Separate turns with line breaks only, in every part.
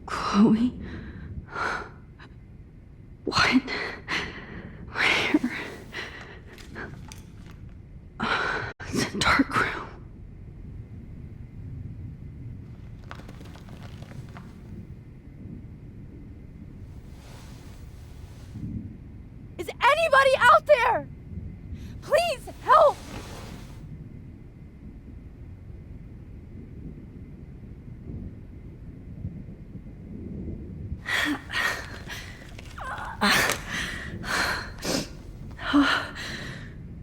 Chloe? What? Where? It's a dark room.
Is anybody out there? Please help!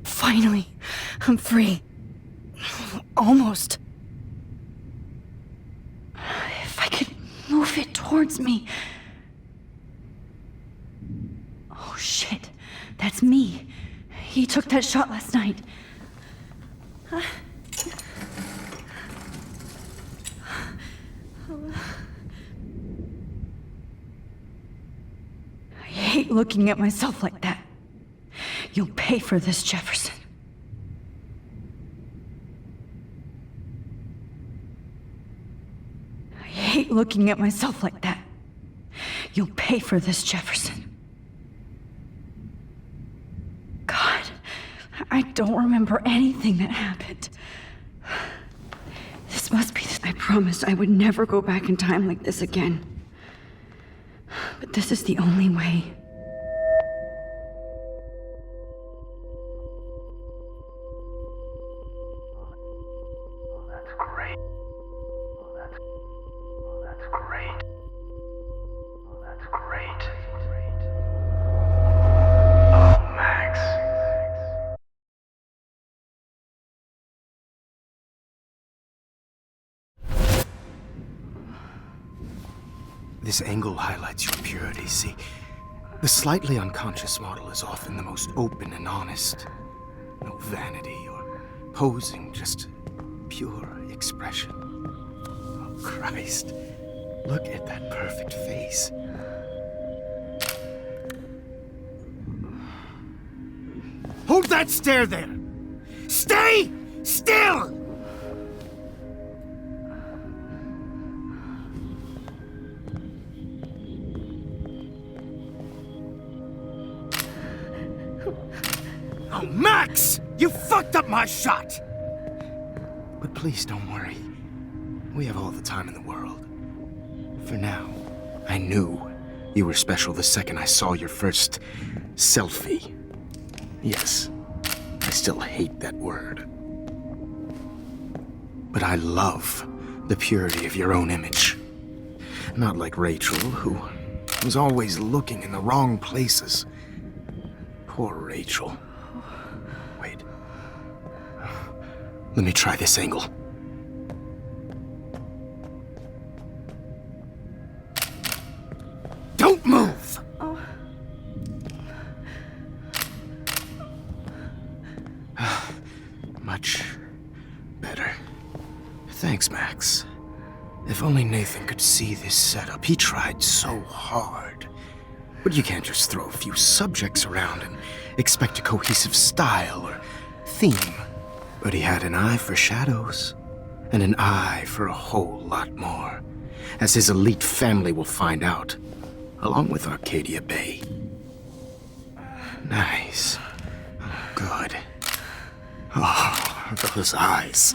Finally, I'm free. Almost. If I could move it towards me. Oh shit, that's me. He took that shot last night. I hate looking at myself like that. You'll pay for this, Jefferson. I hate looking at myself like that. You'll pay for this, Jefferson. God, I don't remember anything that happened. This must be... I promised I would never go back in time like this again. But this is the only way.
This angle highlights your purity, see? The slightly unconscious model is often the most open and honest. No vanity or posing, just pure expression. Oh, Christ. Look at that perfect face. Hold that stare there! Stay still! Oh, Max! You fucked up my shot! But please don't worry. We have all the time in the world. For now, I knew you were special the second I saw your first selfie. Yes, I still hate that word. But I love the purity of your own image. Not like Rachel, who was always looking in the wrong places. Poor Rachel. Wait. Let me try this angle. Don't move! Much better. Thanks, Max. If only Nathan could see this setup. He tried so hard. But you can't just throw a few subjects around and expect a cohesive style or theme. But he had an eye for shadows, and an eye for a whole lot more, as his elite family will find out, along with Arcadia Bay. Nice. Oh, good. Oh, those eyes.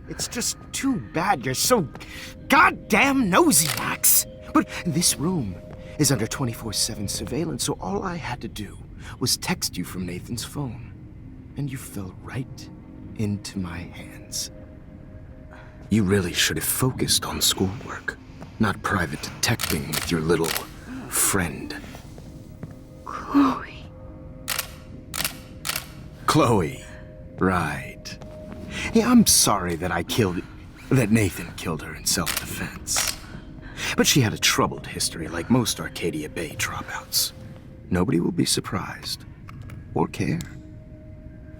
It's just too bad you're so goddamn nosy, Max. But this room is under 24/7 surveillance, so all I had to do was text you from Nathan's phone. And you fell right into my hands. You really should have focused on schoolwork, not private detecting with your little friend.
Chloe.
Chloe. Right. Yeah, I'm sorry that that Nathan killed her in self-defense. But she had a troubled history like most Arcadia Bay dropouts. Nobody will be surprised. Or care.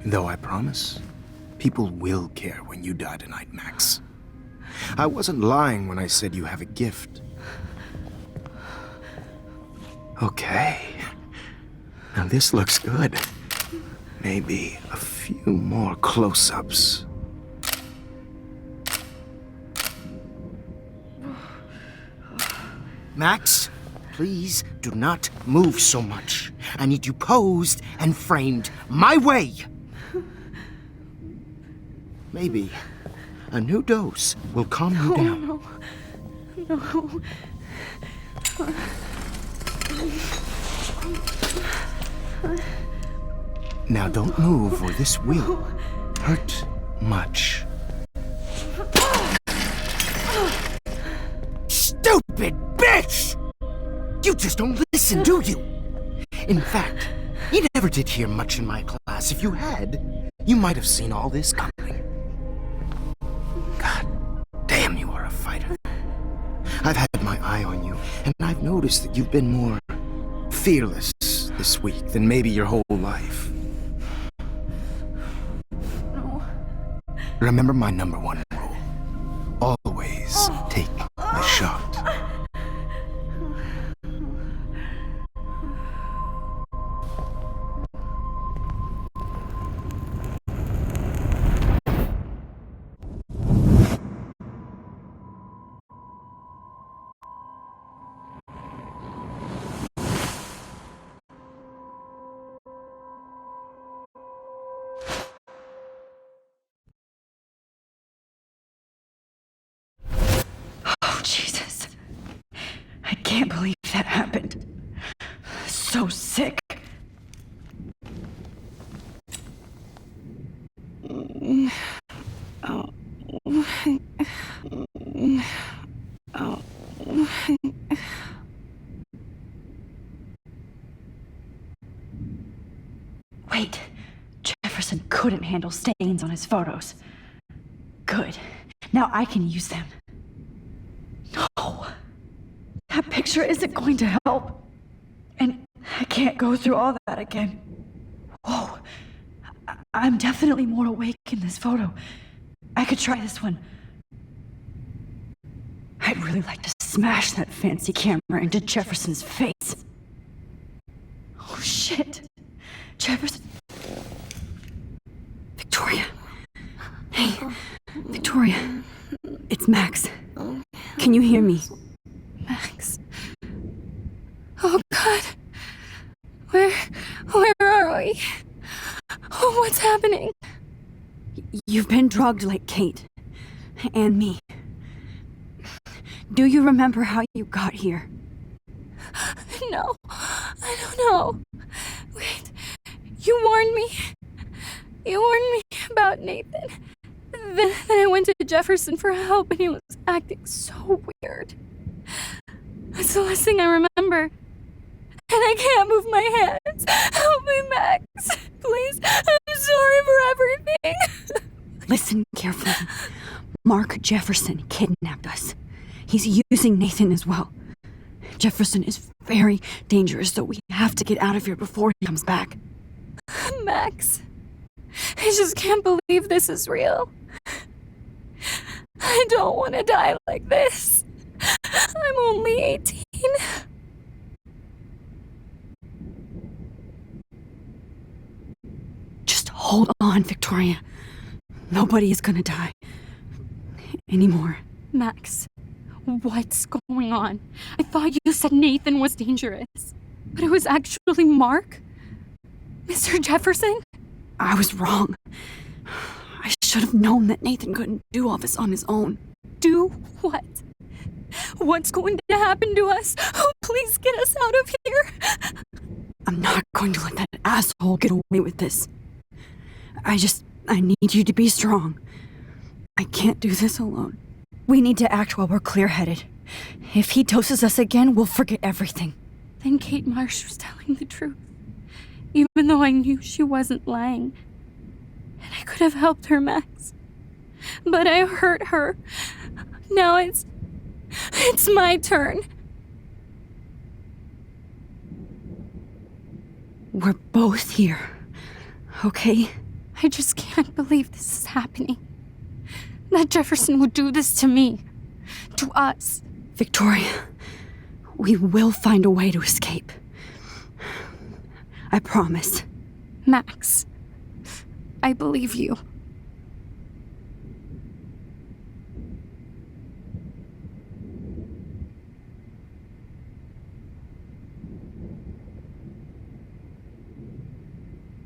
Though I promise, people will care when you die tonight, Max. I wasn't lying when I said you have a gift. Okay. Now this looks good. Maybe a few more close-ups. Max, please do not move so much. I need you posed and framed my way. Maybe a new dose will calm you down.
No.
Now don't move or this will hurt much. Stupid bitch! You just don't listen, do you? In fact, you never did hear much in my class. If you had, you might have seen all this coming. God damn, you are a fighter. I've had my eye on you, and I've noticed that you've been more fearless this week than maybe your whole life.
No.
Remember my #1 rule. Always take the shot.
Oh, Jesus. I can't believe that happened. So sick. Wait, Jefferson couldn't handle stains on his photos. Good. Now I can use them. No. That picture isn't going to help. And I can't go through all that again. Whoa. I'm definitely more awake in this photo. I could try this one. I'd really like to smash that fancy camera into Jefferson's face. Oh shit. Jefferson. Victoria. Hey, Victoria. It's Max. Can you hear me?
Max. Oh God. Where are we? Oh, what's happening?
You've been drugged like Kate. And me. Do you remember how you got here?
No, I don't know. Wait, you warned me. You warned me about Nathan. Then I went to Jefferson for help and he was acting so weird. That's the last thing I remember. And I can't move my hands. Help me, Max. Please, I'm sorry for everything.
Listen carefully. Mark Jefferson kidnapped us. He's using Nathan as well. Jefferson is very dangerous, so we have to get out of here before he comes back.
Max, I just can't believe this is real. I don't want to die like this. I'm only 18.
Just hold on, Victoria. Nobody is gonna die. Anymore.
Max, what's going on? I thought you said Nathan was dangerous, but it was actually Mark? Mr. Jefferson?
I was wrong. I should have known that Nathan couldn't do all this on his own.
Do what? What's going to happen to us? Oh, please get us out of here.
I'm not going to let that asshole get away with this. I need you to be strong. I can't do this alone. We need to act while we're clear-headed. If he doses us again, we'll forget everything.
Then Kate Marsh was telling the truth, even though I knew she wasn't lying. And I could have helped her, Max. But I hurt her. Now it's my turn.
We're both here, okay?
I just can't believe this is happening. That Jefferson would do this to me. To us.
Victoria, we will find a way to escape. I promise.
Max, I believe you.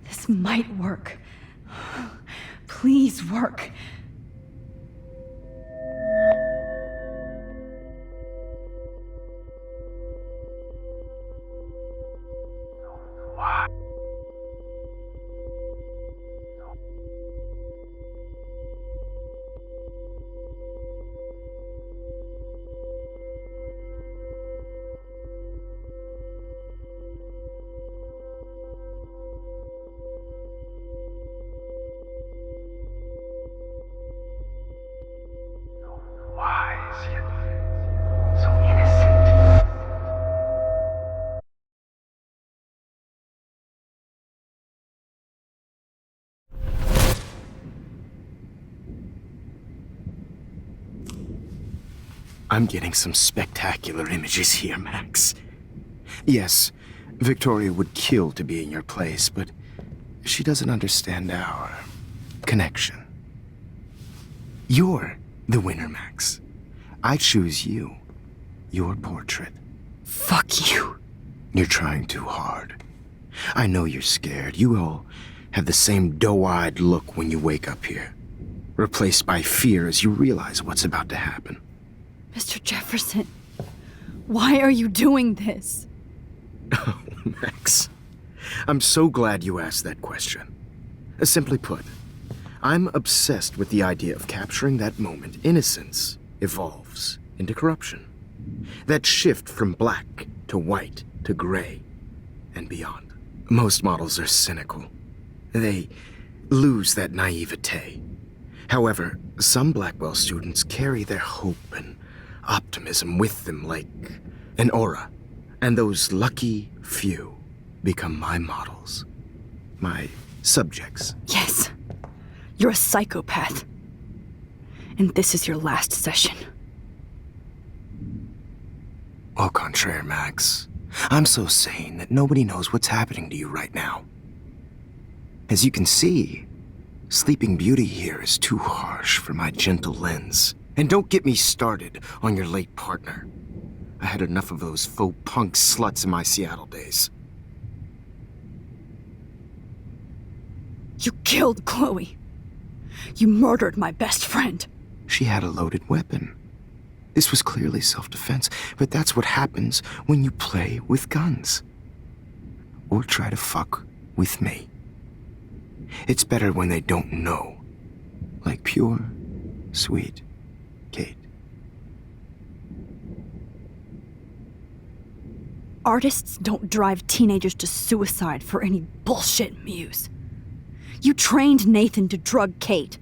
This might work. Please work.
I'm getting some spectacular images here, Max. Yes, Victoria would kill to be in your place, but she doesn't understand our connection. You're the winner, Max. I choose you. Your portrait.
Fuck you.
You're trying too hard. I know you're scared. You all have the same doe-eyed look when you wake up here, replaced by fear as you realize what's about to happen.
Mr. Jefferson, why are you doing this?
Oh, Max. I'm so glad you asked that question. Simply put, I'm obsessed with the idea of capturing that moment innocence evolves into corruption. That shift from black to white to gray and beyond. Most models are cynical. They lose that naivete. However, some Blackwell students carry their hope and optimism with them like an aura, and those lucky few become my models, my subjects.
Yes, you're a psychopath. And this is your last session.
Au contraire, Max. I'm so sane that nobody knows what's happening to you right now. As you can see, Sleeping Beauty here is too harsh for my gentle lens. And don't get me started on your late partner. I had enough of those faux punk sluts in my Seattle days.
You killed Chloe. You murdered my best friend.
She had a loaded weapon. This was clearly self-defense, but that's what happens when you play with guns. Or try to fuck with me. It's better when they don't know. Like pure, sweet Kate.
Artists don't drive teenagers to suicide for any bullshit muse. You trained Nathan to drug Kate,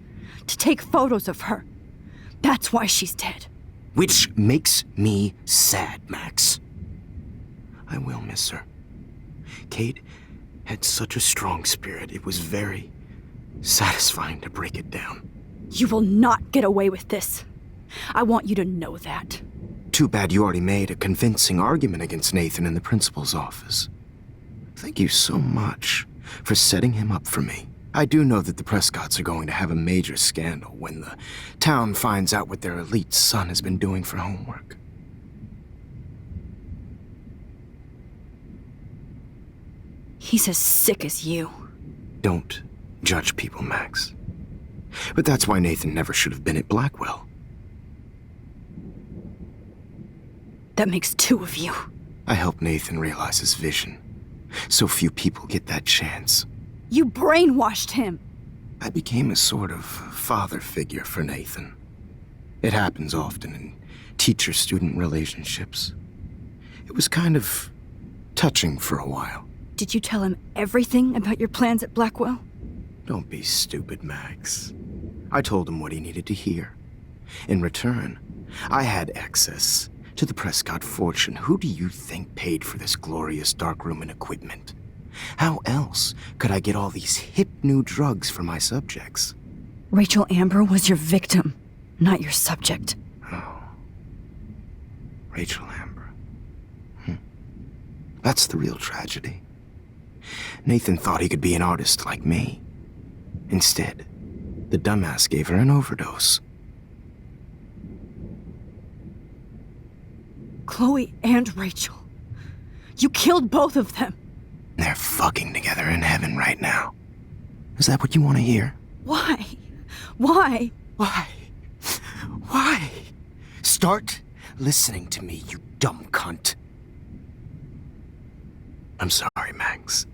to take photos of her. That's why she's dead.
Which makes me sad, Max. I will miss her. Kate had such a strong spirit, it was very satisfying to break it down.
You will not get away with this. I want you to know that.
Too bad you already made a convincing argument against Nathan in the principal's office. Thank you so much for setting him up for me. I do know that the Prescotts are going to have a major scandal when the town finds out what their elite son has been doing for homework.
He's as sick as you.
Don't judge people, Max. But that's why Nathan never should have been at Blackwell.
That makes two of you.
I helped Nathan realize his vision. So few people get that chance.
You brainwashed him.
I became a sort of father figure for Nathan. It happens often in teacher-student relationships. It was kind of touching for a while.
Did you tell him everything about your plans at Blackwell?
Don't be stupid, Max. I told him what he needed to hear. In return, I had access to the Prescott fortune. Who do you think paid for this glorious darkroom and equipment? How else could I get all these hip new drugs for my subjects?
Rachel Amber was your victim, not your subject.
Oh. Rachel Amber. That's the real tragedy. Nathan thought he could be an artist like me. Instead, the dumbass gave her an overdose.
Chloe and Rachel. You killed both of them.
They're fucking together in heaven right now. Is that what you want to hear?
Why? Why?
Why? Why? Start listening to me, you dumb cunt. I'm sorry, Max.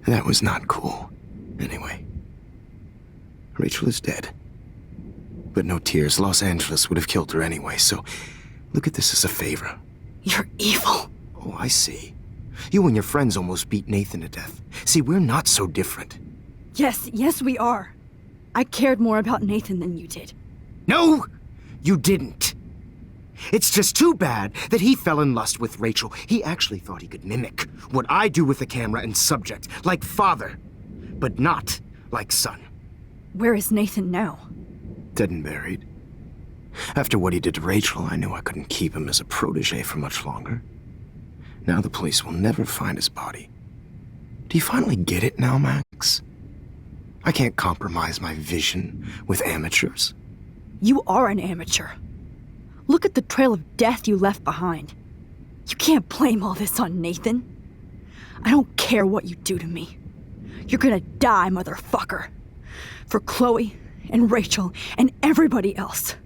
That was not cool. Anyway, Rachel is dead. But no tears. Los Angeles would have killed her anyway, so look at this as a favor.
You're evil.
Oh, I see. You and your friends almost beat Nathan to death. See, we're not so different.
Yes, we are. I cared more about Nathan than you did.
No, you didn't. It's just too bad that he fell in lust with Rachel. He actually thought he could mimic what I do with the camera and subject, like father, but not like son.
Where is Nathan now?
Dead and buried. After what he did to Rachel, I knew I couldn't keep him as a protege for much longer. Now the police will never find his body. Do you finally get it now, Max? I can't compromise my vision with amateurs.
You are an amateur. Look at the trail of death you left behind. You can't blame all this on Nathan. I don't care what you do to me. You're gonna die, motherfucker. For Chloe and Rachel and everybody else.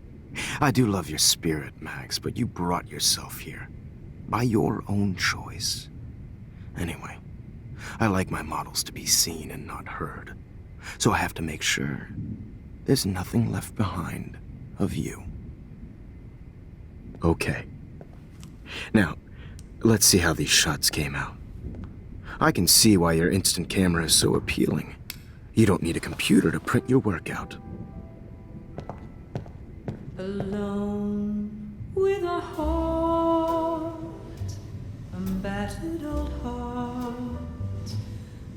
I do love your spirit, Max, but you brought yourself here. By your own choice. Anyway, I like my models to be seen and not heard. So I have to make sure there's nothing left behind of you. Okay. Now, let's see how these shots came out. I can see why your instant camera is so appealing. You don't need a computer to print your work out.
Alone with a heart, a battered old heart,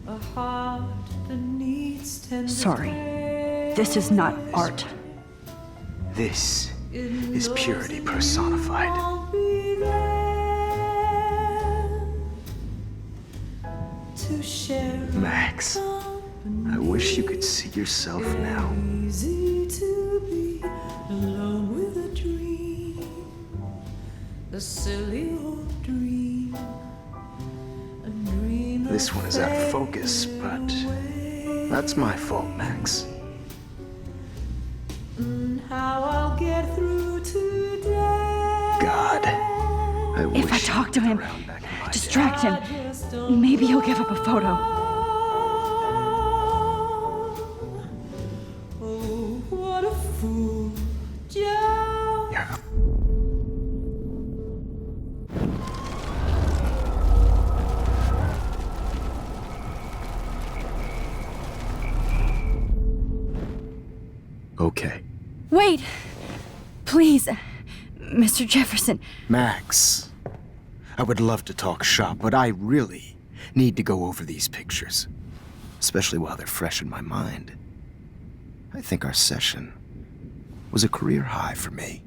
a heart that needs tender
Sorry.
care.
This is not art.
This is purity personified.
Won't be there to share
Max, I wish you could see yourself now.
easy to be alone with a dream, a silly old dream, a dream
This one is out of focus, but that's my fault, Max.
how I'll get through today.
God, I wish
If I talk to
you
him,
were around back in my
distract him,
Just don't
maybe he'll give up a photo.
Oh, what a fool, Joe.
day. Yeah. Okay.
Wait! Please, Mr. Jefferson.
Max, I would love to talk shop, but I really need to go over these pictures, especially while they're fresh in my mind. I think our session was a career high for me.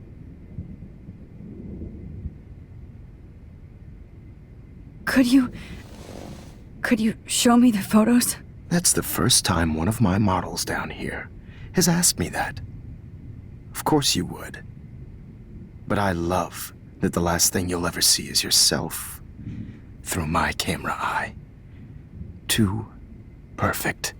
Could you show me the photos?
That's the first time one of my models down here has asked me that. Of course you would. But I love that the last thing you'll ever see is yourself through my camera eye. Too perfect.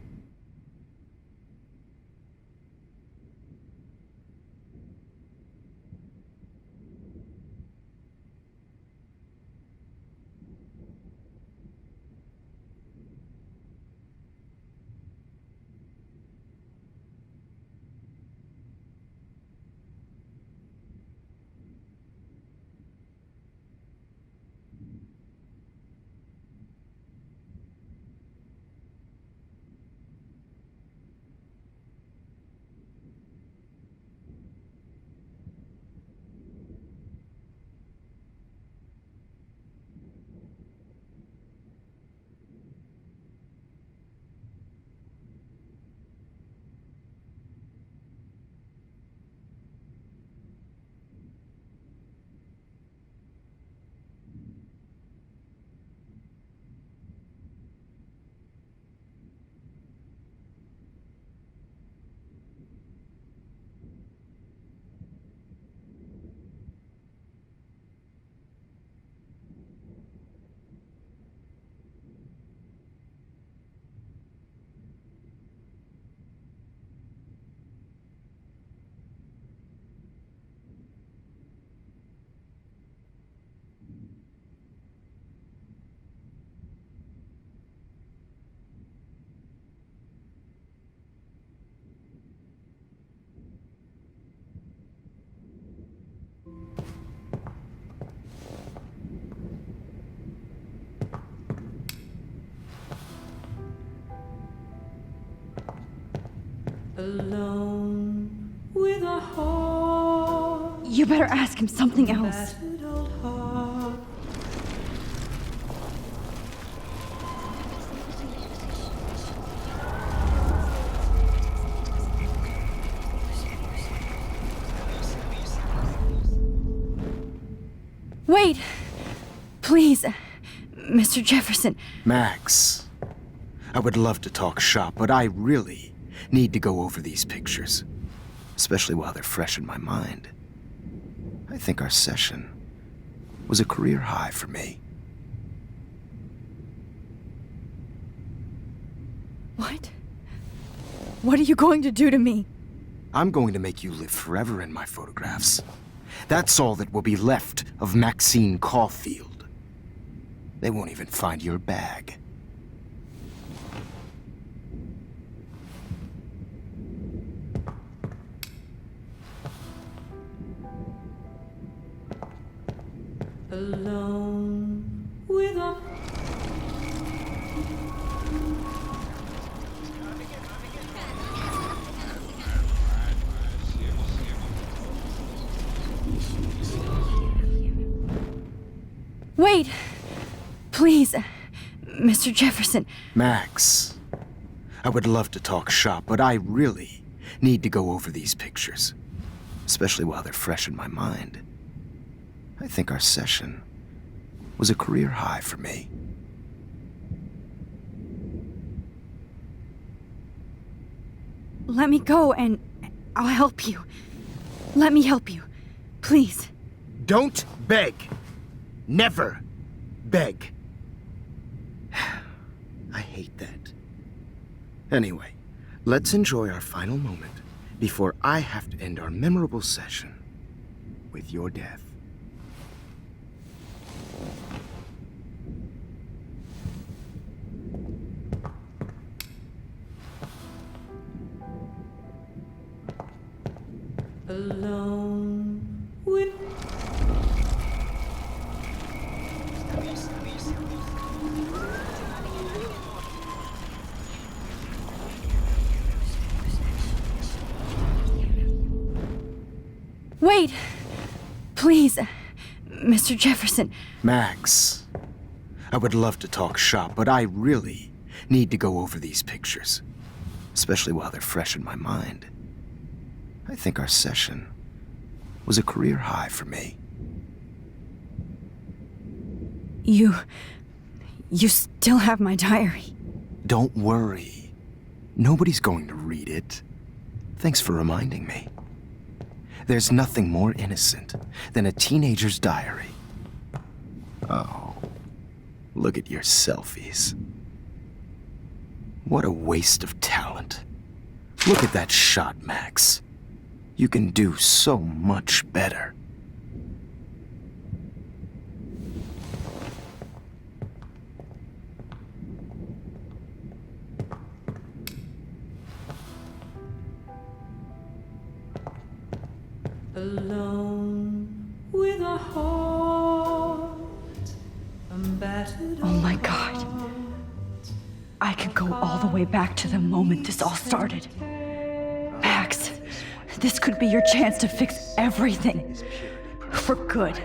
Alone with a heart,
You better ask him something else.
battered old heart.
Wait! Please, Mr. Jefferson.
Max, I would love to talk shop, but I really need to go over these pictures, especially while they're fresh in my mind. I think our session was a career high for me.
What? What are you going to do to me?
I'm going to make you live forever in my photographs. That's all that will be left of Maxine Caulfield. They won't even find your bag.
Alone with a
Wait! Please, Mr. Jefferson.
Max, I would love to talk shop, but I really need to go over these pictures. Especially while they're fresh in my mind. I think our session was a career high for me.
Let me go and I'll help you. Let me help you. Please.
Don't beg. Never beg. I hate that. Anyway, let's enjoy our final moment before I have to end our memorable session with your death.
Alone with
Wait! Please, Mr. Jefferson.
Max, I would love to talk shop, but I really need to go over these pictures. Especially while they're fresh in my mind. I think our session was a career high for me.
You still have my diary.
Don't worry. Nobody's going to read it. Thanks for reminding me. There's nothing more innocent than a teenager's diary. Oh, look at your selfies. What a waste of talent. Look at that shot, Max. You can do so much better.
alone with a heart, a battered
Oh my God. I could go all the way back to the moment this all started. Max, this could be your chance to fix everything. For good.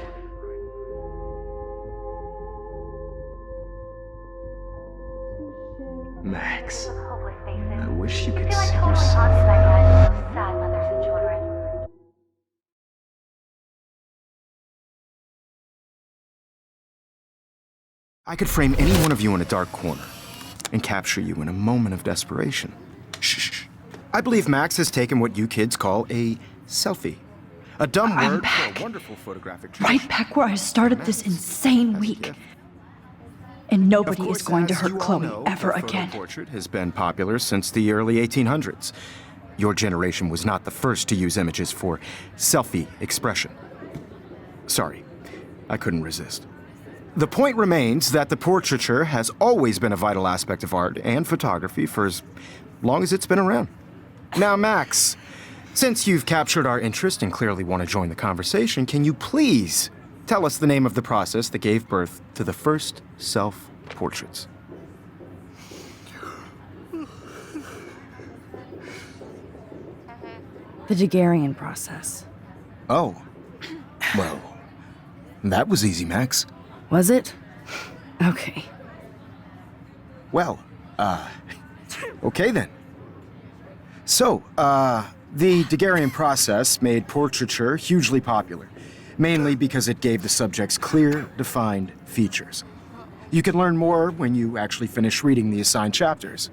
Max,
Hopeless faces.
I wish you could
Feel like
see
totally
yourself.
haunted by the eyes of those sad mothers and children.
I could frame any one of you in a dark corner and capture you in a moment of desperation. Shh. I believe Max has taken what you kids call a selfie. A dumb
I'm
word
back.
for a wonderful photographic
Right back where I started this insane week. And nobody is going to hurt Chloe ever again.
Portrait has been popular since the early 1800s. Your generation was not the first to use images for selfie expression. Sorry, I couldn't resist. The point remains that the portraiture has always been a vital aspect of art and photography for as long as it's been around. Now, Max, since you've captured our interest and clearly want to join the conversation, can you please tell us the name of the process that gave birth to the first self-portraits?
The Daguerrean process.
Oh, well, that was easy, Max.
Was it? Okay.
Well, okay then. So, the Daguerrean process made portraiture hugely popular, mainly because it gave the subjects clear, defined features. You can learn more when you actually finish reading the assigned chapters.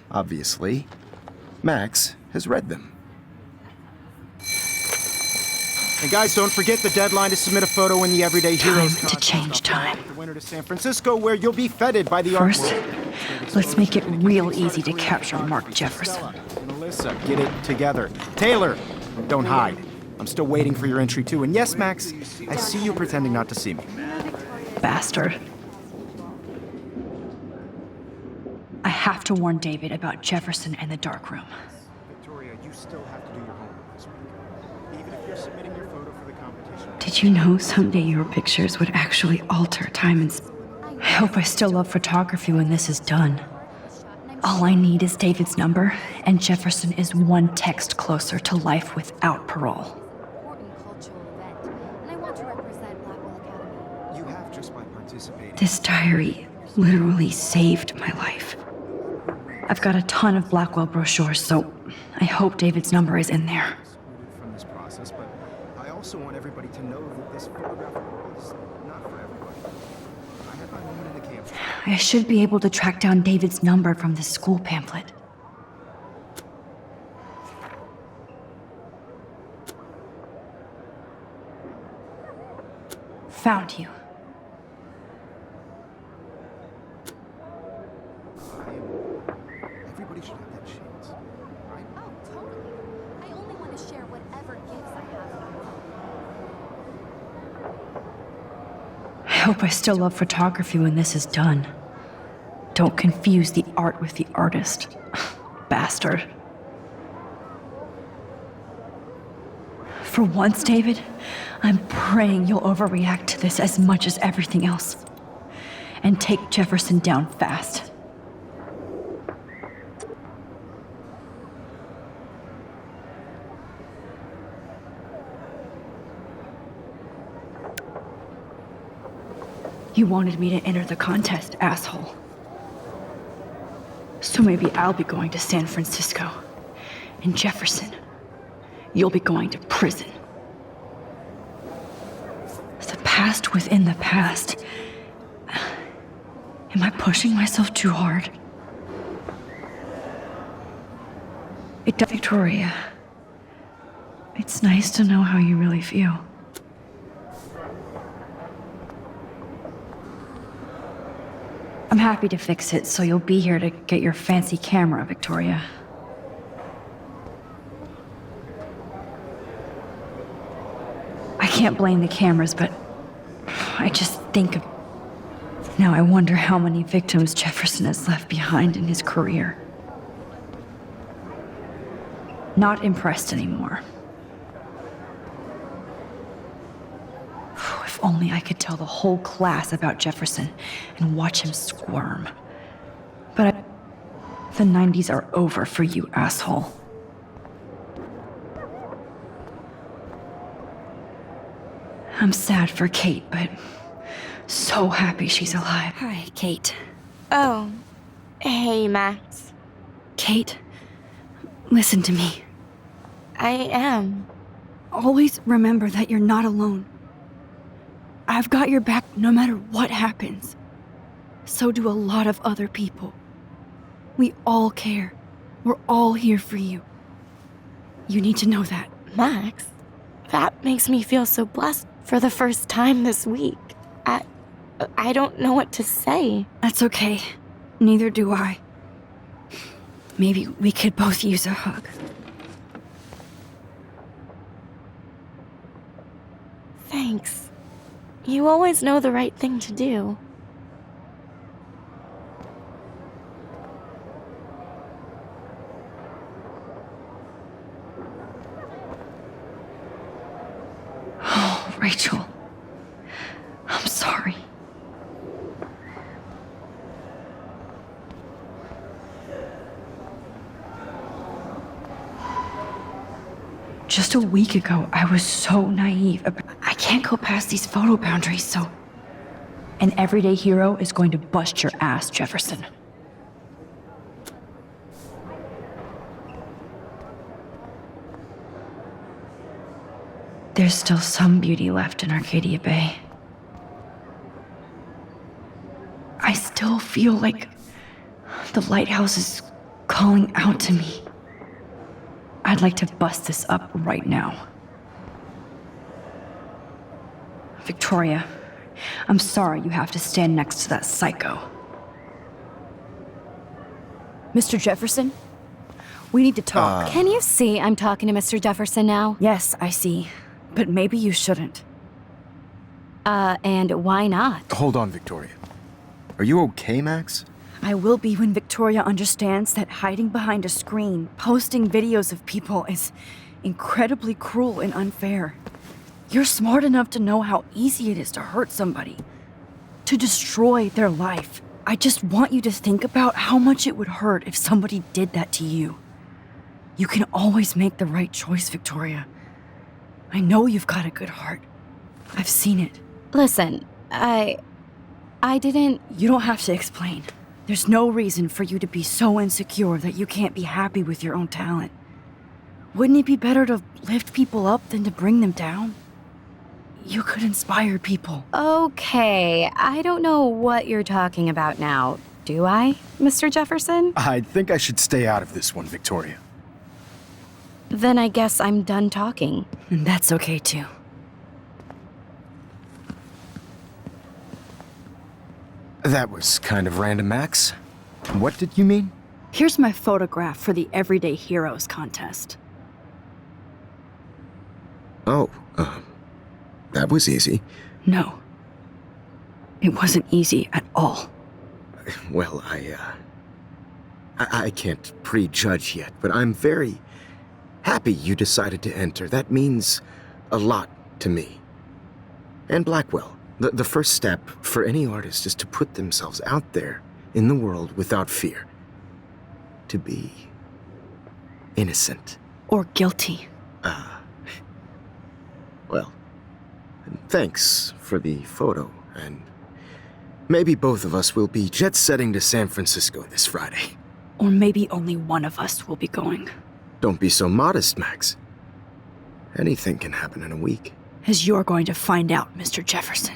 Obviously, Max has read them. And guys, don't forget the deadline to submit a photo in the Everyday Heroes
Time to change time.
The winner to San Francisco, where you'll be feted by the
First,
art world.
let's make it real easy to capture Mark Jefferson.
And Alyssa, get it together. Taylor, don't hide. I'm still waiting for your entry too. And yes, Max, I see you pretending not to see me.
Bastard. I have to warn David about Jefferson and the dark room.
Victoria, you still have to do your homework this week. Even if you're submitting your photo for the competition.
Did you know someday your pictures would actually alter time and I hope I still love photography when this is done. All I need is David's number, and Jefferson is one text closer to life without parole.
Important cultural event, and I want to represent Blackwell Academy.
You just by participating.
This diary literally saved my life. I've got a ton of Blackwell brochures, so I hope David's number is in there.
Excluded from this process, but I also want everybody to know that this photograph is not for everybody. I had my moment in the camp.
I should be able to track down David's number from the school pamphlet. Found you.
Everybody should have that chance, right?
Oh, totally. I only want to share whatever gifts I have.
I hope I still love photography when this is done. Don't confuse the art with the artist. Bastard. For once, David, I'm praying you'll overreact to this as much as everything else. And take Jefferson down fast. You wanted me to enter the contest, asshole. So maybe I'll be going to San Francisco. And Jefferson, you'll be going to prison. The past within the past. Am I pushing myself too hard? Victoria, it's nice to know how you really feel. I'm happy to fix it, so you'll be here to get your fancy camera, Victoria. I can't blame the cameras, but I just think of... Now I wonder how many victims Jefferson has left behind in his career. Not impressed anymore. If only I could tell the whole class about Jefferson and watch him squirm. But the 90s are over for you, asshole. I'm sad for Kate, but so happy she's alive. Hi, Kate.
Oh, hey, Max.
Kate, listen to me.
I am.
Always remember that you're not alone. I've got your back no matter what happens. So do a lot of other people. We all care. We're all here for you. You need to know that.
Max, that makes me feel so blessed for the first time this week. I don't know what to say.
That's okay. Neither do I. Maybe we could both use a hug.
Thanks. You always know the right thing to do.
Oh, Rachel. I'm sorry. Just a week ago, I was so naive. I can't go past these photo boundaries, so... An everyday hero is going to bust your ass, Jefferson. There's still some beauty left in Arcadia Bay. I still feel like the lighthouse is calling out to me. I'd like to bust this up right now. Victoria, I'm sorry you have to stand next to that psycho. Mr. Jefferson? We need to talk.
Can you see I'm talking to Mr. Jefferson now?
Yes, I see. But maybe you shouldn't.
And why not?
Hold on, Victoria. Are you okay, Max?
I will be when Victoria understands that hiding behind a screen, posting videos of people is incredibly cruel and unfair. You're smart enough to know how easy it is to hurt somebody, to destroy their life. I just want you to think about how much it would hurt if somebody did that to you. You can always make the right choice, Victoria. I know you've got a good heart. I've seen it.
Listen, I didn't...
You don't have to explain. There's no reason for you to be so insecure that you can't be happy with your own talent. Wouldn't it be better to lift people up than to bring them down? You could inspire people.
Okay, I don't know what you're talking about now, do I, Mr. Jefferson?
I think I should stay out of this one, Victoria.
Then I guess I'm done talking.
And that's okay too.
That was kind of random, Max. What did you mean?
Here's my photograph for the Everyday Heroes contest.
Oh, that was easy.
No. It wasn't easy at all.
Well, I can't prejudge yet, but I'm very happy you decided to enter. That means a lot to me. And Blackwell. The first step for any artist is to put themselves out there in the world without fear. To be innocent.
Or guilty.
Well, thanks for the photo, and maybe both of us will be jet-setting to San Francisco this Friday.
Or maybe only one of us will be going.
Don't be so modest, Max. Anything can happen in a week.
As you're going to find out, Mr. Jefferson.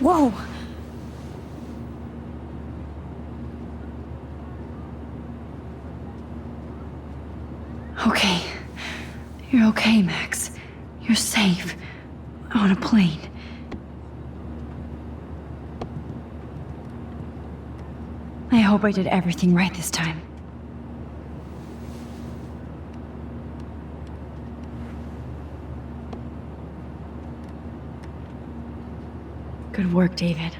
Whoa! Okay. You're okay, Max. You're safe. On a plane. I hope I did everything right this time. Good work, David.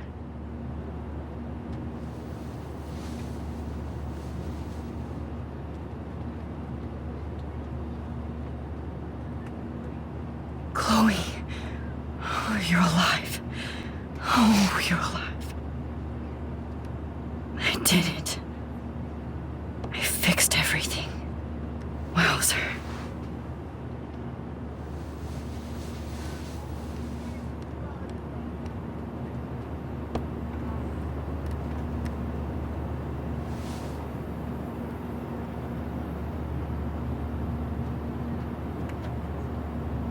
Chloe. Oh, you're alive. Oh, you're alive. I did it. I fixed everything. Wowzer.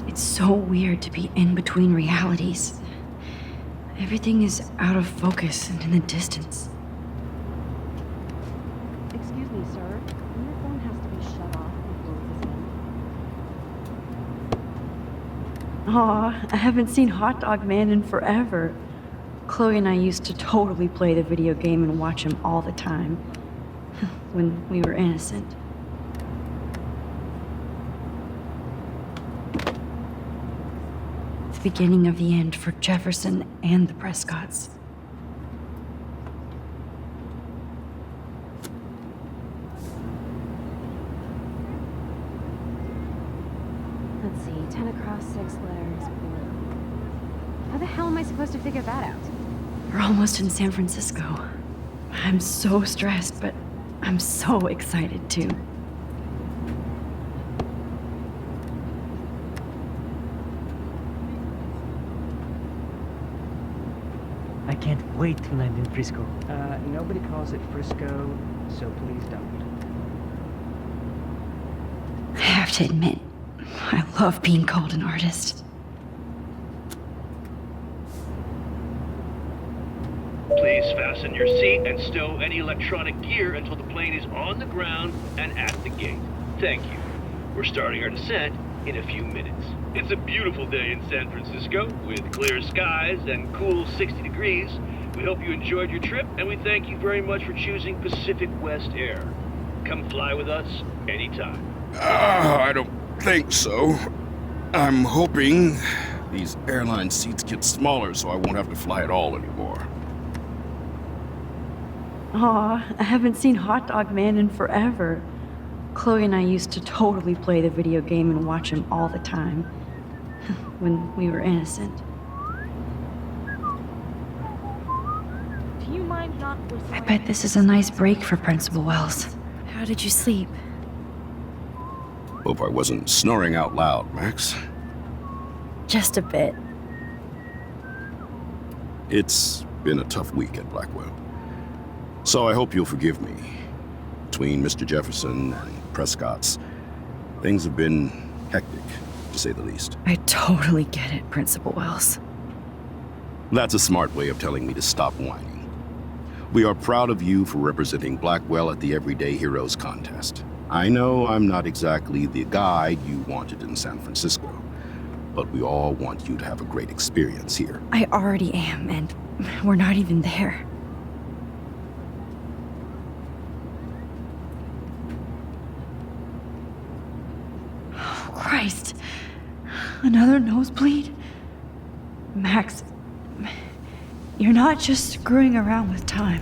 It's so weird to be in between realities. Everything is out of focus and in the distance.
Excuse me, sir. Your phone has to be shut off before this ends.
Aw, I haven't seen Hot Dog Man in forever. Chloe and I used to totally play the video game and watch him all the time. When we were innocent. The beginning of the end for Jefferson and the Prescotts.
Let's see, 10 across, 6 letters. How the hell am I supposed to figure that out?
We're almost in San Francisco. I'm so stressed, but I'm so excited too.
I can't wait to land in Frisco.
Nobody calls it Frisco, so please don't.
I have to admit, I love being called an artist.
Please fasten your seat and stow any electronic gear until the plane is on the ground and at the gate. Thank you. We're starting our descent in a few minutes. It's a beautiful day in San Francisco with clear skies and cool 60 degrees. We hope you enjoyed your trip, and we thank you very much for choosing Pacific West Air. Come fly with us anytime.
I don't think so. I'm hoping these airline seats get smaller so I won't have to fly at all anymore.
Aw, I haven't seen Hot Dog Man in forever. Chloe and I used to totally play the video game and watch him all the time. When we were innocent.
Do you mind not whistling?
I bet this is a nice break for Principal Wells. How did you sleep?
Hope I wasn't snoring out loud, Max.
Just a bit.
It's been a tough week at Blackwell. So I hope you'll forgive me. Between Mr. Jefferson and Prescott's, things have been hectic, to say the least.
I totally get it, Principal Wells.
That's a smart way of telling me to stop whining. We are proud of you for representing Blackwell at the Everyday Heroes contest. I know I'm not exactly the guide you wanted in San Francisco, but we all want you to have a great experience here.
I already am, and we're not even there. Oh, Christ. Another nosebleed? Max, you're not just screwing around with time.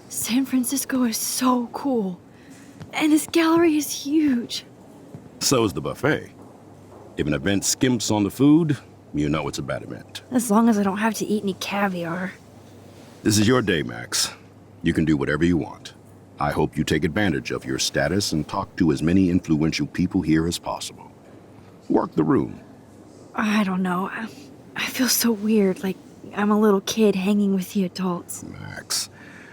San Francisco is so cool. And this gallery is huge.
So is the buffet. If an event skimps on the food, you know it's a bad event.
As long as I don't have to eat any caviar.
This is your day, Max. You can do whatever you want. I hope you take advantage of your status and talk to as many influential people here as possible. Work the room.
I don't know. I feel so weird, like I'm a little kid hanging with the adults.
Max,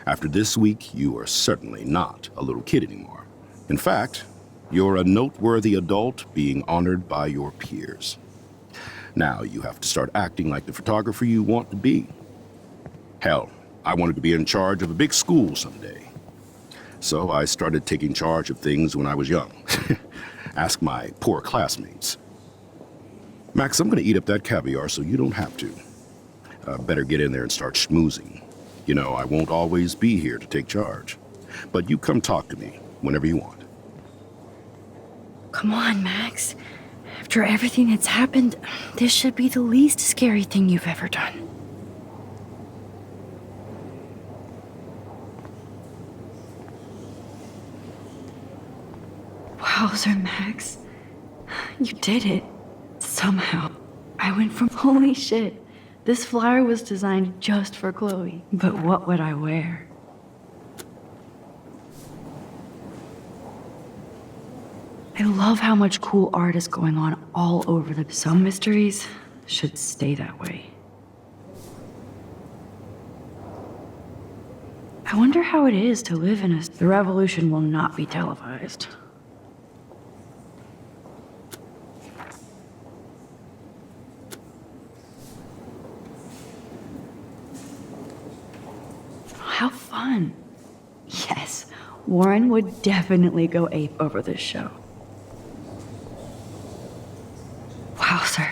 after this week, you are certainly not a little kid anymore. In fact, you're a noteworthy adult being honored by your peers. Now you have to start acting like the photographer you want to be. Hell, I wanted to be in charge of a big school someday. So I started taking charge of things when I was young. Ask my poor classmates. Max, I'm gonna eat up that caviar so you don't have to. Better get in there and start schmoozing. You know, I won't always be here to take charge. But you come talk to me whenever you want.
Come on, Max. After everything that's happened, this should be the least scary thing you've ever done. Wowzer, Max. You did it. Somehow. I went from holy shit. This flyer was designed just for Chloe. But what would I wear? I love how much cool art is going on all over the... Some mysteries should stay that way. I wonder how it is to live in a... The revolution will not be televised. How fun. Yes, Warren would definitely go ape over this show. Wow, sir.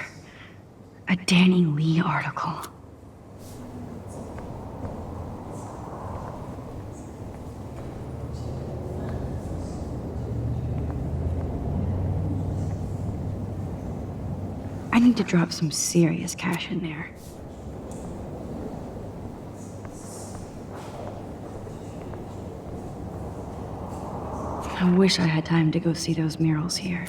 A Danny Lee article. I need to drop some serious cash in there. I wish I had time to go see those murals here.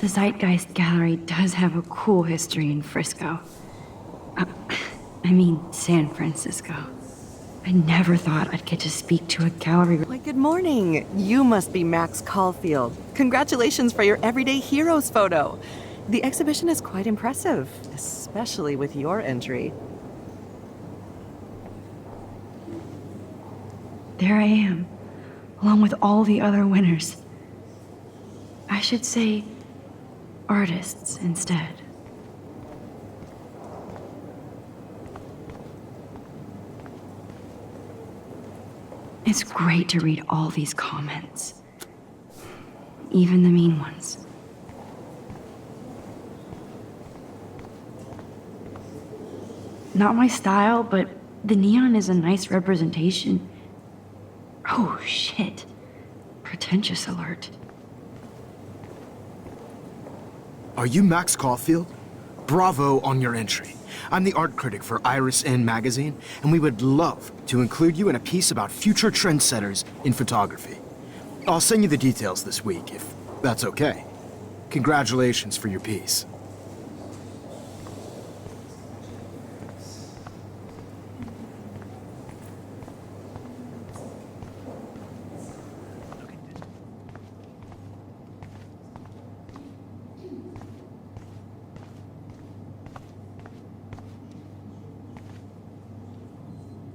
The Zeitgeist Gallery does have a cool history in Frisco. I mean, San Francisco. I never thought I'd get to speak to a gallery.
Why, good morning. You must be Max Caulfield. Congratulations for your Everyday Heroes photo. The exhibition is quite impressive, especially with your entry.
There I am, along with all the other winners. I should say artists instead. It's great to read all these comments, even the mean ones. Not my style, but the neon is a nice representation. Oh, shit. Pretentious alert.
Are you Max Caulfield? Bravo on your entry. I'm the art critic for Iris N magazine, and we would love to include you in a piece about future trendsetters in photography. I'll send you the details this week, if that's okay. Congratulations for your piece.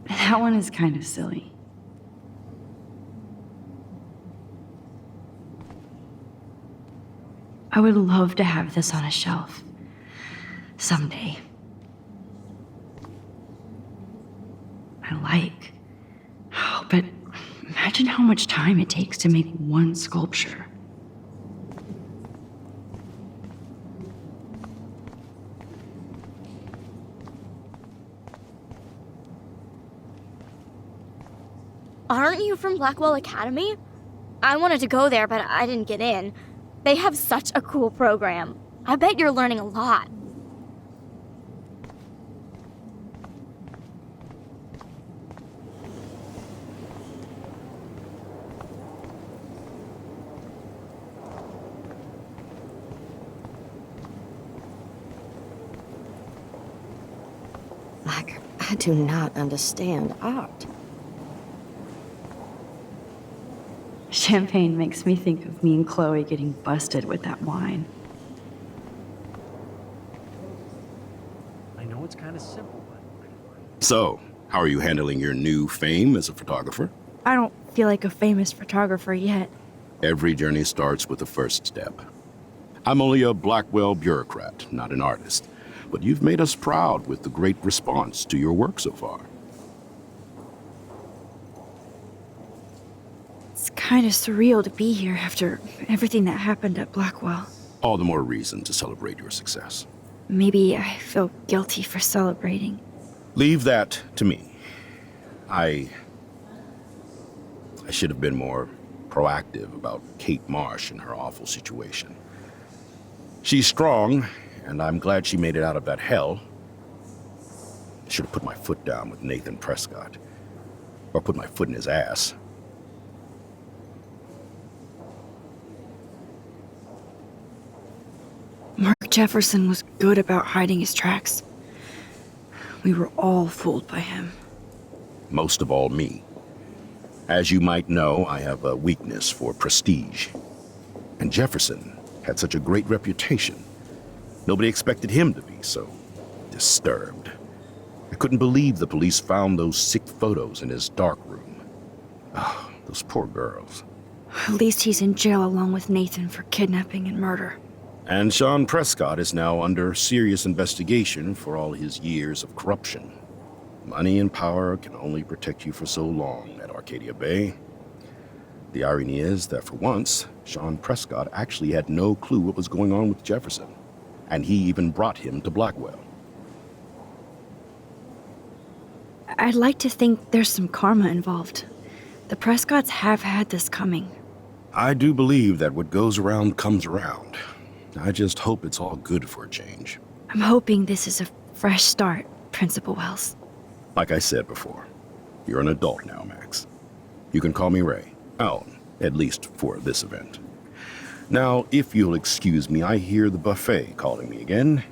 That one is kind of silly. I would love to have this on a shelf. Someday. Oh, but imagine how much time it takes to make one sculpture.
Aren't you from Blackwell Academy? I wanted to go there, but I didn't get in. They have such a cool program. I bet you're learning a lot.
I do not understand art.
Champagne makes me think of me and Chloe getting busted with that wine.
I know it's kind of simple, but...
So, how are you handling your new fame as a photographer?
I don't feel like a famous photographer yet.
Every journey starts with the first step. I'm only a Blackwell bureaucrat, not an artist. But you've made us proud with the great response to your work so far.
It's kind of surreal to be here after everything that happened at Blackwell.
All the more reason to celebrate your success.
Maybe I feel guilty for celebrating.
Leave that to me. I should have been more proactive about Kate Marsh and her awful situation. She's strong, and I'm glad she made it out of that hell. I should have put my foot down with Nathan Prescott. Or put my foot in his ass.
Mark Jefferson was good about hiding his tracks. We were all fooled by him.
Most of all, me. As you might know, I have a weakness for prestige. And Jefferson had such a great reputation. Nobody expected him to be so disturbed. I couldn't believe the police found those sick photos in his dark room. Oh, those poor girls.
At least he's in jail along with Nathan for kidnapping and murder.
And Sean Prescott is now under serious investigation for all his years of corruption. Money and power can only protect you for so long at Arcadia Bay. The irony is that for once, Sean Prescott actually had no clue what was going on with Jefferson, and he even brought him to Blackwell.
I'd like to think there's some karma involved. The Prescotts have had this coming.
I do believe that what goes around comes around. I just hope it's all good for a change.
I'm hoping this is a fresh start, Principal Wells.
Like I said before, you're an adult now, Max. You can call me Ray. Oh, at least for this event. Now, if you'll excuse me, I hear the buffet calling me again.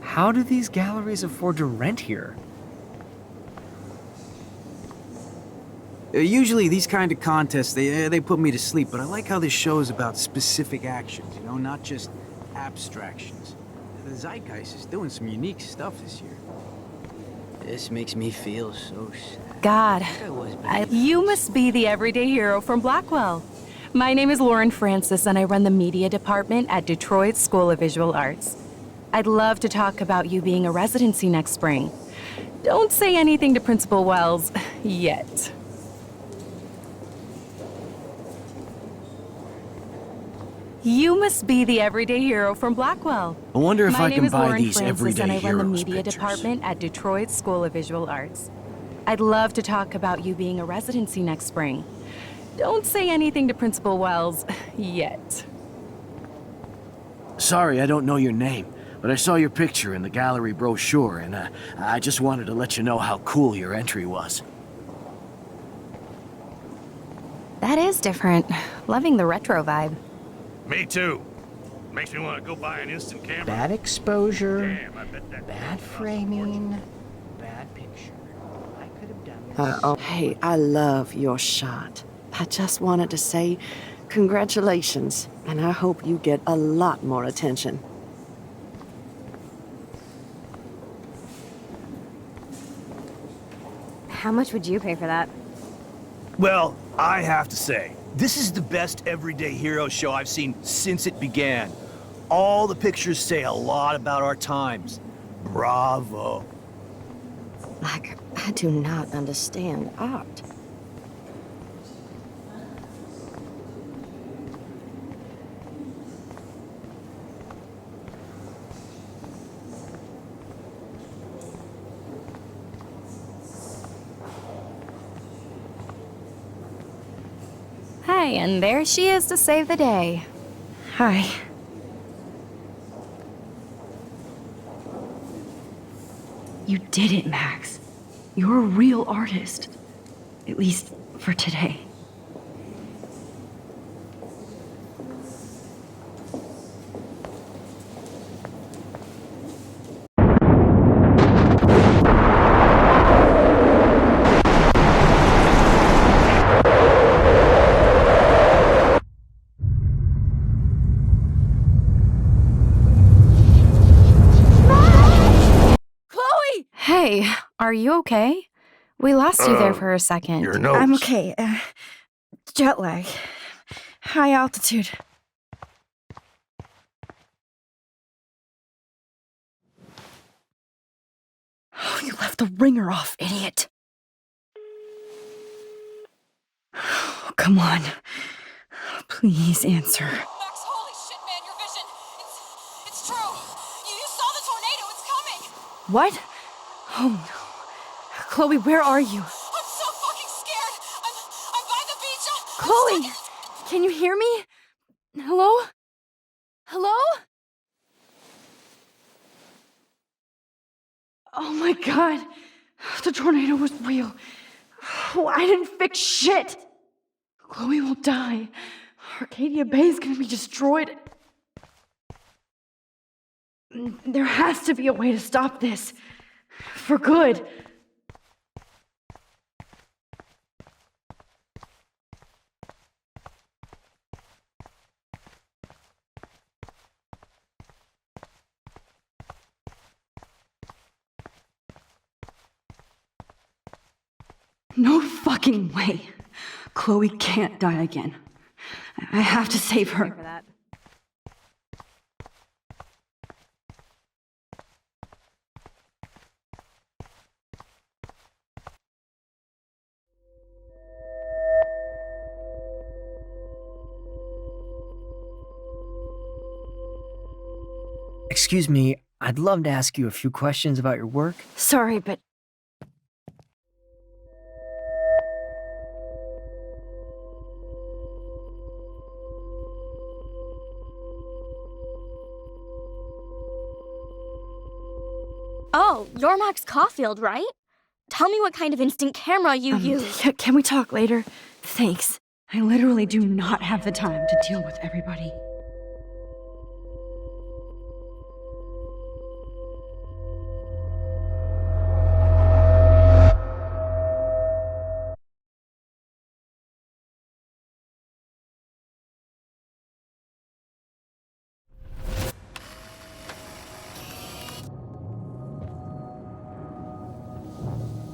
How do these galleries afford to rent here?
Usually these kind of contests, they put me to sleep, but I like how this show is about specific actions, you know, not just abstractions. The Zeitgeist is doing some unique stuff this year. This makes me feel so sad.
God, you must be the everyday hero from Blackwell. My name is Lauren Francis, and I run the media department at Detroit School of Visual Arts. I'd love to talk about you being a residency next spring. Don't say anything to Principal Wells yet. You must be the everyday hero from Blackwell.
I wonder if
My
I
name
can
is
buy
Lauren
these
Francis,
everyday
and I run the
heroes
media
pictures.
department at Detroit School of Visual Arts. I'd love to talk about you being a residency next spring. Don't say anything to Principal Wells yet.
Sorry, I don't know your name, but I saw your picture in the gallery brochure, and I just wanted to let you know how cool your entry was.
That is different. Loving the retro vibe.
Me too. Makes me want to go buy an instant camera.
Bad exposure,
Damn, I bet that
bad framing, bad picture. I could have done this.
Hey, I love your shot. I just wanted to say congratulations, and I hope you get a lot more attention.
How much would you pay for that?
Well, I have to say, this is the best everyday hero show I've seen since it began. All the pictures say a lot about our times. Bravo.
Like, I do not understand art.
Hi, and there she is to save the day.
Hi. You did it, Max. You're a real artist. At least for today.
Hey, are you okay? We lost you there for a second.
Your nose.
I'm okay. Jet lag. High altitude. Oh, you left the ringer off, idiot. Oh, come on. Please answer.
Max, holy shit, man, your vision. It's true. You saw the tornado. It's coming.
What? Oh no. Chloe, where are you?
I'm so fucking scared. I'm by the beach.
Chloe! Can you hear me? Hello? Hello? Oh my god. The tornado was real. Oh, I didn't fix shit. Chloe will die. Arcadia Bay is gonna be destroyed. There has to be a way to stop this. For good. No fucking way. Chloe can't die again. I have to save her.
Excuse me, I'd love to ask you a few questions about your work.
Sorry, but...
Oh, you're Max Caulfield, right? Tell me what kind of instant camera you use.
Can we talk later? Thanks. I literally do not have the time to deal with everybody.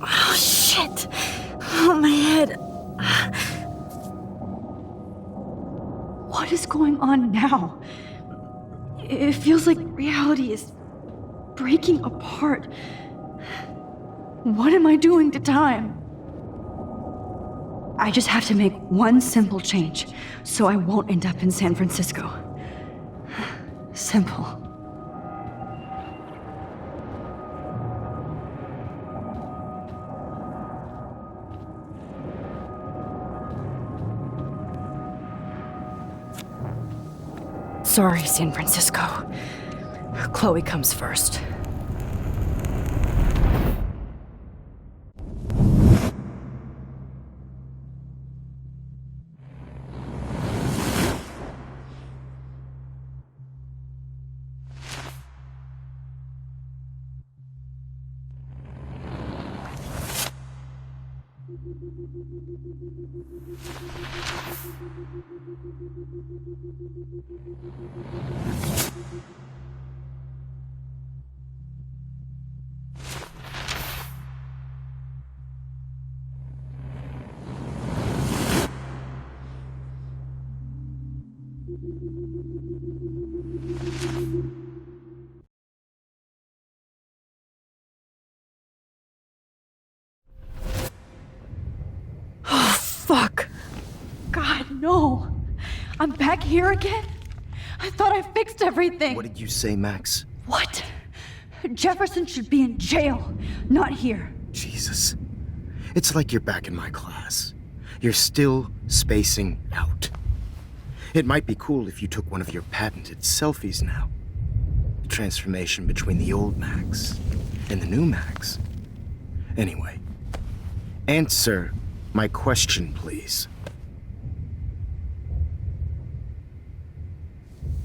Oh, shit! Oh, my head. What is going on now? It feels like reality is breaking apart. What am I doing to time? I just have to make one simple change, so I won't end up in San Francisco. Simple. Sorry, San Francisco. Chloe comes first. Oh, fuck. God, no. I'm back here again? I thought I fixed everything.
What did you say, Max?
What? Jefferson should be in jail, not here.
Jesus. It's like you're back in my class. You're still spacing out. It might be cool if you took one of your patented selfies now. The transformation between the old Max and the new Max. Anyway, answer my question, please.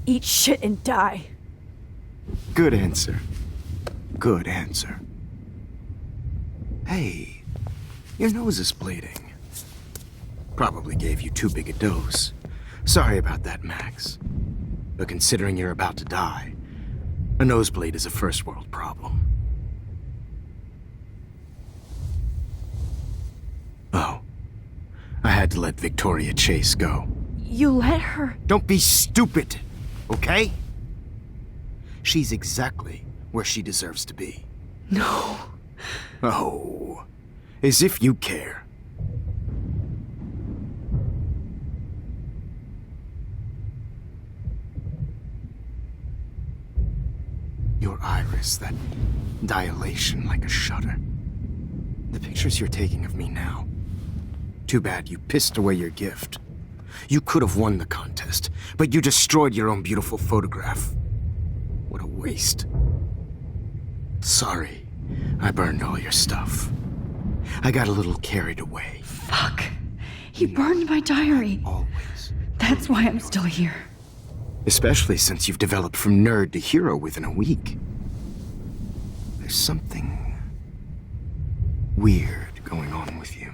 Eat shit and die.
Good answer. Good answer. Hey, your nose is bleeding. Probably gave you too big a dose. Sorry about that, Max. But considering you're about to die, a nosebleed is a first world problem. Oh, I had to let Victoria Chase go.
You let her?
Don't be stupid, okay? She's exactly where she deserves to be.
No.
Oh, as if you care. Your iris, that dilation like a shutter. The pictures you're taking of me now. Too bad you pissed away your gift. You could have won the contest, but you destroyed your own beautiful photograph. What a waste. Sorry, I burned all your stuff. I got a little carried away.
Fuck. He burned my diary.
Always.
That's why I'm still here.
Especially since you've developed from nerd to hero within a week. There's something weird going on with you.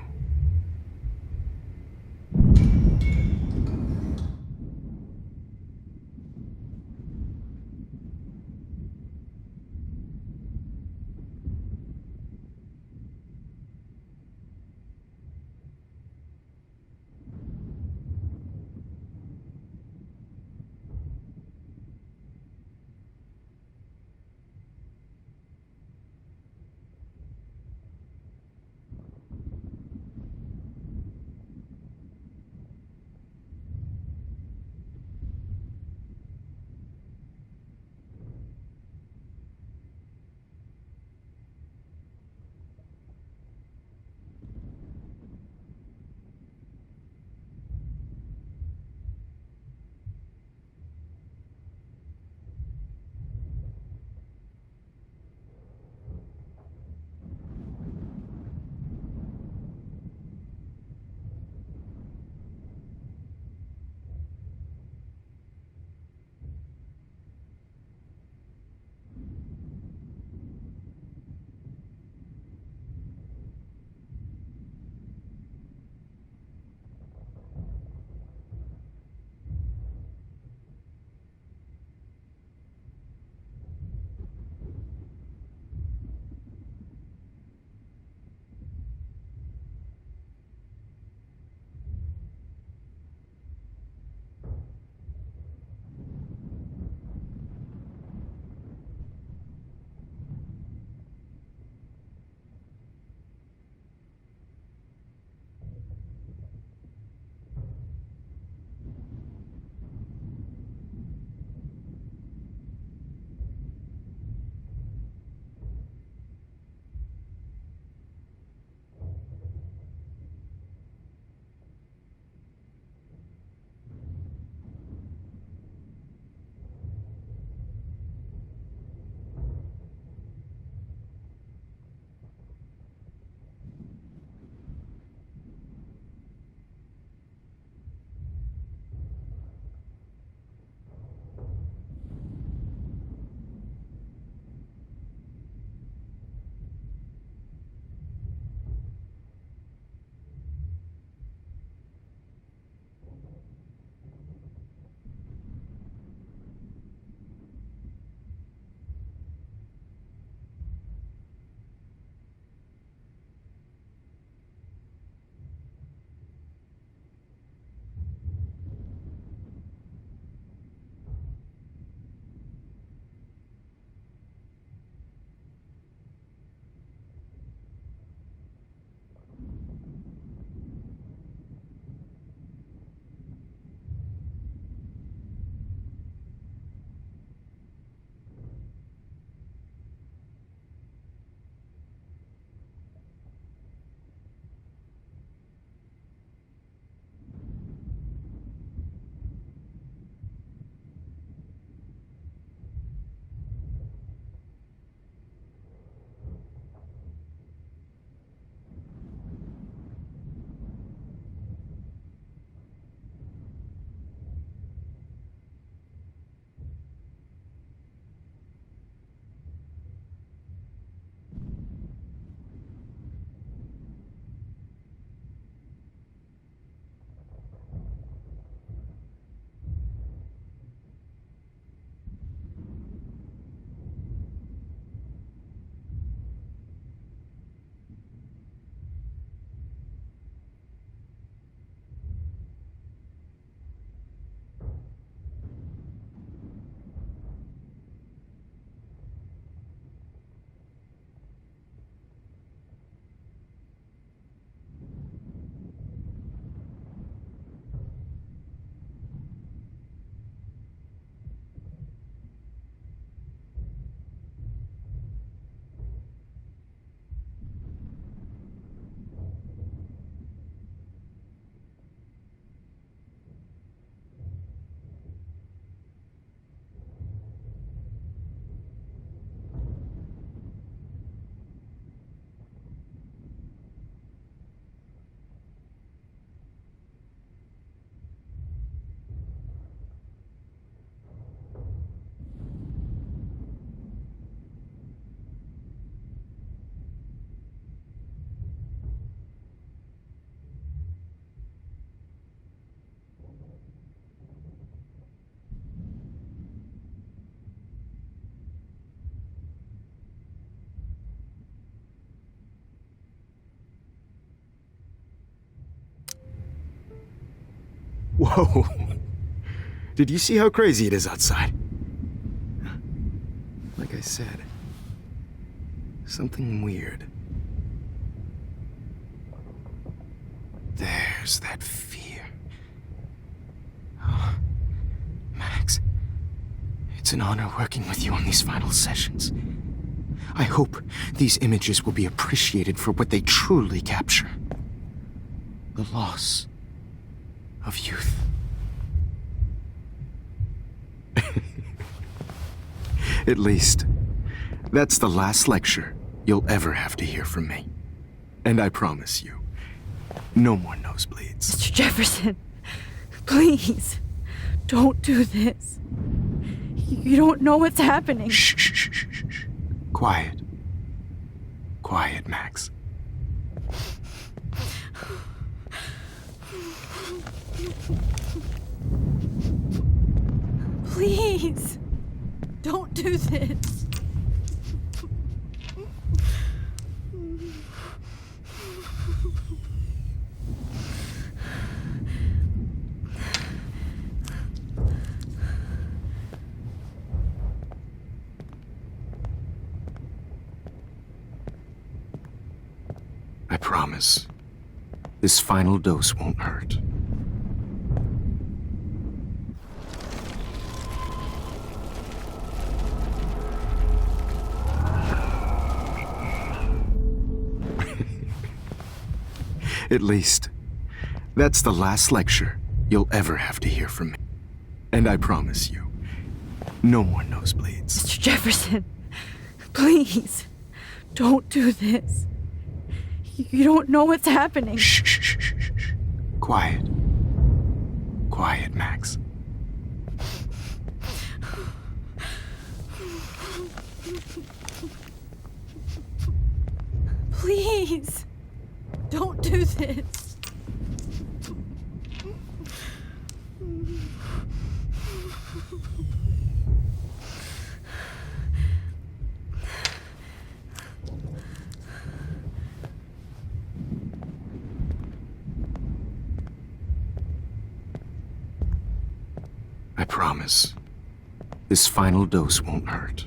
Whoa. Did you see how crazy it is outside? Like I said, something weird. There's that fear. Oh, Max, it's an honor working with you on these final sessions. I hope these images will be appreciated for what they truly capture. The loss of youth. At least, that's the last lecture you'll ever have to hear from me. And I promise you, no more nosebleeds.
Mr. Jefferson, please, don't do this. You don't know what's happening.
Shh, shh, shh, shh, shh. Quiet. Quiet, Max.
Please, don't do this.
I promise, this final dose won't hurt. At least, that's the last lecture you'll ever have to hear from me. And I promise you, no more nosebleeds.
Mr. Jefferson, please, don't do this. You don't know what's happening.
Shh, shh, shh, shh, shh. Quiet. Quiet, Max.
Please, don't do this.
I promise, this final dose won't hurt.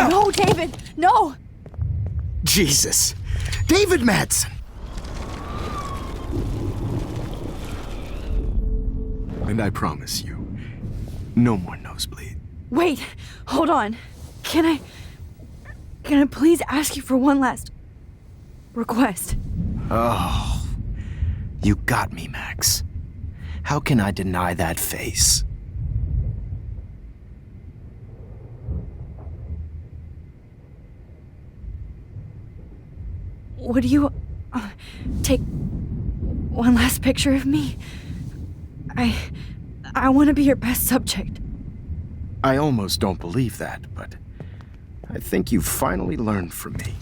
No, David, no!
Jesus! David Madsen! And I promise you, no more nosebleed.
Wait, hold on. Can I please ask you for one last request?
Oh, you got me, Max. How can I deny that face?
Would you take one last picture of me? I want to be your best subject.
I almost don't believe that, but I think you've finally learned from me.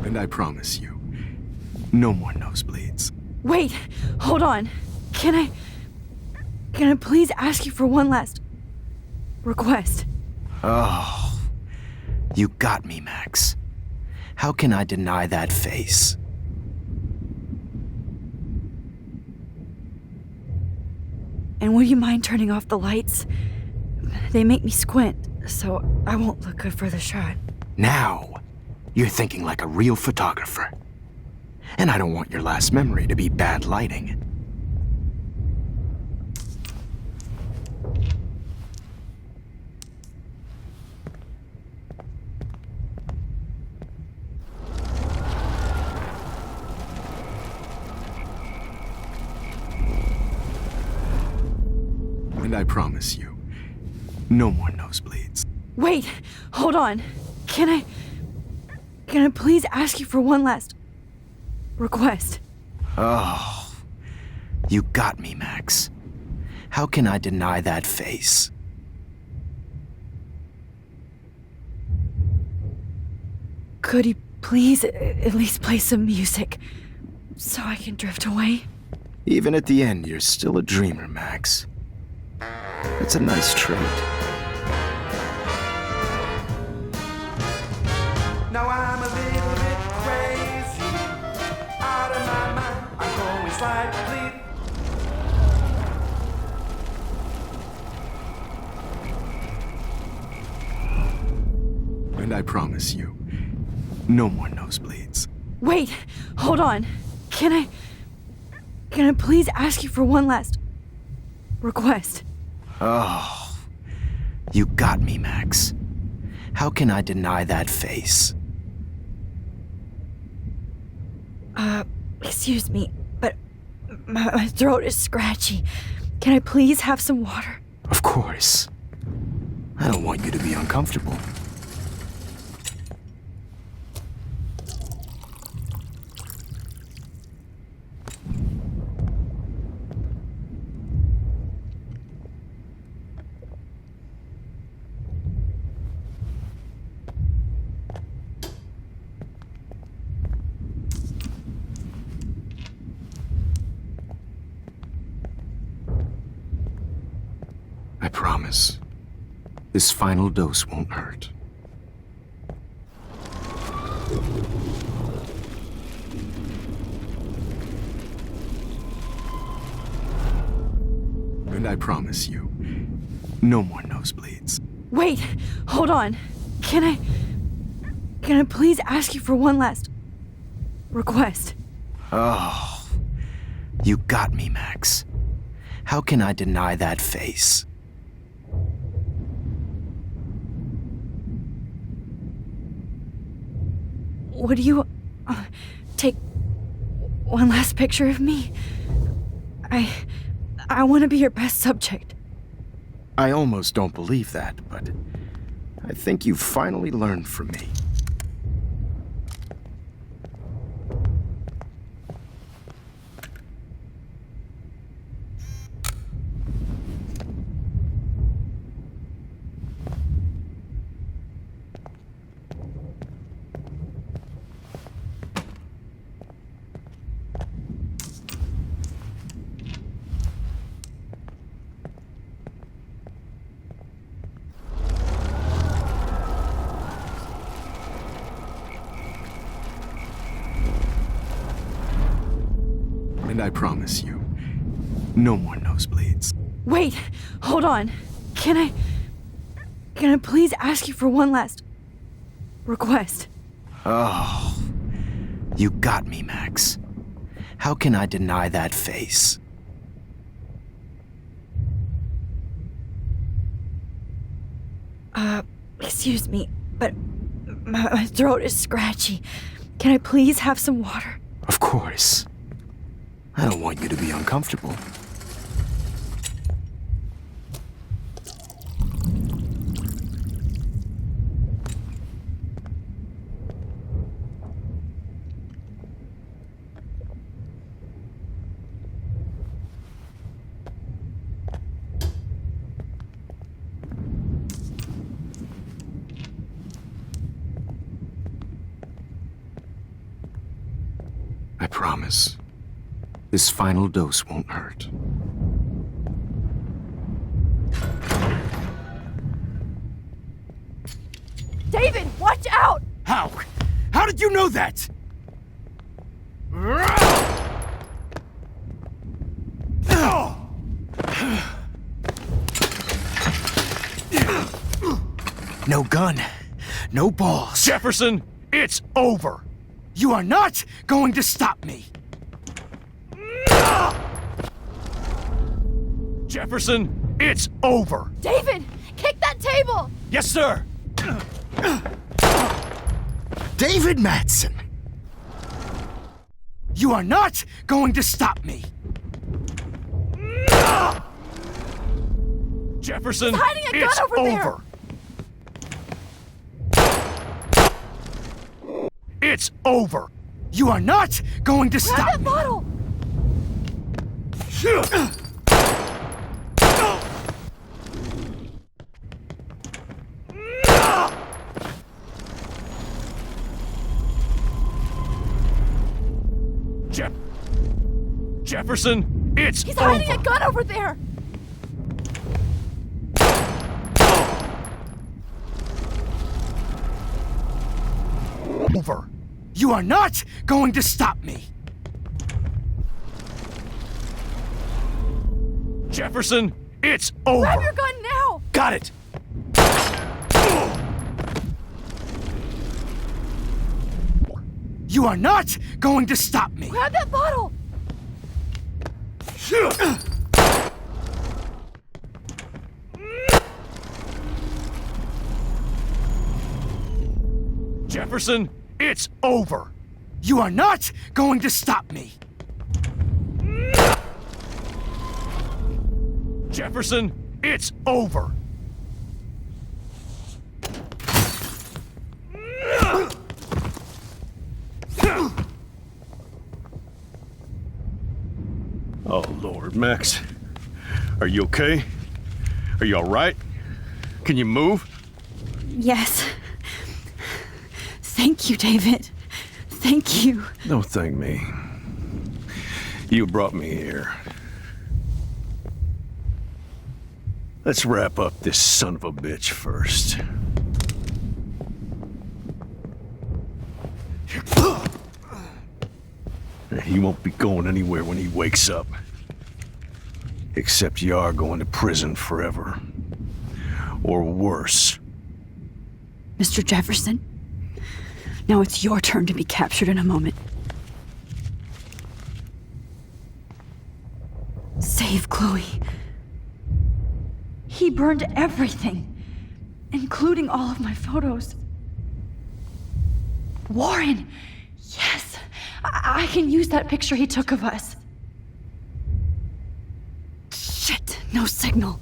And I promise you, no more nosebleeds.
Wait, hold on. Can I please ask you for one last request?
Oh, you got me, Max. How can I deny that face?
And would you mind turning off the lights? They make me squint, so I won't look good for the shot.
Now, you're thinking like a real photographer. And I don't want your last memory to be bad lighting. And I promise you, no more nosebleeds.
Wait, hold on. Can I please ask you for one last request?
Oh, you got me, Max. How can I deny that face?
Could you please at least play some music so I can drift away?
Even at the end, you're still a dreamer, Max. That's a nice trait.
Now I'm a little bit crazy, out of my mind, I'm going slightly.
And I promise you, no more nosebleeds.
Wait, hold on. Can I please ask you for one last request?
Oh, you got me, Max. How can I deny that face?
Excuse me, but my throat is scratchy. Can I please have some water?
Of course. I don't want you to be uncomfortable. I promise, this final dose won't hurt. And I promise you, no more nosebleeds.
Wait, hold on. Can I please ask you for one last request?
Oh, you got me, Max. How can I deny that face?
Would you take one last picture of me? I want to be your best subject.
I almost don't believe that, but I think you've finally learned from me. And I promise you, no more nosebleeds.
Wait, hold on. Can I please ask you for one last request?
Oh, you got me, Max. How can I deny that face?
Excuse me, but my throat is scratchy. Can I please have some water?
Of course. I don't want you to be uncomfortable. I promise, this final dose won't hurt.
David, watch out!
How? How did you know that?
No gun, no balls.
Jefferson, it's over.
You are not going to stop me.
Jefferson, it's over.
David, kick that table!
Yes, sir.
David Madsen, you are not going to stop me.
Jefferson,
He's hiding a gun
it's
over there.
It's over. You are not going to
Grab
stop
that
me.
bottle!
Jefferson, it's
He's
over.
hiding a gun over there!
Over. You are not going to stop me.
Jefferson, it's over.
Grab your gun now!
Got it. You are not going to stop me.
Grab that bottle!
Jefferson, it's over.
You are not going to stop me.
Jefferson, it's over.
Oh, Lord, Max. Are you okay? Are you all right? Can you move?
Yes. Thank you, David. Thank you.
Don't thank me. You brought me here. Let's wrap up this son of a bitch first. He won't be going anywhere when he wakes up. Except you are going to prison forever. Or worse.
Mr. Jefferson, now it's your turn to be captured in a moment. Save Chloe. He burned everything, including all of my photos. Warren! Yes! I can use that picture he took of us. Shit, no signal.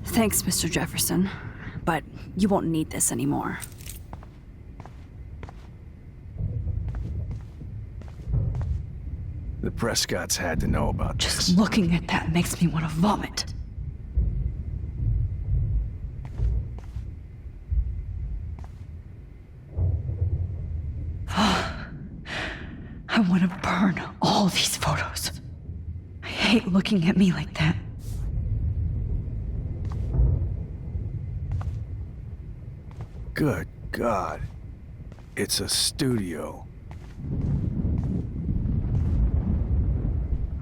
Thanks, Mr. Jefferson, but you won't need this anymore.
The Prescotts had to know about this.
Just looking at that makes me want to vomit. I want to burn all these photos. I hate looking at me like that.
Good God. It's a studio.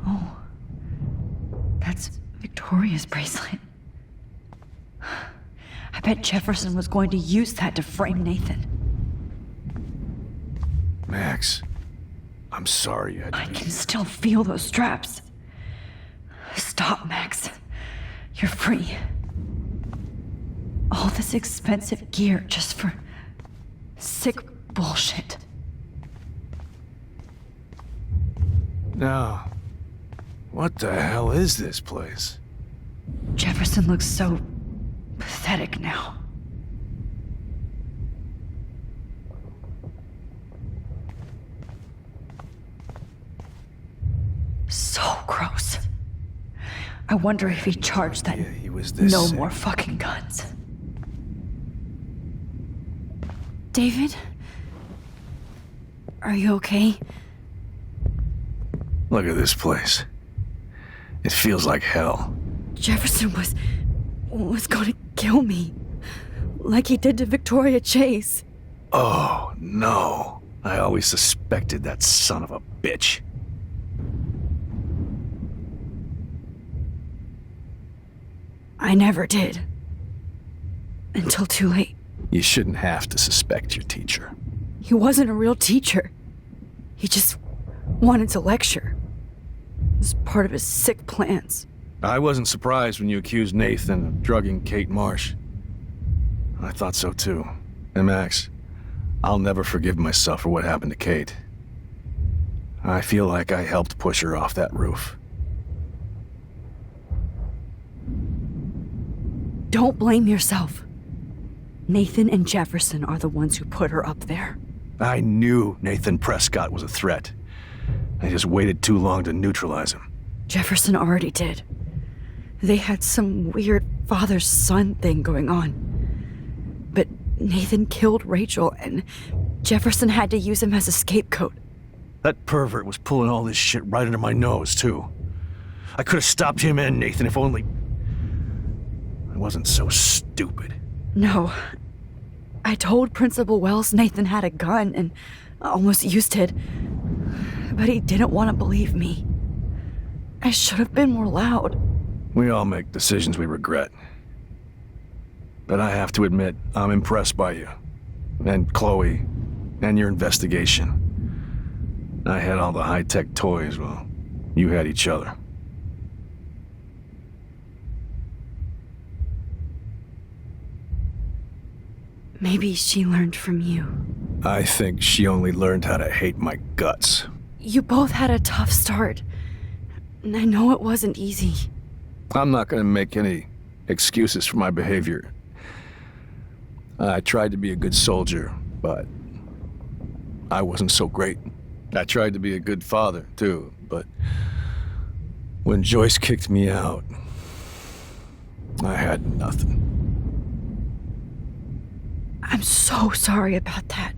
Oh. That's Victoria's bracelet. I bet Jefferson was going to use that to frame Nathan.
Max, I'm sorry you had to
I can still feel those straps. Stop, Max. You're free. All this expensive gear just for sick bullshit.
Now, what the hell is this place?
Jefferson looks so pathetic now. So gross. I wonder if he charged that
he was this
no
sick.
more fucking guns. David? Are you okay?
Look at this place. It feels like hell.
Jefferson was gonna kill me. Like he did to Victoria Chase.
Oh, no. I always suspected that son of a bitch.
I never did. Until too late.
You shouldn't have to suspect your teacher.
He wasn't a real teacher. He just wanted to lecture. It was part of his sick plans.
I wasn't surprised when you accused Nathan of drugging Kate Marsh. I thought so too. And Max, I'll never forgive myself for what happened to Kate. I feel like I helped push her off that roof.
Don't blame yourself. Nathan and Jefferson are the ones who put her up there.
I knew Nathan Prescott was a threat. I just waited too long to neutralize him.
Jefferson already did. They had some weird father-son thing going on. But Nathan killed Rachel, and Jefferson had to use him as a scapegoat.
That pervert was pulling all this shit right under my nose, too. I could have stopped him and Nathan if only... I wasn't so stupid.
No. I told Principal Wells Nathan had a gun and almost used it. But he didn't want to believe me. I should have been more loud.
We all make decisions we regret. But I have to admit, I'm impressed by you. And Chloe. And your investigation. I had all the high-tech toys, well, you had each other.
Maybe she learned from you.
I think she only learned how to hate my guts.
You both had a tough start. And I know it wasn't easy.
I'm not gonna make any excuses for my behavior. I tried to be a good soldier, but I wasn't so great. I tried to be a good father, too, but when Joyce kicked me out, I had nothing.
I'm so sorry about that.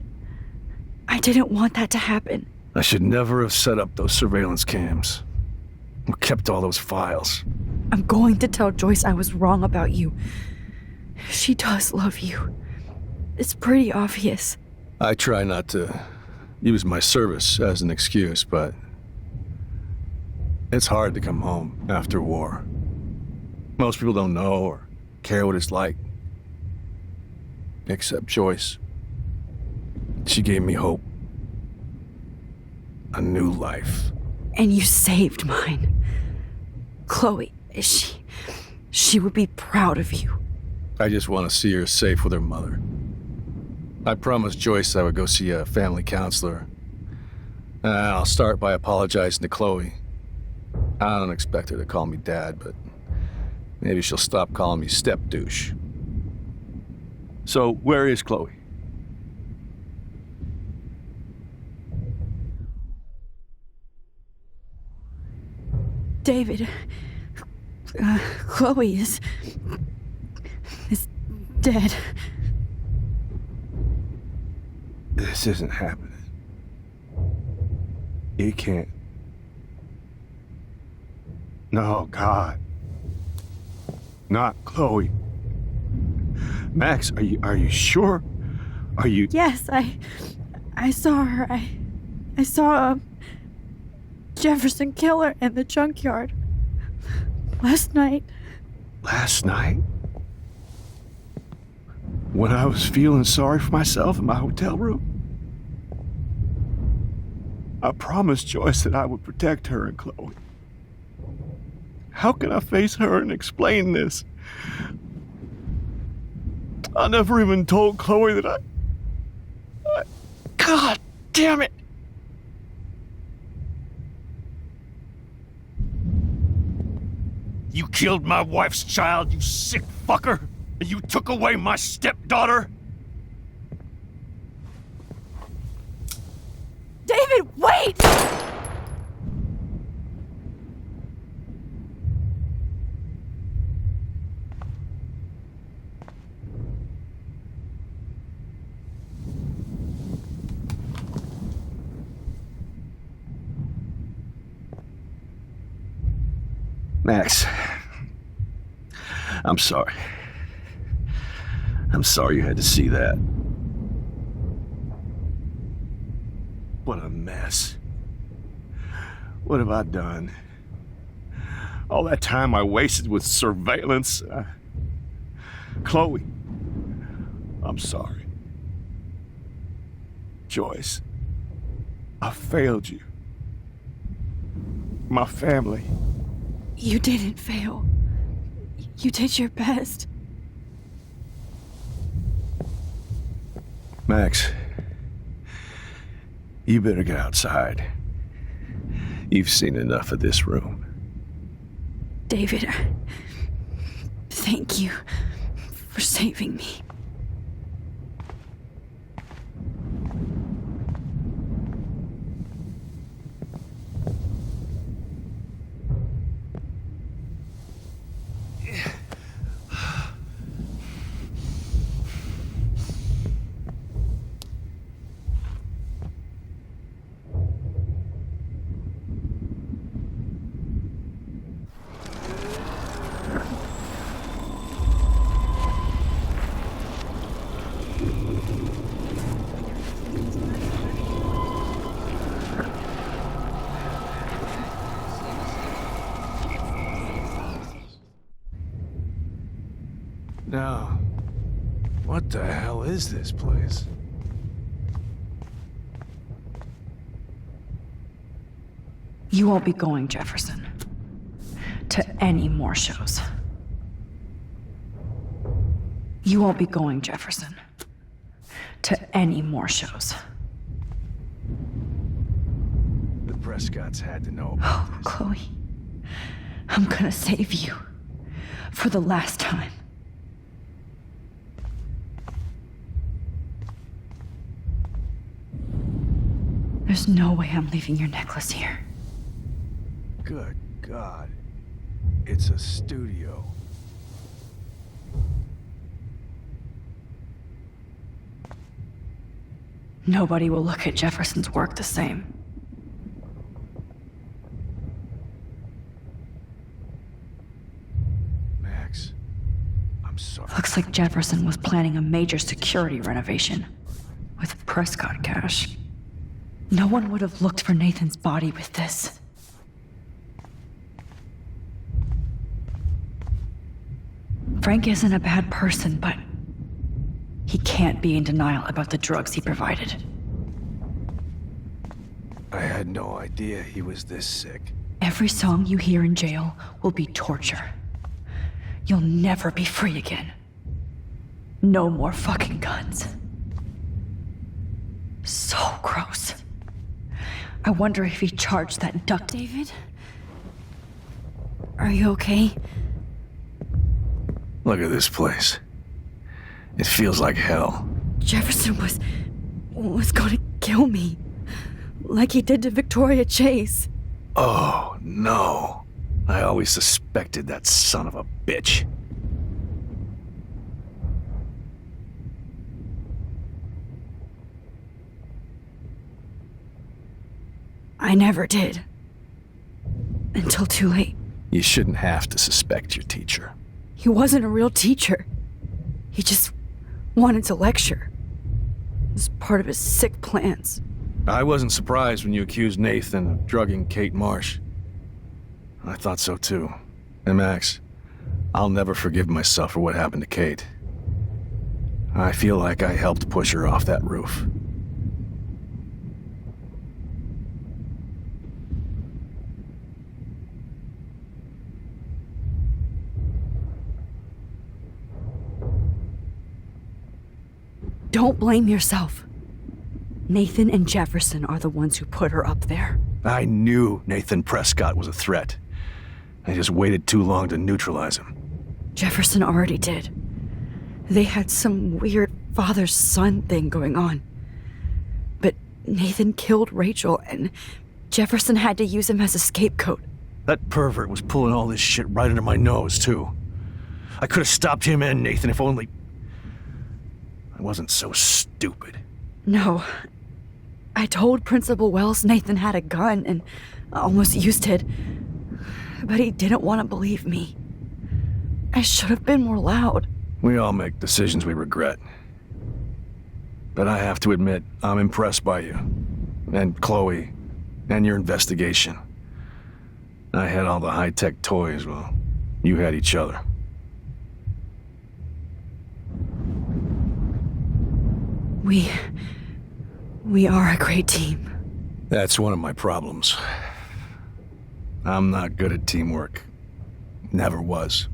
I didn't want that to happen.
I should never have set up those surveillance cams. Or kept all those files.
I'm going to tell Joyce I was wrong about you. She does love you. It's pretty obvious.
I try not to use my service as an excuse, but it's hard to come home after war. Most people don't know or care what it's like. Except Joyce. She gave me hope. A new life.
And you saved mine. Chloe, she would be proud of you.
I just want to see her safe with her mother. I promised Joyce I would go see a family counselor. I'll start by apologizing to Chloe. I don't expect her to call me Dad, but maybe she'll stop calling me step-douche. So, where is Chloe?
David, Chloe is dead.
This isn't happening. It can't. No, God. Not Chloe. Max, are you sure? Are you...
Yes, I saw her. I saw Jefferson kill her in the junkyard. Last night.
Last night? When I was feeling sorry for myself in my hotel room? I promised Joyce that I would protect her and Chloe. How can I face her and explain this? I never even told Chloe that I... God damn it!
You killed my wife's child, you sick fucker! And you took away my stepdaughter?
David, wait!
Max, I'm sorry. I'm sorry you had to see that. What a mess. What have I done? All that time I wasted with surveillance. Chloe, I'm sorry. Joyce, I failed you. My family.
You didn't fail. You did your best.
Max, you better get outside. You've seen enough of this room.
David, thank you. for saving me.
Now, what the hell is this place?
You won't be going, Jefferson, to any more shows. You won't be going, Jefferson, to any more shows.
The Prescotts had to know about this.
Chloe, I'm gonna save you for the last time. There's no way I'm leaving your necklace here.
Good God. It's a studio.
Nobody will look at Jefferson's work the same.
Max, I'm sorry.
Looks like Jefferson was planning a major security renovation with Prescott cash. No one would have looked for Nathan's body with this. Frank isn't a bad person, but he can't be in denial about the drugs he provided.
I had no idea he was this sick.
Every song you hear in jail will be torture. You'll never be free again. No more fucking guns. So gross. I wonder if he charged that duck. David? Are you okay?
Look at this place. It feels like hell.
Jefferson was gonna kill me. Like he did to Victoria Chase.
Oh, no. I always suspected that son of a bitch.
I never did. Until too late.
You shouldn't have to suspect your teacher.
He wasn't a real teacher. He just wanted to lecture. It was part of his sick plans.
I wasn't surprised when you accused Nathan of drugging Kate Marsh. I thought so too. And Max, I'll never forgive myself for what happened to Kate. I feel like I helped push her off that roof.
Don't blame yourself. Nathan and Jefferson are the ones who put her up there.
I knew Nathan Prescott was a threat. I just waited too long to neutralize him.
Jefferson already did. They had some weird father-son thing going on. But Nathan killed Rachel, and Jefferson had to use him as a scapegoat.
That pervert was pulling all this shit right under my nose, too. I could have stopped him and Nathan if only I wasn't so stupid.
No. I told Principal Wells Nathan had a gun and almost used it. But he didn't want to believe me. I should have been more loud.
We all make decisions we regret. But I have to admit, I'm impressed by you. And Chloe. And your investigation. I had all the high-tech toys, well, you had each other.
We are a great team.
That's one of my problems. I'm not good at teamwork. Never was.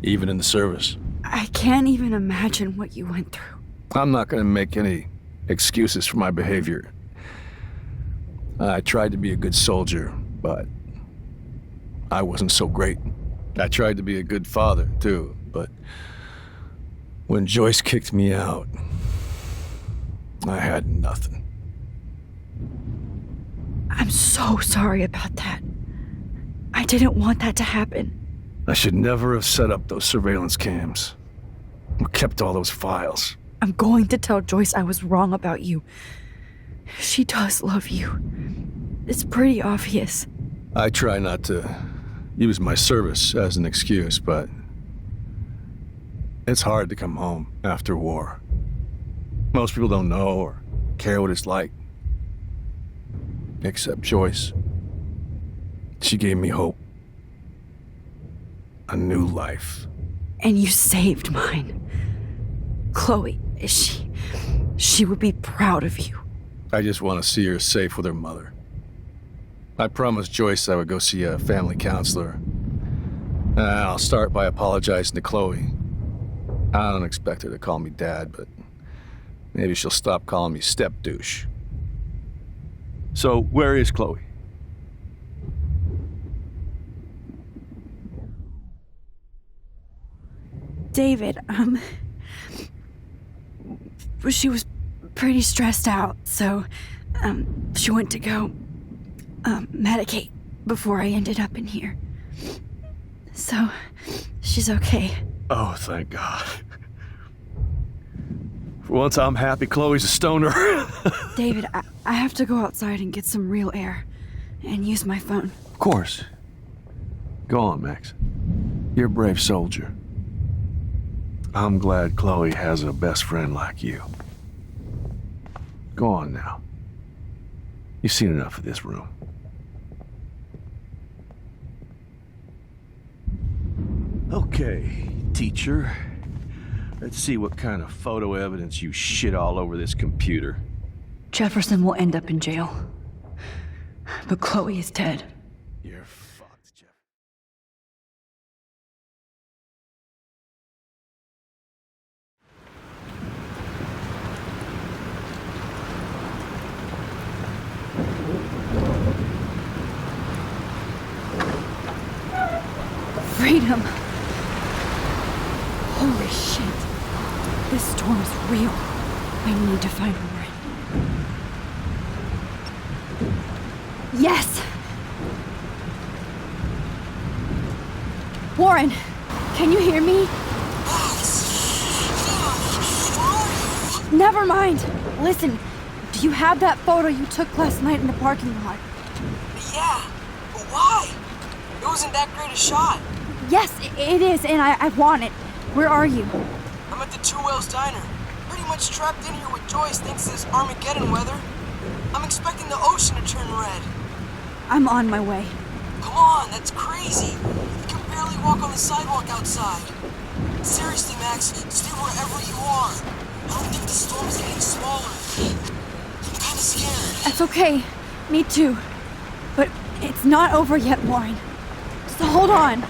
Even in the service.
I can't even imagine what you went through.
I'm not gonna make any excuses for my behavior. I tried to be a good soldier, but I wasn't so great. I tried to be a good father, too, but When Joyce kicked me out, I had nothing.
I'm so sorry about that. I didn't want that to happen.
I should never have set up those surveillance cams. Or kept all those files.
I'm going to tell Joyce I was wrong about you. She does love you. It's pretty obvious.
I try not to use my service as an excuse, but it's hard to come home after war. Most people don't know or care what it's like. Except Joyce. She gave me hope. A new life.
And you saved mine. Chloe, she would be proud of you.
I just want to see her safe with her mother. I promised Joyce I would go see a family counselor. I'll start by apologizing to Chloe. I don't expect her to call me Dad, but maybe she'll stop calling me step-douche.
So, where is Chloe?
David, she was pretty stressed out, so, she went to go, medicate before I ended up in here. So, she's okay.
Oh, thank God. For once, I'm happy Chloe's a stoner.
David, I have to go outside and get some real air and use my phone.
Of course. Go on, Max. You're a brave soldier. I'm glad Chloe has a best friend like you. Go on now. You've seen enough of this room. Okay, teacher. Let's see what kind of photo evidence you shit all over this computer.
Jefferson will end up in jail. But Chloe is dead.
You're fucked, Jeff.
Freedom. Holy shit. This storm is real. I need to find Warren. Yes! Warren, can you hear me? Never mind. Listen, do you have that photo you took last night in the parking lot?
Yeah, but why? It wasn't that great a shot.
Yes, it is, and I want it. Where are you?
I'm at the Two Whales Diner. Pretty much trapped in here with Joyce thanks to this Armageddon weather. I'm expecting the ocean to turn red.
I'm on my way.
Come on, that's crazy. You can barely walk on the sidewalk outside. Seriously, Max, stay wherever you are. I don't think the storm is getting smaller. I'm kinda scared.
That's okay. Me too. But it's not over yet, Warren. Just hold on.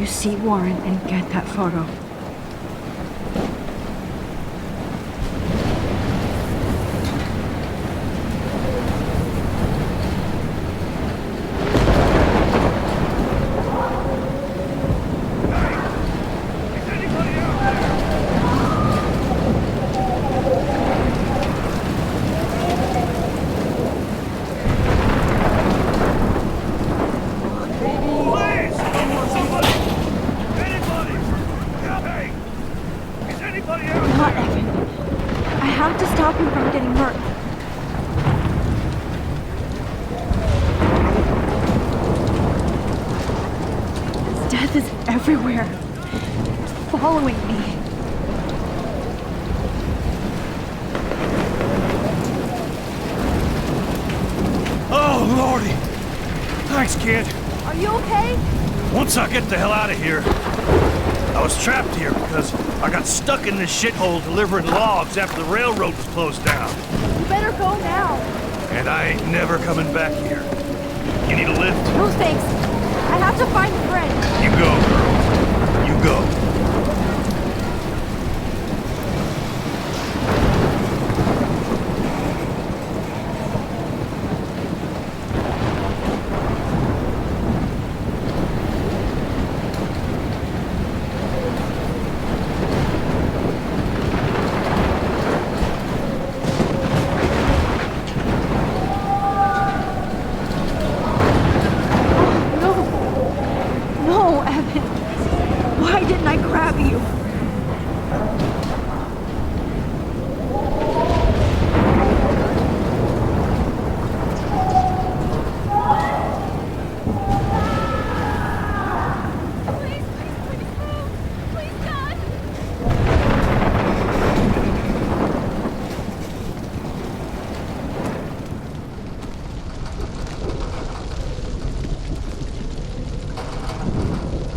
you see Warren and get that photo. Not Evan. I have to stop him from getting hurt. His death is everywhere. It's following me.
Oh, Lordy! Thanks, kid.
Are you okay?
Once I get the hell out of here, I was trapped here because I got stuck in this shithole delivering logs after the railroad was closed down.
You better go now.
And I ain't never coming back here. You need a lift?
No thanks. I have to find a friend.
You go, girl. You go.
No, Evan. Why didn't I grab you?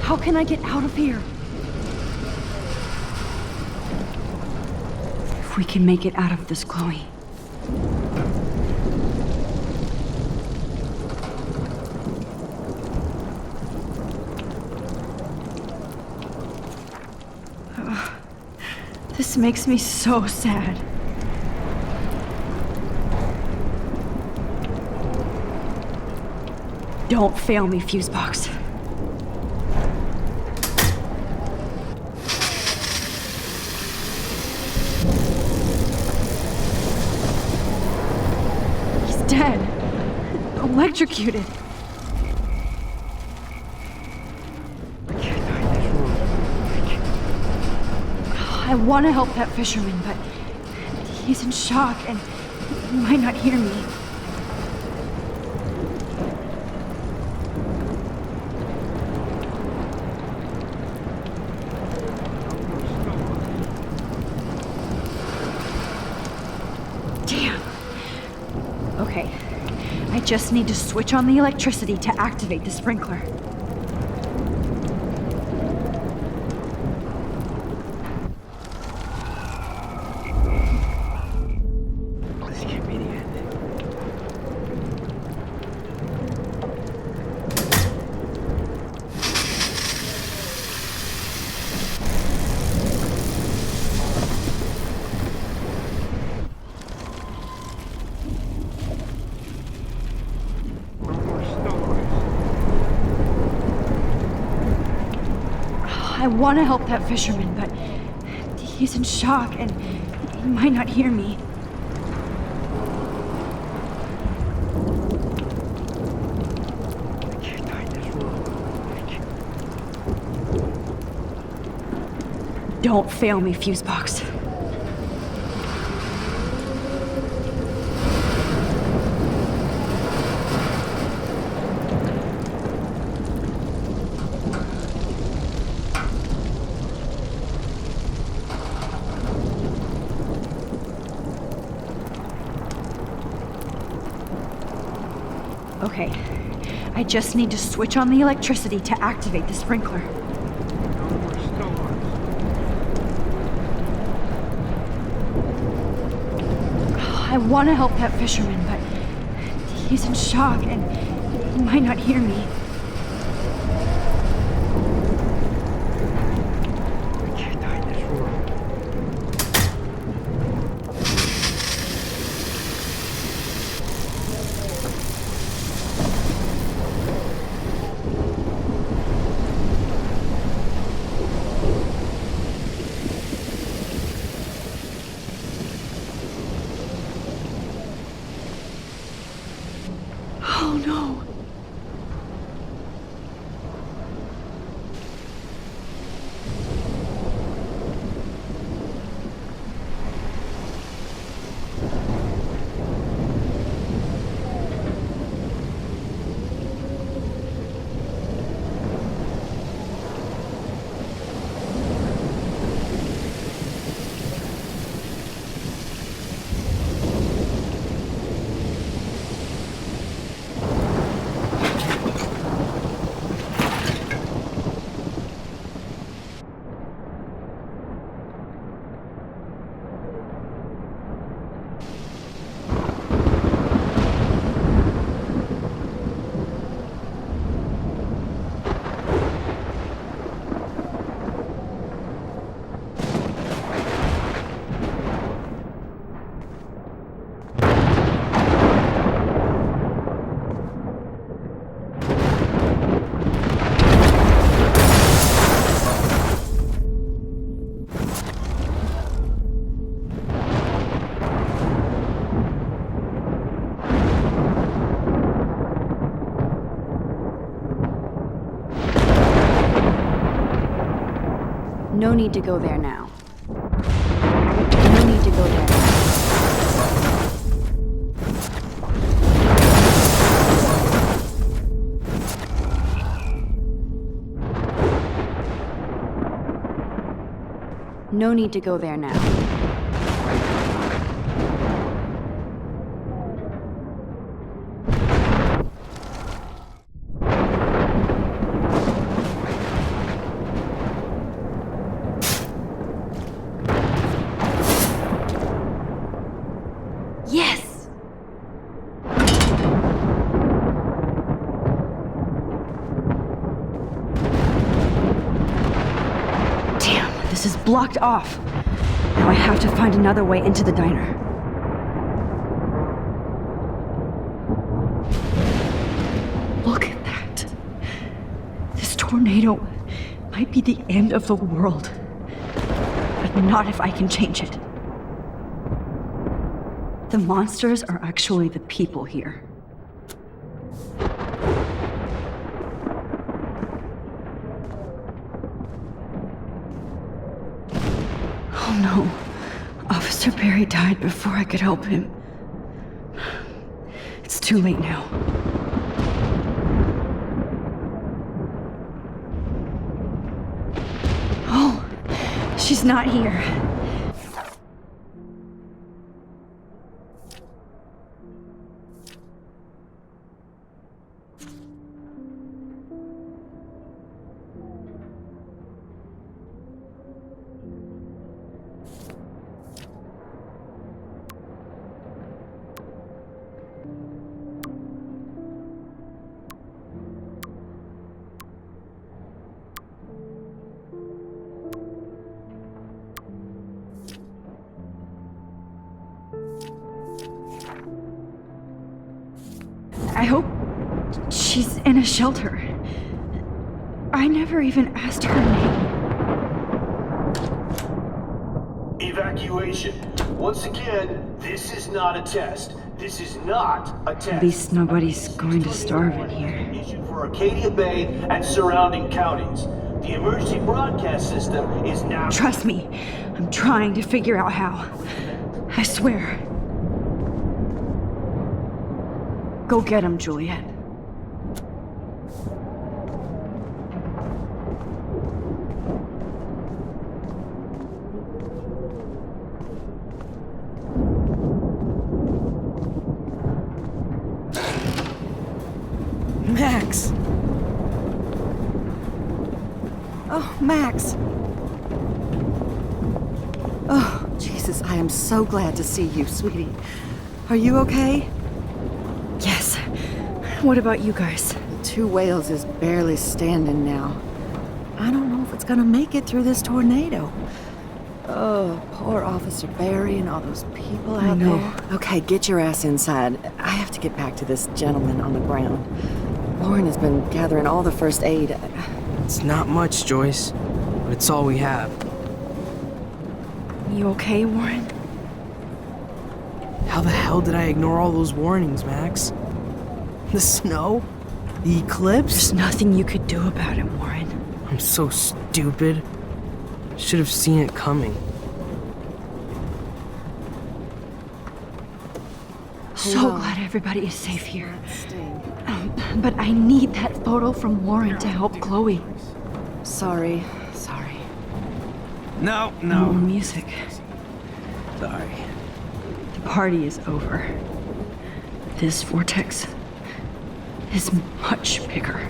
How can I get out of here? If we can make it out of this, Chloe. This makes me so sad. Don't fail me, Fusebox. Dead. Electrocuted. I want to help that fisherman, but he's in shock and he might not hear me. Okay, I just need to switch on the electricity to activate the sprinkler.
This can't be the end.
I want to help that fisherman, but he's in shock and he might not hear me. Don't fail me, Fusebox. Okay, I just need to switch on the electricity to activate the sprinkler. I want to help that fisherman, but he's in shock and he might not hear me. Oh no. No need to go there now. No need to go there now. No need to go there now. Yes! Damn, this is blocked off. Now I have to find another way into the diner. Look at that. This tornado might be the end of the world. But not if I can change it. The monsters are actually the people here. Oh no. Officer Barry died before I could help him. It's too late now. Oh, she's not here. I hope she's in a shelter. I never even asked her name.
Evacuation. Once again, this is not a test. This is not a test.
At least nobody's going to starve in here.
Issued for Arcadia Bay and surrounding counties. The emergency broadcast system is now...
Trust me, I'm trying to figure out how. I swear. Go get him, Juliet.
Max! Oh, Max! Oh, Jesus, I am so glad to see you, sweetie. Are you okay?
Yes. What about you guys?
Two Whales is barely standing now. I don't know if it's gonna make it through this tornado. Oh, poor Officer Barry and all those people out there. Okay, get your ass inside. I have to get back to this gentleman on the ground. Warren has been gathering all the first aid.
It's not much, Joyce, but it's all we have.
You okay, Warren?
How the hell did I ignore all those warnings, Max? The snow? The eclipse?
There's nothing you could do about it, Warren.
I'm so stupid. Should have seen it coming.
So glad everybody is safe here. But I need that photo from Warren to help Chloe.
Sorry.
No.
No music.
Sorry.
The party is over. This vortex is much bigger.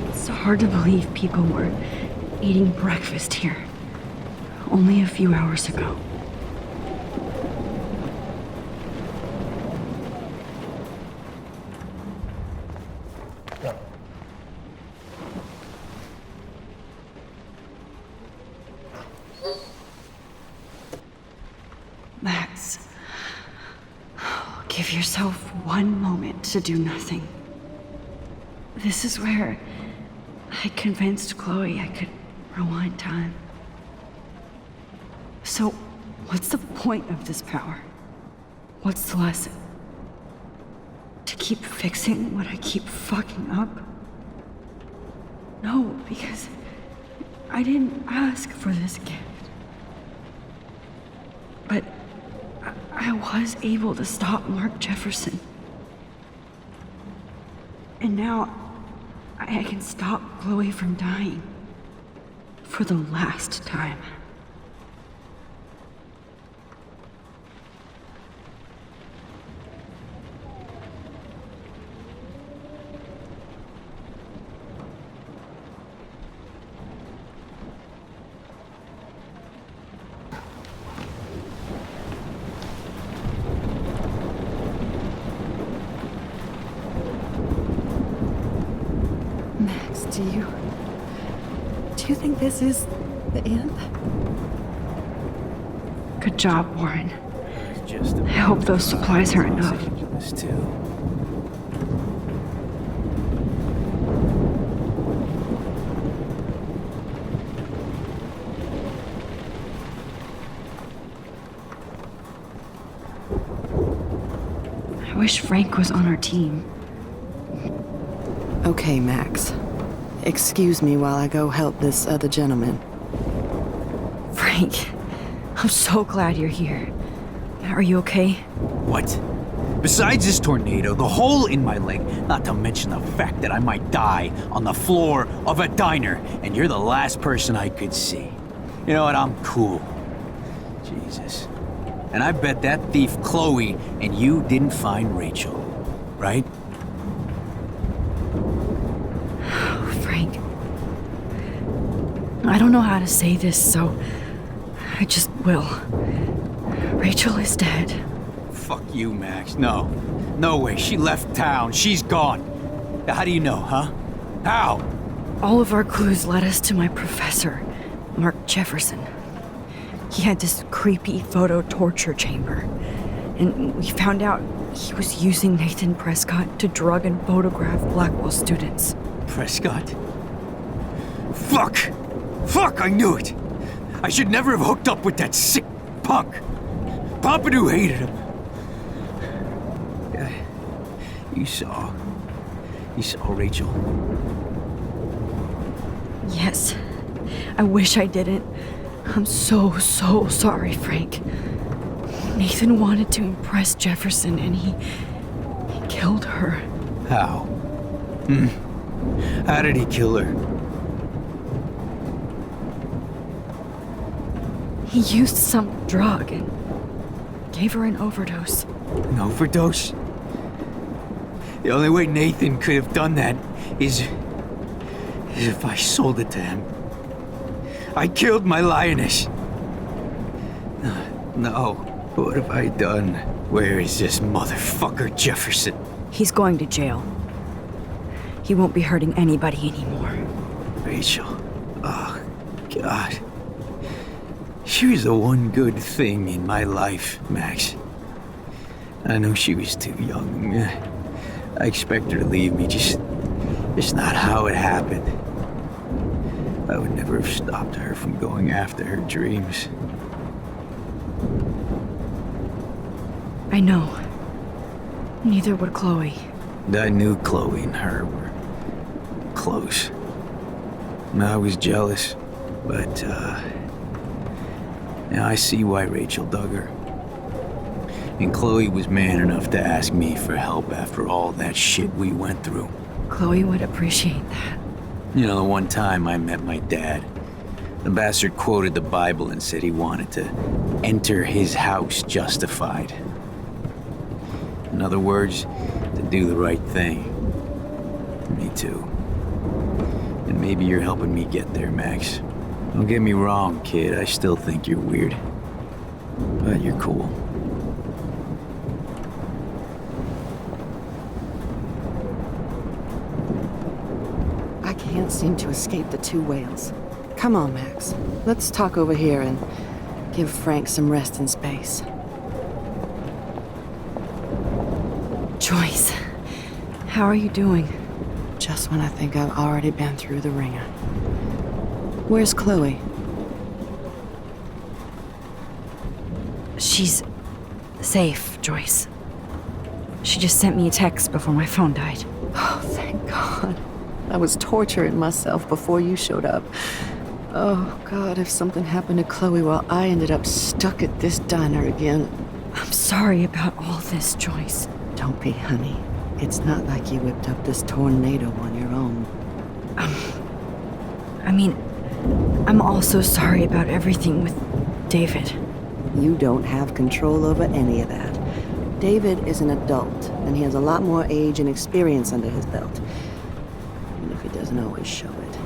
It's hard to believe people were eating breakfast here only a few hours ago. Max, give yourself one moment to do nothing. This is where I convinced Chloe I could rewind time. So, what's the point of this power? What's the lesson? To keep fixing what I keep fucking up? No, because I didn't ask for this gift. But I was able to stop Mark Jefferson. And now I can stop Chloe from dying. For the last time.
Max, do you think this is the end?
Good job, Warren.
Just
I hope those supplies are enough.
This too.
I wish Frank was on our team.
Okay, Max. Excuse me while I go help this other gentleman.
Frank, I'm so glad you're here. Are you okay?
What? Besides this tornado, the hole in my leg, not to mention the fact that I might die on the floor of a diner, and you're the last person I could see. You know what? I'm cool. Jesus. And I bet that thief Chloe and you didn't find Rachel, right?
Frank. I don't know how to say this, so I just will. Rachel is dead.
Fuck you, Max. No. No way. She left town. She's gone. How do you know, huh? How?
All of our clues led us to my professor, Mark Jefferson. He had this creepy photo torture chamber. And we found out he was using Nathan Prescott to drug and photograph Blackwell students.
Prescott? Fuck! Fuck, I knew it! I should never have hooked up with that sick punk! Pompidou hated him. You saw Rachel?
Yes. I wish I didn't. I'm so sorry, Frank. Nathan wanted to impress Jefferson and he killed her.
How? How did he kill her?
He used some drug and gave her an overdose.
An overdose? The only way Nathan could have done that is if I sold it to him. I killed my lioness. No. What have I done? Where is this motherfucker Jefferson?
He's going to jail. He won't be hurting anybody anymore.
Rachel. Oh, God. She was the one good thing in my life, Max. I know she was too young. I expect her to leave me, just not how it happened. I would never have stopped her from going after her dreams.
I know. Neither would Chloe.
I knew Chloe and her were close. And I was jealous, but now I see why Rachel dug her. And Chloe was man enough to ask me for help after all that shit we went through.
Chloe would appreciate that.
You know, the one time I met my dad, the bastard quoted the Bible and said he wanted to enter his house justified. In other words, to do the right thing. Me too. And maybe you're helping me get there, Max. Don't get me wrong, kid, I still think you're weird. But you're cool.
I can't seem to escape the two whales. Come on, Max. Let's talk over here and give Frank some rest and space.
Joyce, how are you doing?
Just when I think I've already been through the ringer. Where's Chloe?
She's safe, Joyce. She just sent me a text before my phone died.
Oh, thank God. I was torturing myself before you showed up. Oh, God, if something happened to Chloe while I ended up stuck at this diner again.
I'm sorry about all this, Joyce.
Don't be, honey. It's not like you whipped up this tornado on your own.
I mean, I'm also sorry about everything with David.
You don't have control over any of that. David is an adult, and he has a lot more age and experience under his belt. Even if he doesn't always show it.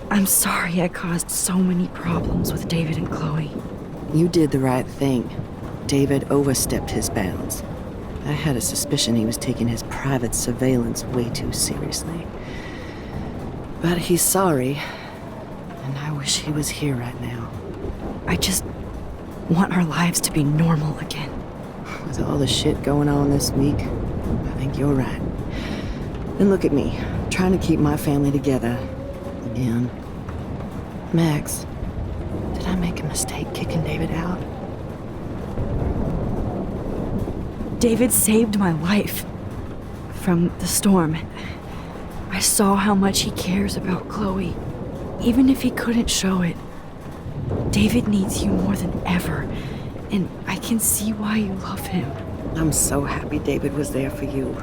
I'm sorry I caused so many problems with David and Chloe.
You did the right thing. David overstepped his bounds. I had a suspicion he was taking his private surveillance way too seriously. But he's sorry, and I wish he was here right now.
I just want our lives to be normal again.
With all the shit going on this week, I think you're right. And look at me, trying to keep my family together. Again. Max, did I make a mistake kicking David out?
David saved my life from the storm. I saw how much he cares about Chloe, even if he couldn't show it. David needs you more than ever, and I can see why you love him.
I'm so happy David was there for you.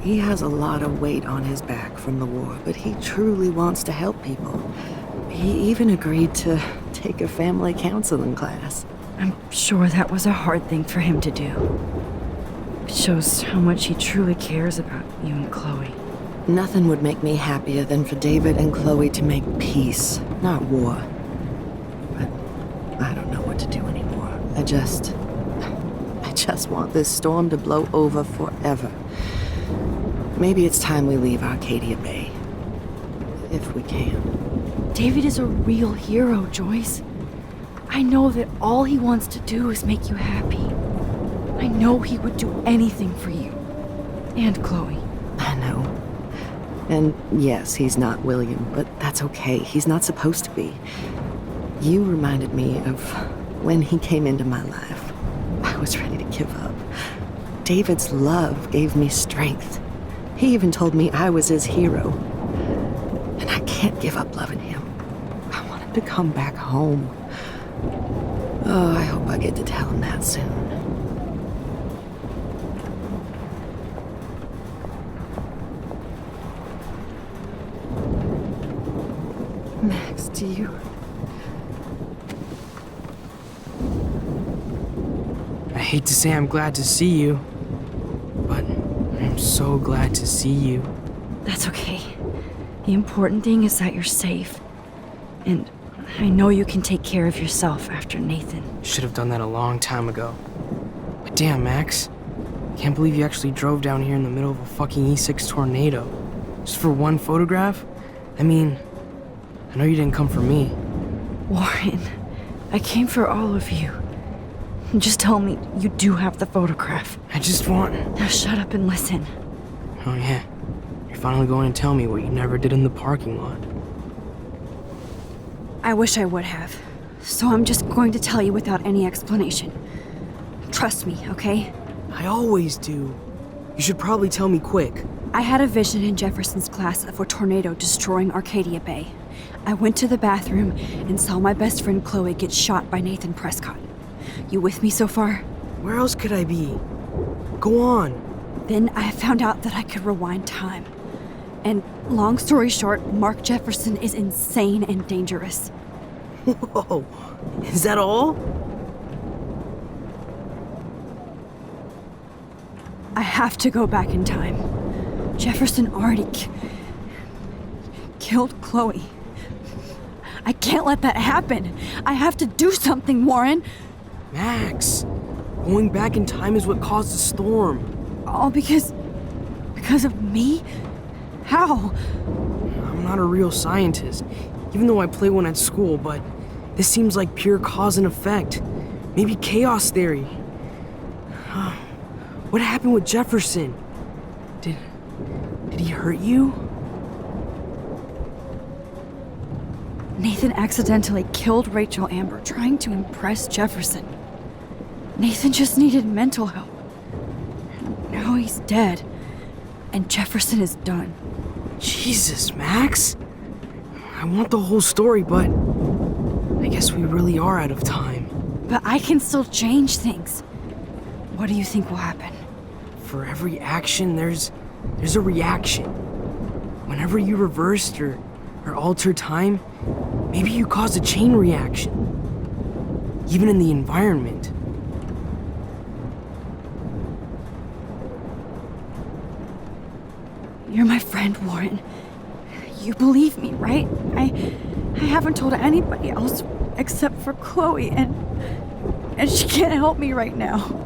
He has a lot of weight on his back from the war, but he truly wants to help people. He even agreed to take a family counseling class.
I'm sure that was a hard thing for him to do. It shows how much he truly cares about you and Chloe.
Nothing would make me happier than for David and Chloe to make peace, not war. But I don't know what to do anymore. I just want this storm to blow over forever. Maybe it's time we leave Arcadia Bay. If we can.
David is a real hero, Joyce. I know that all he wants to do is make you happy. I know he would do anything for you. And Chloe.
I know. And yes, he's not William, but that's okay. He's not supposed to be. You reminded me of when he came into my life. I was ready to give up. David's love gave me strength. He even told me I was his hero. And I can't give up loving him. I want him to come back home. Oh, I hope I get to tell him that soon. Max, do you...
I hate to say I'm glad to see you, but I'm so glad to see you.
That's okay. The important thing is that you're safe. And I know you can take care of yourself after Nathan.
Should have done that a long time ago. But damn, Max. Can't believe you actually drove down here in the middle of a fucking E6 tornado. Just for one photograph? I mean, I know you didn't come for me.
Warren, I came for all of you. Just tell me you do have the photograph.
I just want...
Now shut up and listen.
Oh yeah, you're finally going to tell me what you never did in the parking lot.
I wish I would have. So I'm just going to tell you without any explanation. Trust me, okay?
I always do. You should probably tell me quick.
I had a vision in Jefferson's class of a tornado destroying Arcadia Bay. I went to the bathroom and saw my best friend Chloe get shot by Nathan Prescott. You with me so far?
Where else could I be? Go on.
Then I found out that I could rewind time. And long story short, Mark Jefferson is insane and dangerous.
Whoa, is that all?
I have to go back in time. Jefferson already killed Chloe. I can't let that happen. I have to do something, Warren.
Max, going back in time is what caused the storm.
All because of me? How?
I'm not a real scientist, even though I play one at school, but this seems like pure cause and effect. Maybe chaos theory. What happened with Jefferson? Did he hurt you?
Nathan accidentally killed Rachel Amber trying to impress Jefferson. Nathan just needed mental help. Now he's dead, and Jefferson is done.
Jesus, Max. I want the whole story, but I guess we really are out of time.
But I can still change things. What do you think will happen?
For every action, there's a reaction. Whenever you reversed or alter time, maybe you caused a chain reaction. Even in the environment.
You're my friend, Warren. You believe me, right? I haven't told anybody else except for Chloe, and she can't help me right now.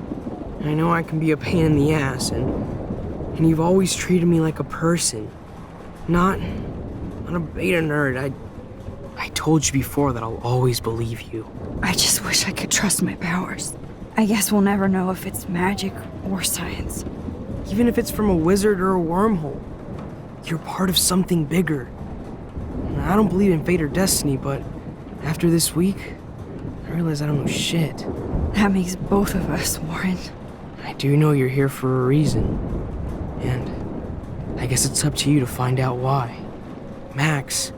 I know I can be a pain in the ass, and you've always treated me like a person. Not a beta nerd. I told you before that I'll always believe you.
I just wish I could trust my powers. I guess we'll never know if it's magic or science.
Even if it's from a wizard or a wormhole. You're part of something bigger. I don't believe in fate or destiny, but after this week, I realize I don't know shit.
That makes both of us, Warren.
I do know you're here for a reason. And I guess it's up to you to find out why. Max,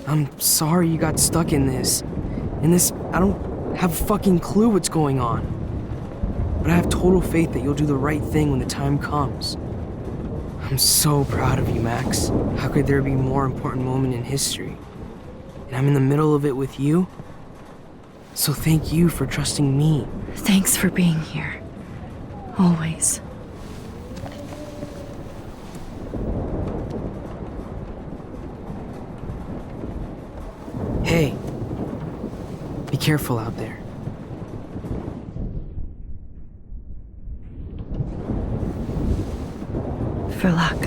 I'm sorry you got stuck in this. I don't have a fucking clue what's going on. But I have total faith that you'll do the right thing when the time comes. I'm so proud of you, Max. How could there be a more important moment in history? And I'm in the middle of it with you. So thank you for trusting me.
Thanks for being here. Always.
Hey, be careful out there.
For luck.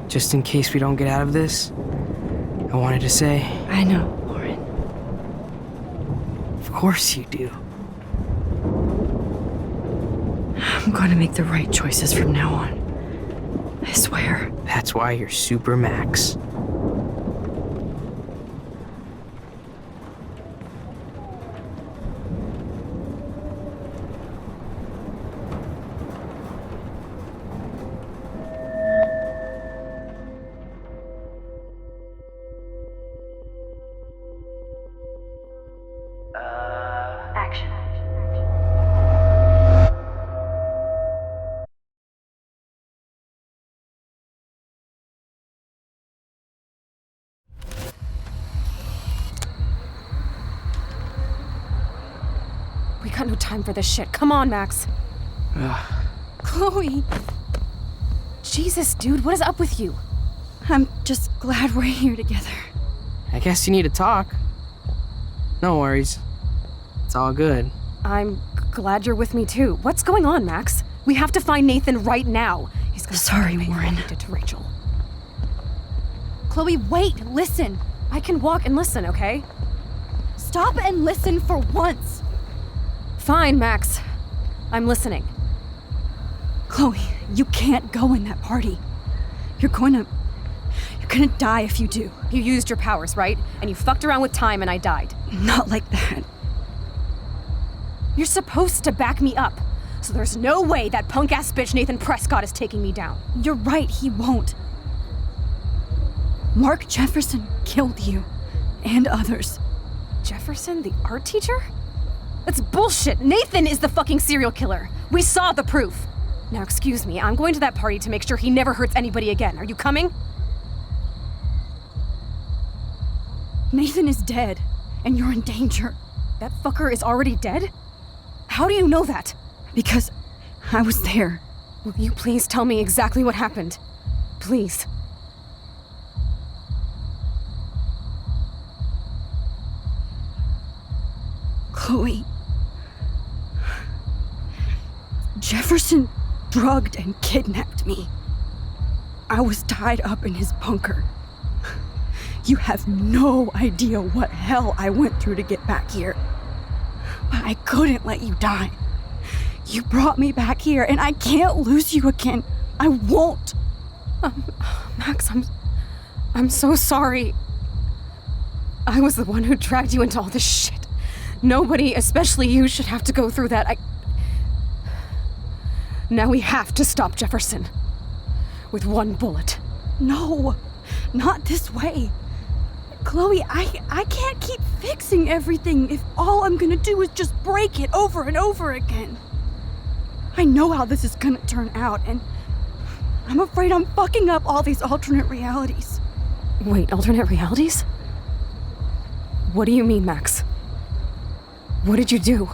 Just in case we don't get out of this, I wanted to say...
I know, Warren.
Of course you do.
I'm going to make the right choices from now on. I swear.
That's why you're Super Max.
Action.
We got no time for this shit. Come on, Max. Chloe. Jesus, dude, what is up with you?
I'm just glad we're here together.
I guess you need to talk. No worries. It's all good.
I'm glad you're with me too. What's going on, Max? We have to find Nathan right now. He's gonna
Sorry, Warren.
Did to Rachel. Chloe, wait, listen. I can walk and listen, okay?
Stop and listen for once.
Fine, Max. I'm listening.
Chloe, you can't go in that party. You're going to You're gonna die if you do.
You used your powers, right? And you fucked around with time and I died.
Not like that.
You're supposed to back me up. So there's no way that punk-ass bitch Nathan Prescott is taking me down.
You're right, he won't. Mark Jefferson killed you. And others.
Jefferson, the art teacher? That's bullshit. Nathan is the fucking serial killer. We saw the proof. Now, excuse me, I'm going to that party to make sure he never hurts anybody again. Are you coming?
Nathan is dead, and you're in danger.
That fucker is already dead? How do you know that?
Because I was there.
Will you please tell me exactly what happened? Please.
Chloe. Jefferson drugged and kidnapped me. I was tied up in his bunker. You have no idea what hell I went through to get back here. But I couldn't let you die. You brought me back here, and I can't lose you again. I won't.
Max, I'm so sorry. I was the one who dragged you into all this shit. Nobody, especially you, should have to go through that. Now we have to stop Jefferson. With one bullet.
No, not this way. Chloe, I can't keep fixing everything if all I'm gonna do is just break it over and over again. I know how this is gonna turn out, and I'm afraid I'm fucking up all these alternate realities.
Wait, alternate realities? What do you mean, Max? What did you do?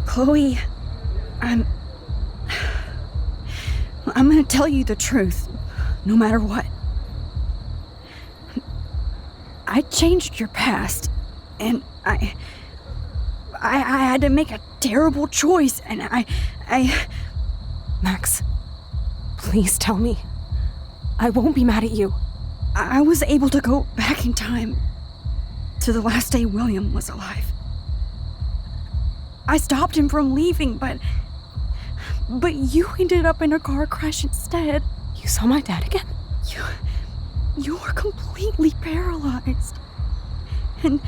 Chloe, I'm gonna tell you the truth, no matter what. I changed your past, and I had to make a terrible choice, and I...
Max, please tell me. I won't be mad at you.
I was able to go back in time to the last day William was alive. I stopped him from leaving, but you ended up in a car crash instead.
You saw my dad again?
You were completely paralyzed. And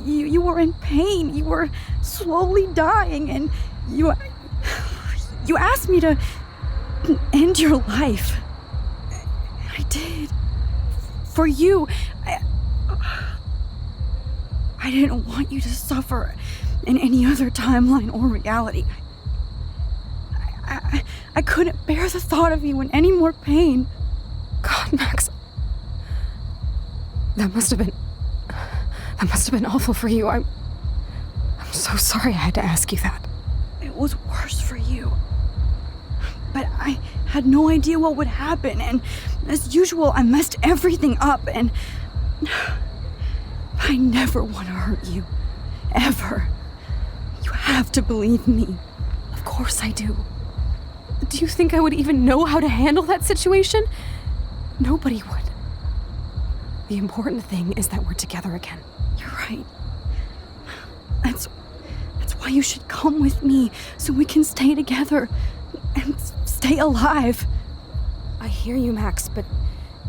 you were in pain. You were slowly dying, and you asked me to end your life. I did. For you. I didn't want you to suffer in any other timeline or reality. I couldn't bear the thought of you in any more pain.
God, Max. That must have been awful for you. I'm so sorry I had to ask you that.
It was worse for you. But I had no idea what would happen, and as usual, I messed everything up, and I never want to hurt you. Ever. You have to believe me.
Of course I do. Do you think I would even know how to handle that situation? Nobody would. The important thing is that we're together again.
You're right. That's why you should come with me, so we can stay together and stay alive.
I hear you, Max, but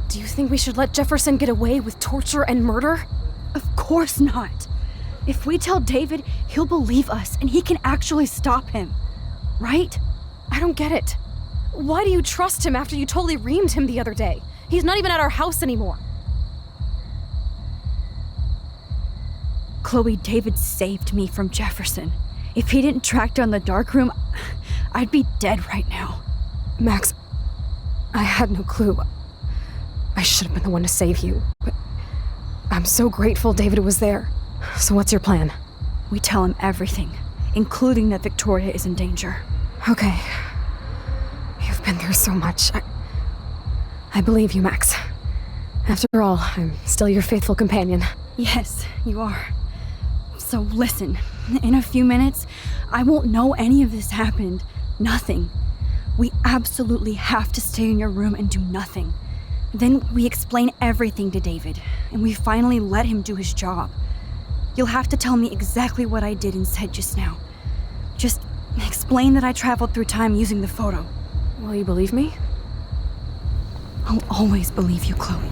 do you think we should let Jefferson get away with torture and murder?
Of course not. If we tell David, he'll believe us and he can actually stop him. Right?
I don't get it. Why do you trust him after you totally reamed him the other day? He's not even at our house anymore.
Chloe, David saved me from Jefferson. If he didn't track down the dark room, I'd be dead right now.
Max, I had no clue. I should have been the one to save you, but I'm so grateful David was there. So what's your plan?
We tell him everything, including that Victoria is in danger.
Okay. You've been through so much. I believe you, Max. After all, I'm still your faithful companion.
Yes, you are. So listen, in a few minutes, I won't know any of this happened. Nothing. We absolutely have to stay in your room and do nothing. Then we explain everything to David, and we finally let him do his job. You'll have to tell me exactly what I did and said just now. Just explain that I traveled through time using the photo.
Will you believe me?
I'll always believe you, Chloe.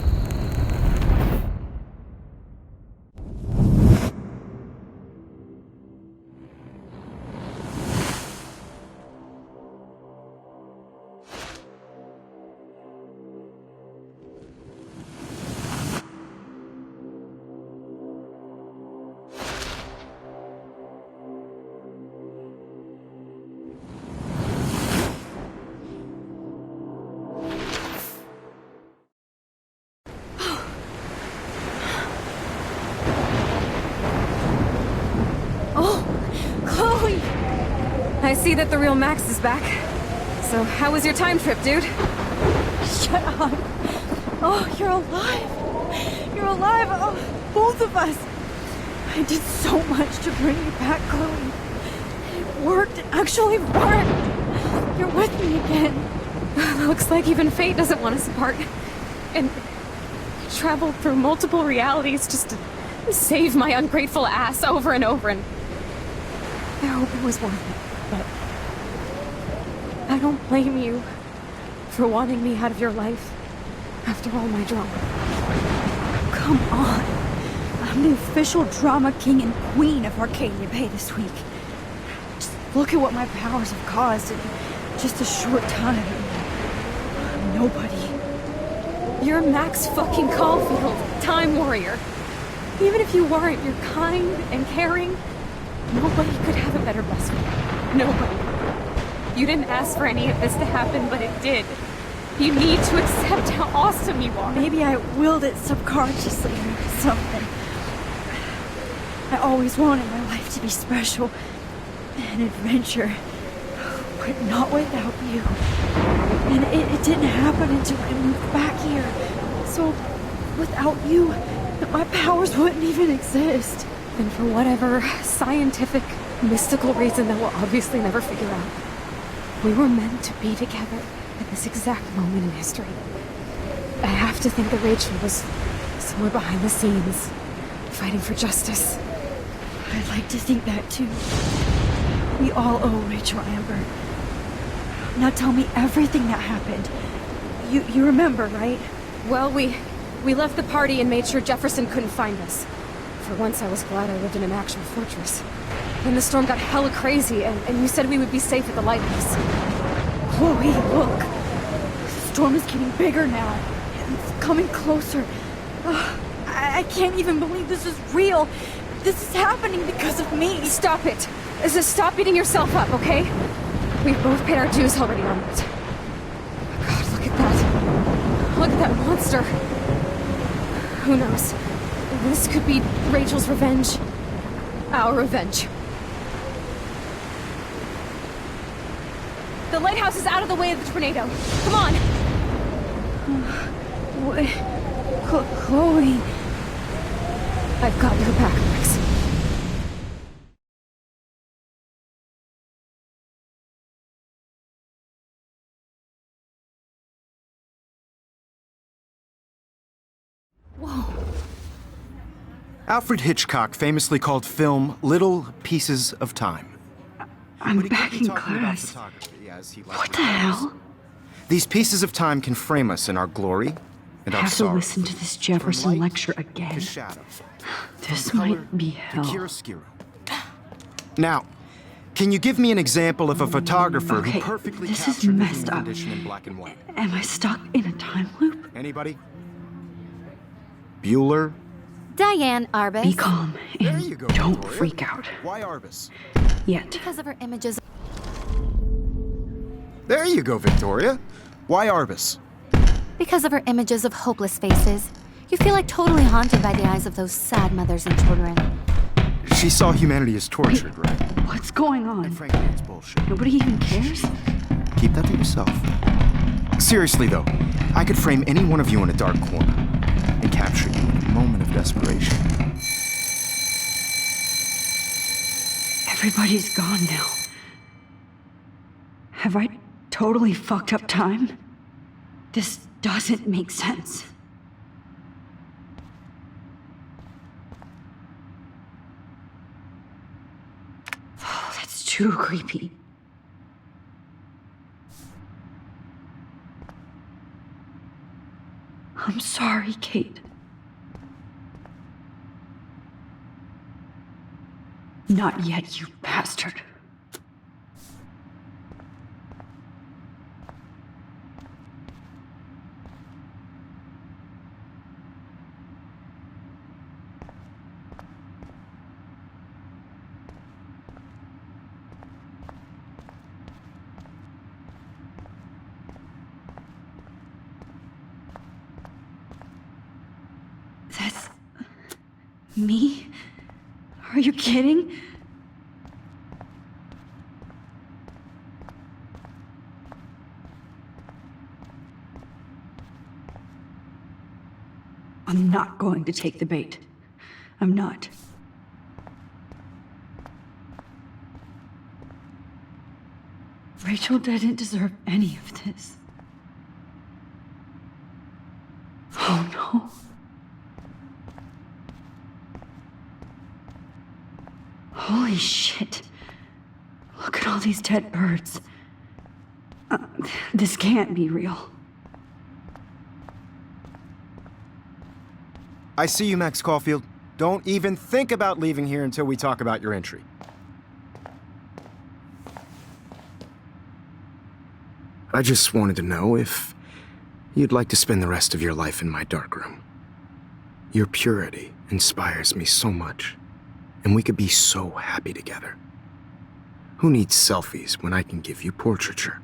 I see that the real Max is back. So, how was your time trip, dude?
Shut up. Oh, you're alive. You're alive. Oh, both of us. I did so much to bring you back, Chloe. It worked. It actually worked. You're with me again.
Looks like even fate doesn't want us apart. And I traveled through multiple realities just to save my ungrateful ass over and over, and I hope it was worth it. But I don't blame you for wanting me out of your life after all my drama.
Come on. I'm the official drama king and queen of Arcadia Bay this week. Just look at what my powers have caused in just a short time. I'm nobody.
You're Max fucking Caulfield, Time Warrior. Even if you weren't, you're kind and caring. Nobody could have a better best friend. Nobody. You didn't ask for any of this to happen, but it did. You need to accept how awesome you are.
Maybe I willed it subconsciously or something. I always wanted my life to be special, an adventure, but not without you. And it didn't happen until I moved back here. So, without you, my powers wouldn't even exist.
And for whatever scientific, mystical reason that we'll obviously never figure out, we were meant to be together at this exact moment in history. I have to think that Rachel was somewhere behind the scenes, fighting for justice.
I'd like to think that too. We all owe Rachel Amber. Now tell me everything that happened. You remember, right?
Well, we left the party and made sure Jefferson couldn't find us. For once, I was glad I lived in an actual fortress. Then the storm got hella crazy, and you said we would be safe at the lighthouse.
Chloe, look. The storm is getting bigger now. It's coming closer. I can't even believe this is real. This is happening because of me.
Stop it. Just stop beating yourself up, okay? We've both paid our dues already on it. God, look at that. Look at that monster. Who knows? This could be Rachel's revenge. Our revenge. The lighthouse is out of the way of the tornado. Come on!
Chloe...
I've got your back, Max.
Whoa. Alfred Hitchcock famously called film little pieces of time.
I'm back in class. What the hell?
These pieces of time can frame us in our glory and
I
our
have to
sorrow.
listen to this Jefferson lecture again. This might be hell.
Now, can you give me an example of a photographer who
Okay,
perfectly
this is
captured the
messed
human
up.
condition in black and white?
Am I stuck in a time loop?
Anybody? Bueller?
Diane Arbus.
Be calm and don't freak out.
Why Arbus?
Yet.
Because of her images.
There you go, Victoria. Why Arbus?
Because of her images of hopeless faces. You feel like totally haunted by the eyes of those sad mothers and children.
She saw humanity as tortured, right?
What's going on?
And frankly, it's bullshit.
Nobody even cares?
Keep that to yourself. Seriously, though, I could frame any one of you in a dark corner and capture you in a moment of desperation.
Everybody's gone now. Have I totally fucked up time? This doesn't make sense. Oh, that's too creepy. I'm sorry, Kate. Not yet, you bastard. That's me? Are you kidding? I'm not going to take the bait. I'm not. Rachel didn't deserve any of this. Oh no. Holy shit. Look at all these dead birds. This can't be real.
I see you, Max Caulfield. Don't even think about leaving here until we talk about your entry.
I just wanted to know if you'd like to spend the rest of your life in my darkroom. Your purity inspires me so much, and we could be so happy together. Who needs selfies when I can give you portraiture?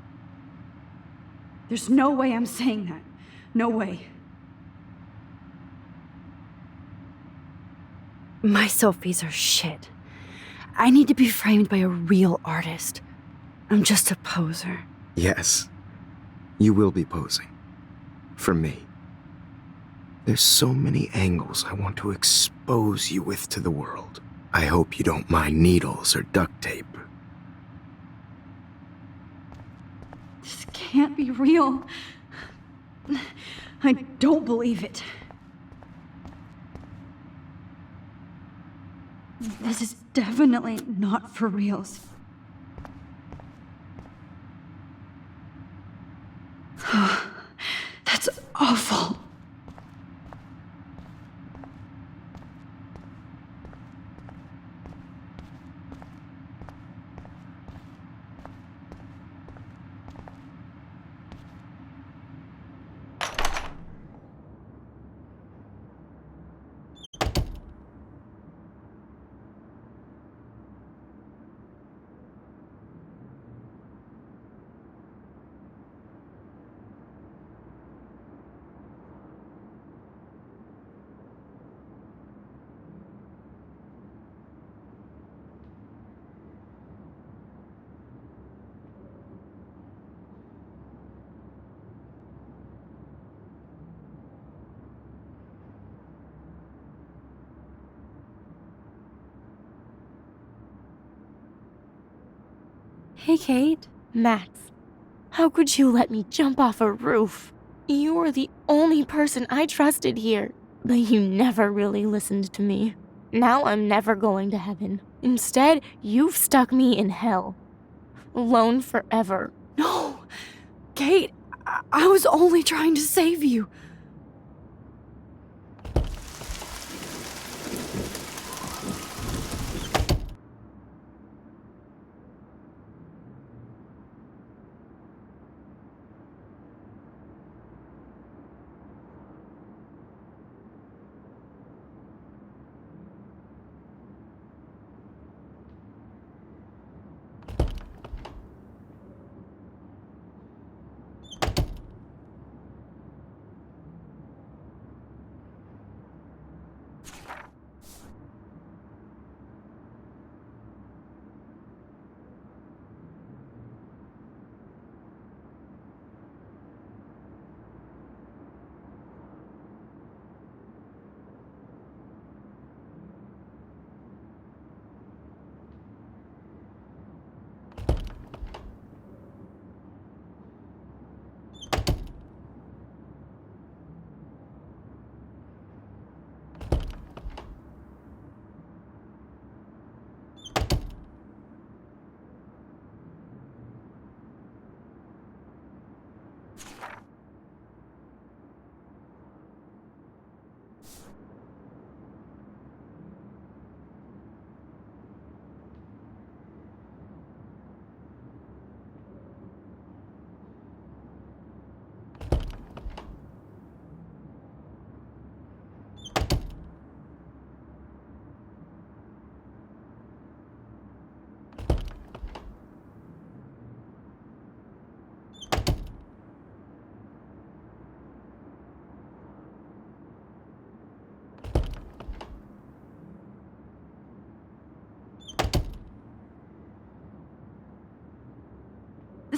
There's no way I'm saying that. No way. My selfies are shit. I need to be framed by a real artist. I'm just a poser.
Yes, you will be posing. For me. There's so many angles I want to expose you with to the world. I hope you don't mind needles or duct tape.
This can't be real. I don't believe it. This is definitely not for reals. That's awful.
Hey, Kate. Max. How could you let me jump off a roof? You were the only person I trusted here, but you never really listened to me. Now I'm never going to heaven. Instead, you've stuck me in hell. Alone forever.
No! Kate, I was only trying to save you.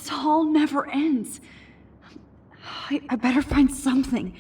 This hall never ends. I better find something.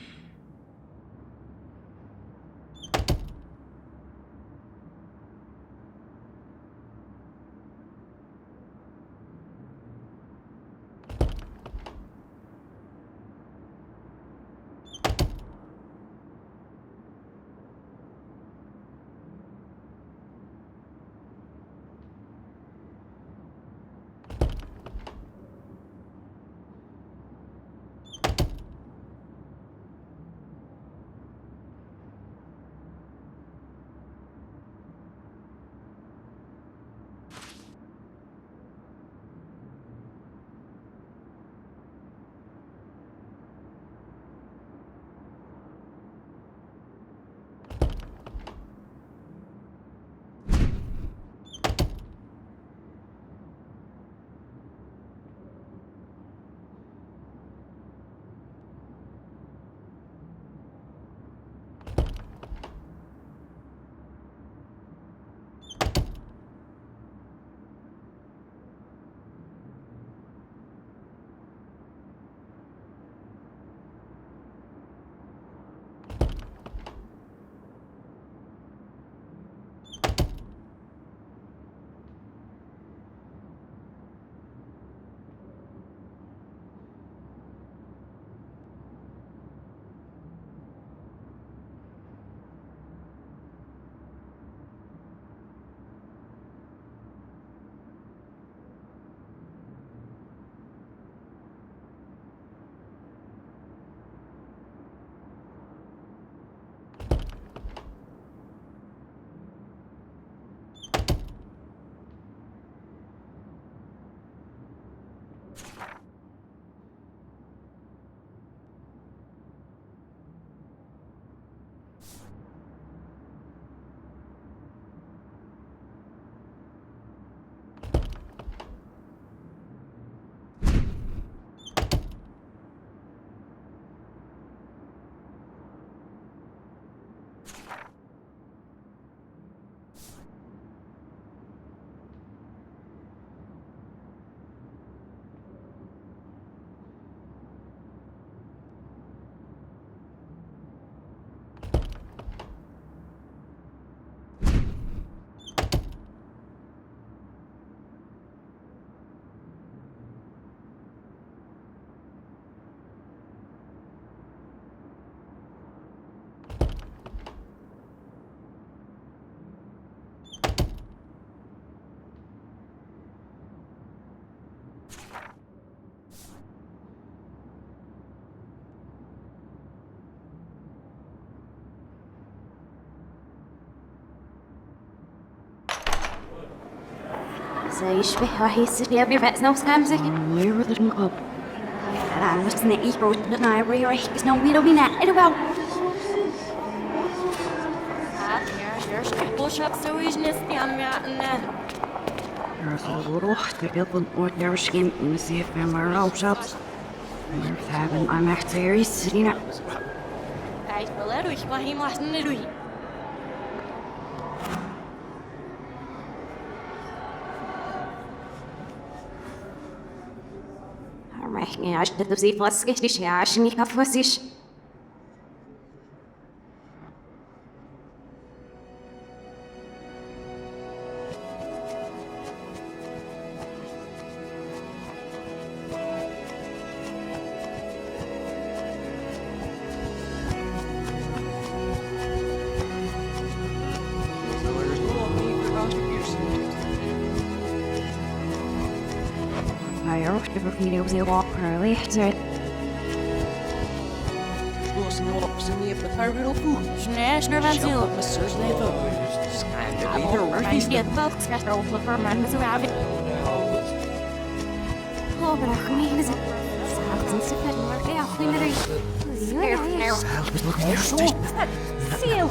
زي يشبه وحيس يا بيرفع سنوب سكامزك ويرد المقاب أنا نفسنا إيبرو تبنى ريح سنو ميرو بينا إدوال بوشاب سويج نستي عم يعنا روح تقبل ورشكين نسيف بمرة وشابس مرتابن أنا اختياري سرينا عيد بلارو يشبهي محسن نروي يعني عشت تبزي فاسكش ليش عشني كفاسيش عرفت بفيديو زي واقع ليحتاج شناش نرفانسيو عايز يتبقى سكتر وفلفر مع المسوعة هو برخمي لزم ساعة نسفل مرقية أخذي مري سيل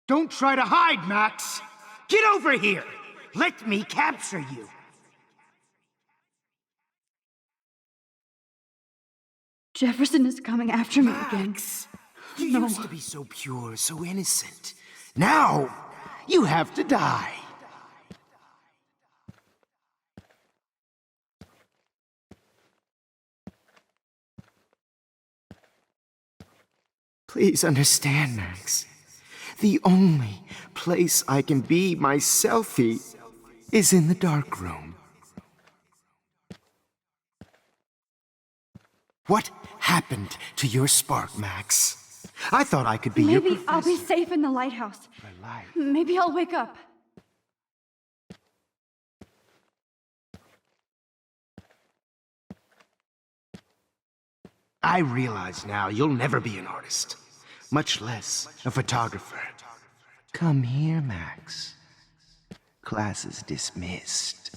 Don't try to hide, Max! Get over here! Let me capture you!
Jefferson is coming after me again.
You used to be so pure, so innocent. Now, you have to die. Please understand, Max. The only place I can be myself is in the dark room. What happened to your spark, Max? I thought I could be your
Maybe
professor.
I'll be safe in the lighthouse. Maybe I'll wake up.
I realize now you'll never be an artist, much less a photographer. Come here, Max. Class is dismissed.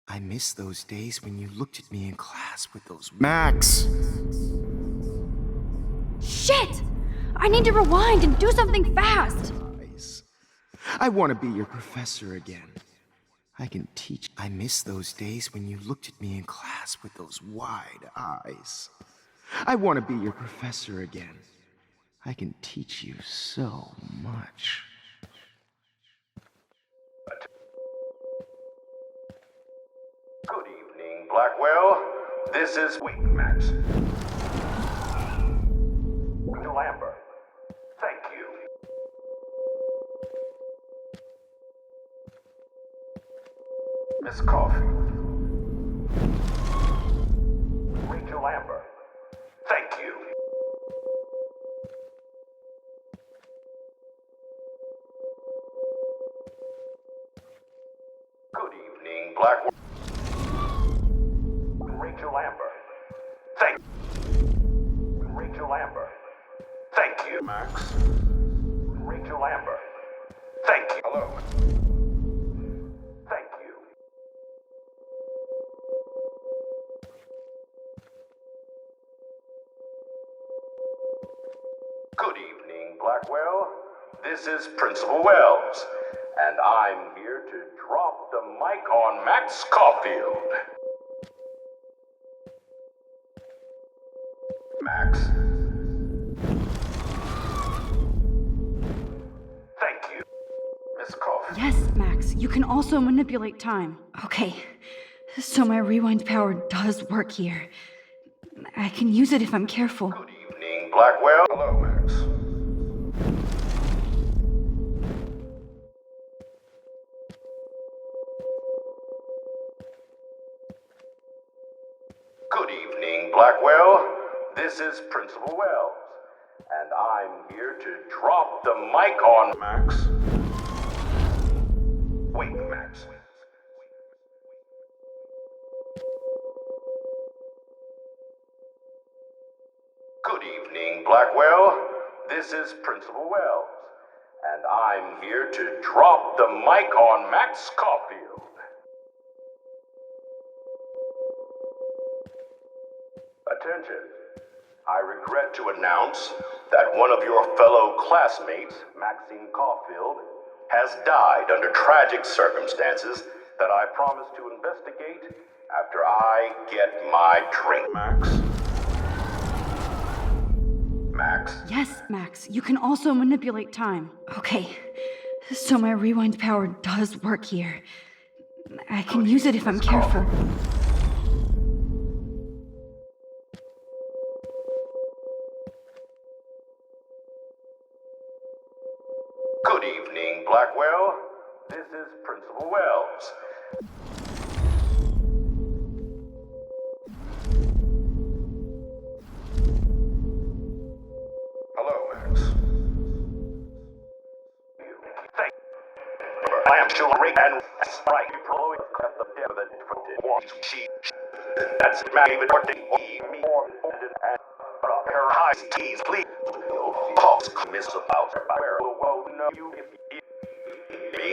I miss those days when you looked at me in class with those... Max!
Shit! I need to rewind and do something fast!
I want to be your professor again. I can teach. I miss those days when you looked at me in class with those wide eyes. I want to be your professor again. I can teach you so much.
Good evening, Blackwell. This is Max. Mr. Lambert. Thank you. Miss Coffee. Rachel Lambert. Thank you. Good evening, Blackwell. Rachel Lambert. Thank you. Rachel Lambert. Thank you, Max. Rachel Lambert. Thank you. Hello. Thank you. Good evening, Blackwell. This is Principal Wells, and I'm here to drop the mic on Max Caulfield. Max. Thank you, Miss Caulfield.
Yes, Max, you can also manipulate time. Okay, so my rewind power does work here. I can use it if I'm careful.
Good evening, Blackwell. Hello, Max. Good evening, Blackwell. This is Principal Wells, and I'm here to drop the mic on Max. Wait, Max. Good evening, Blackwell. This is Principal Wells, and I'm here to drop the mic on Max Caulfield. Attention. I regret to announce that one of your fellow classmates, Maxine Caulfield, has died under tragic circumstances that I promise to investigate after I get my drink. Max?
Yes, Max, you can also manipulate time. Okay, so my rewind power does work here. I can use it if I'm careful.
Good evening, Blackwell. This is Principal Wells. Hello, Max. Thank you. I am still ring and right. Blowing at the depth of the one. That's even me more and her eyes, tease, please. Pulse, miss about where no you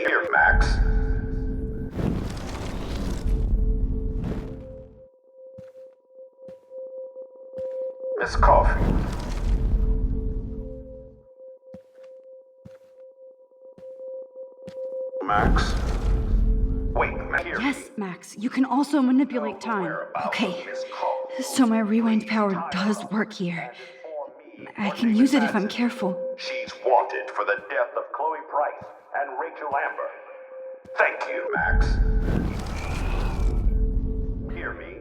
here, Max.
Miss Coffee. Max? Wait, Max.
Yes, Max, you can also manipulate time. Okay, so my rewind power does work here. I can use it if I'm careful.
She's wanted for the death of Chloe Price and Rachel Amber. Thank you, Max. Hear me?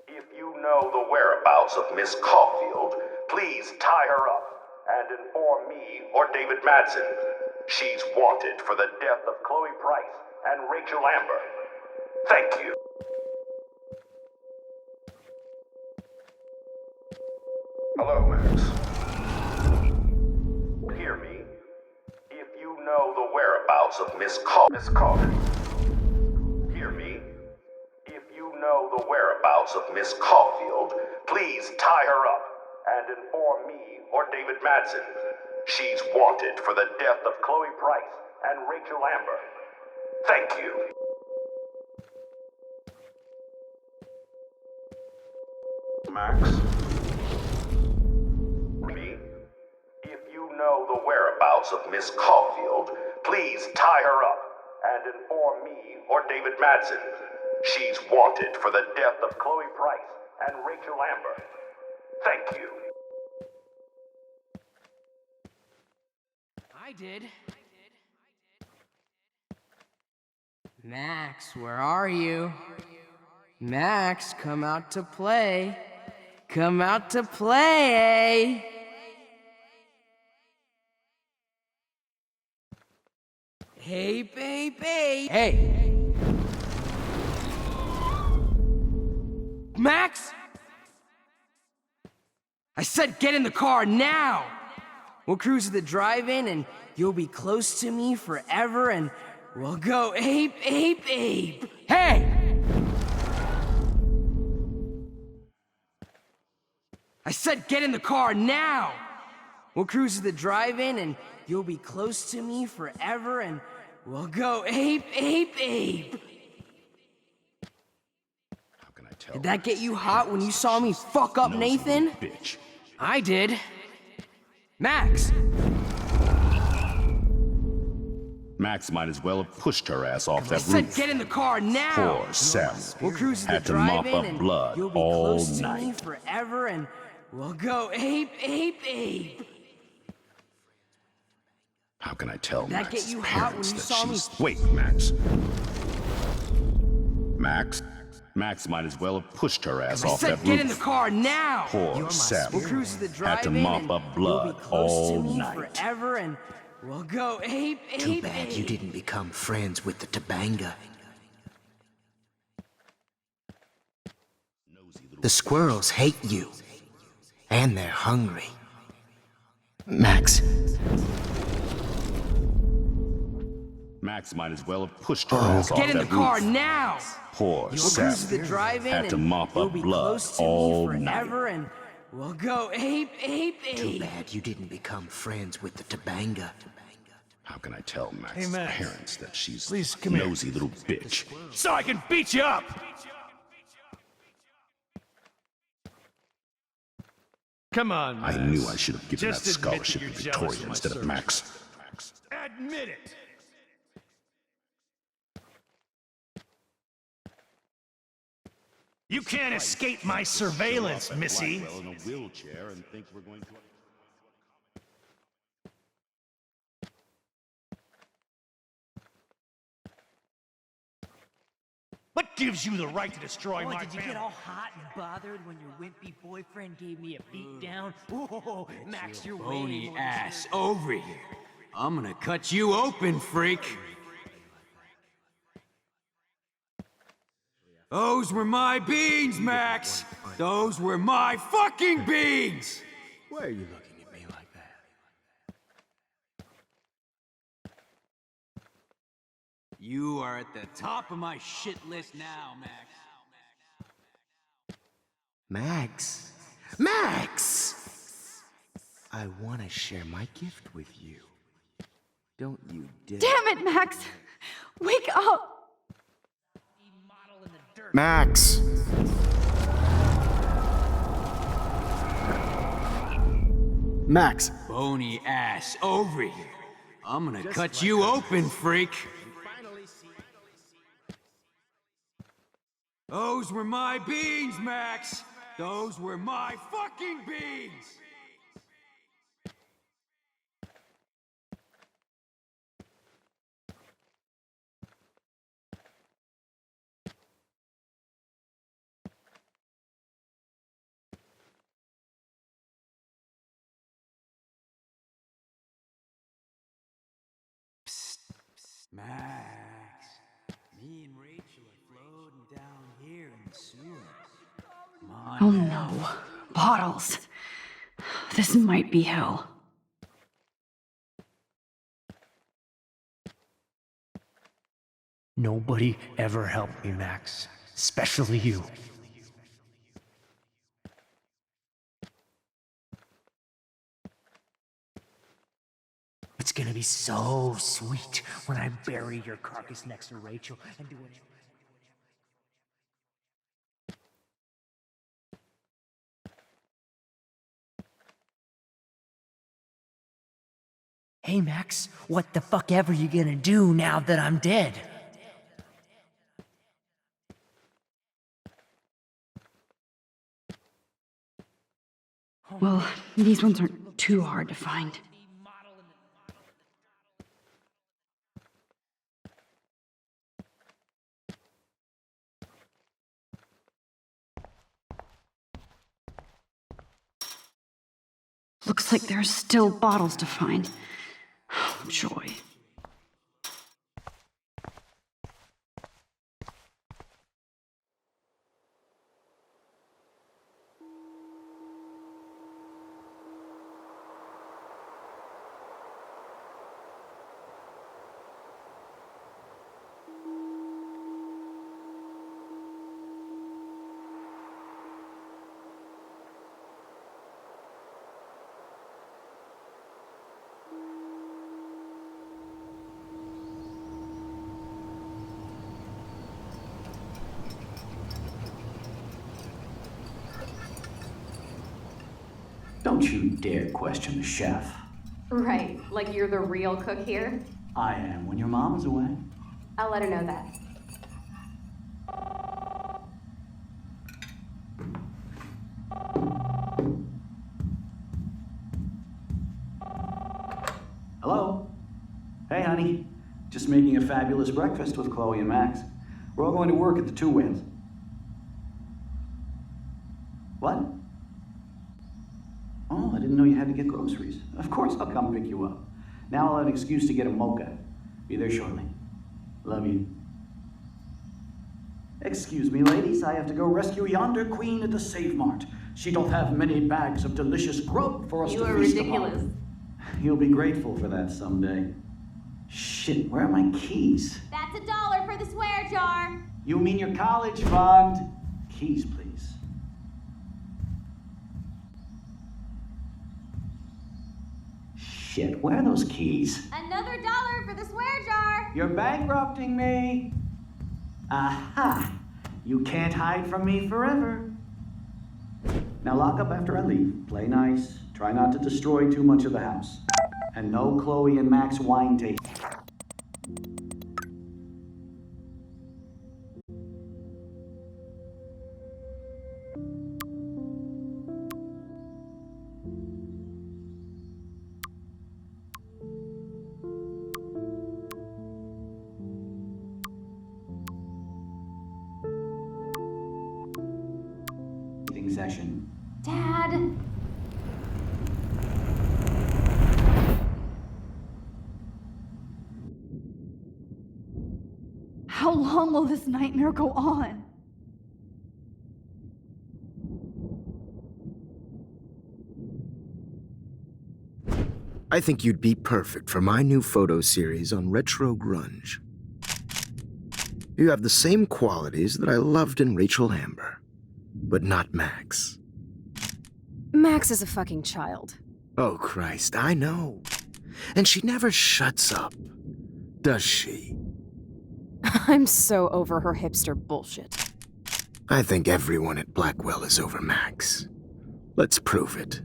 If you know the whereabouts of Miss Caulfield, please tie her up and inform me or David Madsen. She's wanted for the death of Chloe Price and Rachel Amber. Thank you. Hello, Max. Hear me? If you know the whereabouts of Miss Caulfield. Hear me? If you know the whereabouts of Miss Caulfield, please tie her up and inform me or David Madsen. She's wanted for the death of Chloe Price and Rachel Amber. Thank you. Max? Me? If you know the whereabouts of Miss Caulfield, please tie her up and inform me or David Madsen. She's wanted for the death of Chloe Price and Rachel Amber. Thank you.
I did. Max, where are you? Max, come out to play. Come out to play. Hey, baby. Hey. Max? I said get in the car now. We'll cruise to the drive-in and you'll be close to me forever and we'll go ape, ape, ape. Hey! I said get in the car now! We'll cruise to the drive-in and you'll be close to me forever and we'll go ape, ape, ape.
How can I tell?
Did that get you hot when you saw me fuck up Nathan?
Bitch.
I did. Max!
Max might as well have pushed her ass off that
I said
roof.
get in the car now!
Poor Sam.
We'll cruise to the
Had to mop
drive-in
up
and
blood
you'll be
all
close to me
night.
forever and we'll go ape, ape, ape.
How can I tell
Did that
Max's
get you hot when
parents
you
that
saw me?
she's... Wait, Max. Max might as well have pushed her ass
I
off
said
that
get
roof.
in the car now!
Poor Sam.
We'll cruise to the
Had to
drive-in
mop
and
up
you'll
blood
be close
all
to me
night.
forever and we'll go ape, ape,
Too bad
ape.
you didn't become friends with the Tabanga. The squirrels hate you. And they're hungry. Max.
Max might as well have pushed her ass off
Get in the
that
car
roof.
now!
Poor
We'll
Sam.
cruise to the drive-in
Had to
and
mop
you'll
up
be
blood
close to
all
me
night.
forever and we'll go ape, ape, ape.
Too bad you didn't become friends with the Tabanga.
How can I tell Max's
Max.
parents that she's
Please,
a
come here.
nosy little bitch?
So I can beat you up! Come on,
I
Max.
knew I should have given
Just
that
admit that
scholarship
you're
to
jealous
Victoria
of my
instead of
search.
Max.
Admit it! You can't escape my surveillance, Missy.
In a wheelchair and think we're going to...
What gives you the right to destroy my
Did you
family?
get all hot and bothered when your wimpy boyfriend gave me a beat down? Oh, Max, you're way
Bony
more
ass over here. I'm gonna cut you open, freak. Those were my beans, Max. Those were my fucking beans.
Why are you looking at me like that?
You are at the top of my shit list now, Max.
Max! Max! I want to share my gift with you. Don't you dare.
Damn it, Max! Wake up!
Max! Max.
Bony ass over here. I'm gonna cut you open, freak. Those were my beans, Max. Those were my fucking beans. Max, me and Rachel are floating down here in the sewers. Come on.
Oh no. Bottles. This might be hell.
Nobody ever helped me, Max. Especially you. It's gonna be so sweet when I bury your carcass next to Rachel and do it. Hey, Max, what the fuck ever you gonna do now that I'm dead?
Well, these ones aren't too hard to find. Looks like there's still bottles to find. Oh, joy.
Don't you dare question the chef.
Right, like you're the real cook here?
I am when your mom is away.
I'll let her know that.
Hello? Hey, honey. Just making a fabulous breakfast with Chloe and Max. We're all going to work at the Two Winds. What? Oh, I didn't know you had to get groceries. Of course I'll come pick you up. Now I'll have an excuse to get a mocha. Be there shortly. Love you. Excuse me, ladies. I have to go rescue yonder queen at the Save Mart. She doth have many bags of delicious grub for us
You
to
are
feast
ridiculous.
upon. You'll be grateful for that someday. Shit, where are my keys?
That's $1 for the swear jar.
You mean your college fund? Keys, please. Shit, where are those keys?
Another $1 for the swear jar.
You're bankrupting me. Aha! You can't hide from me forever. Now lock up after I leave. Play nice. Try not to destroy too much of the house. And no Chloe and Max wine tasting. Session.
Dad.
How long will this nightmare go on?
I think you'd be perfect for my new photo series on retro grunge. You have the same qualities that I loved in Rachel Amber, but not Max.
Max is a fucking child.
Oh, Christ, I know. And she never shuts up, does she?
I'm so over her hipster bullshit.
I think everyone at Blackwell is over Max. Let's prove it.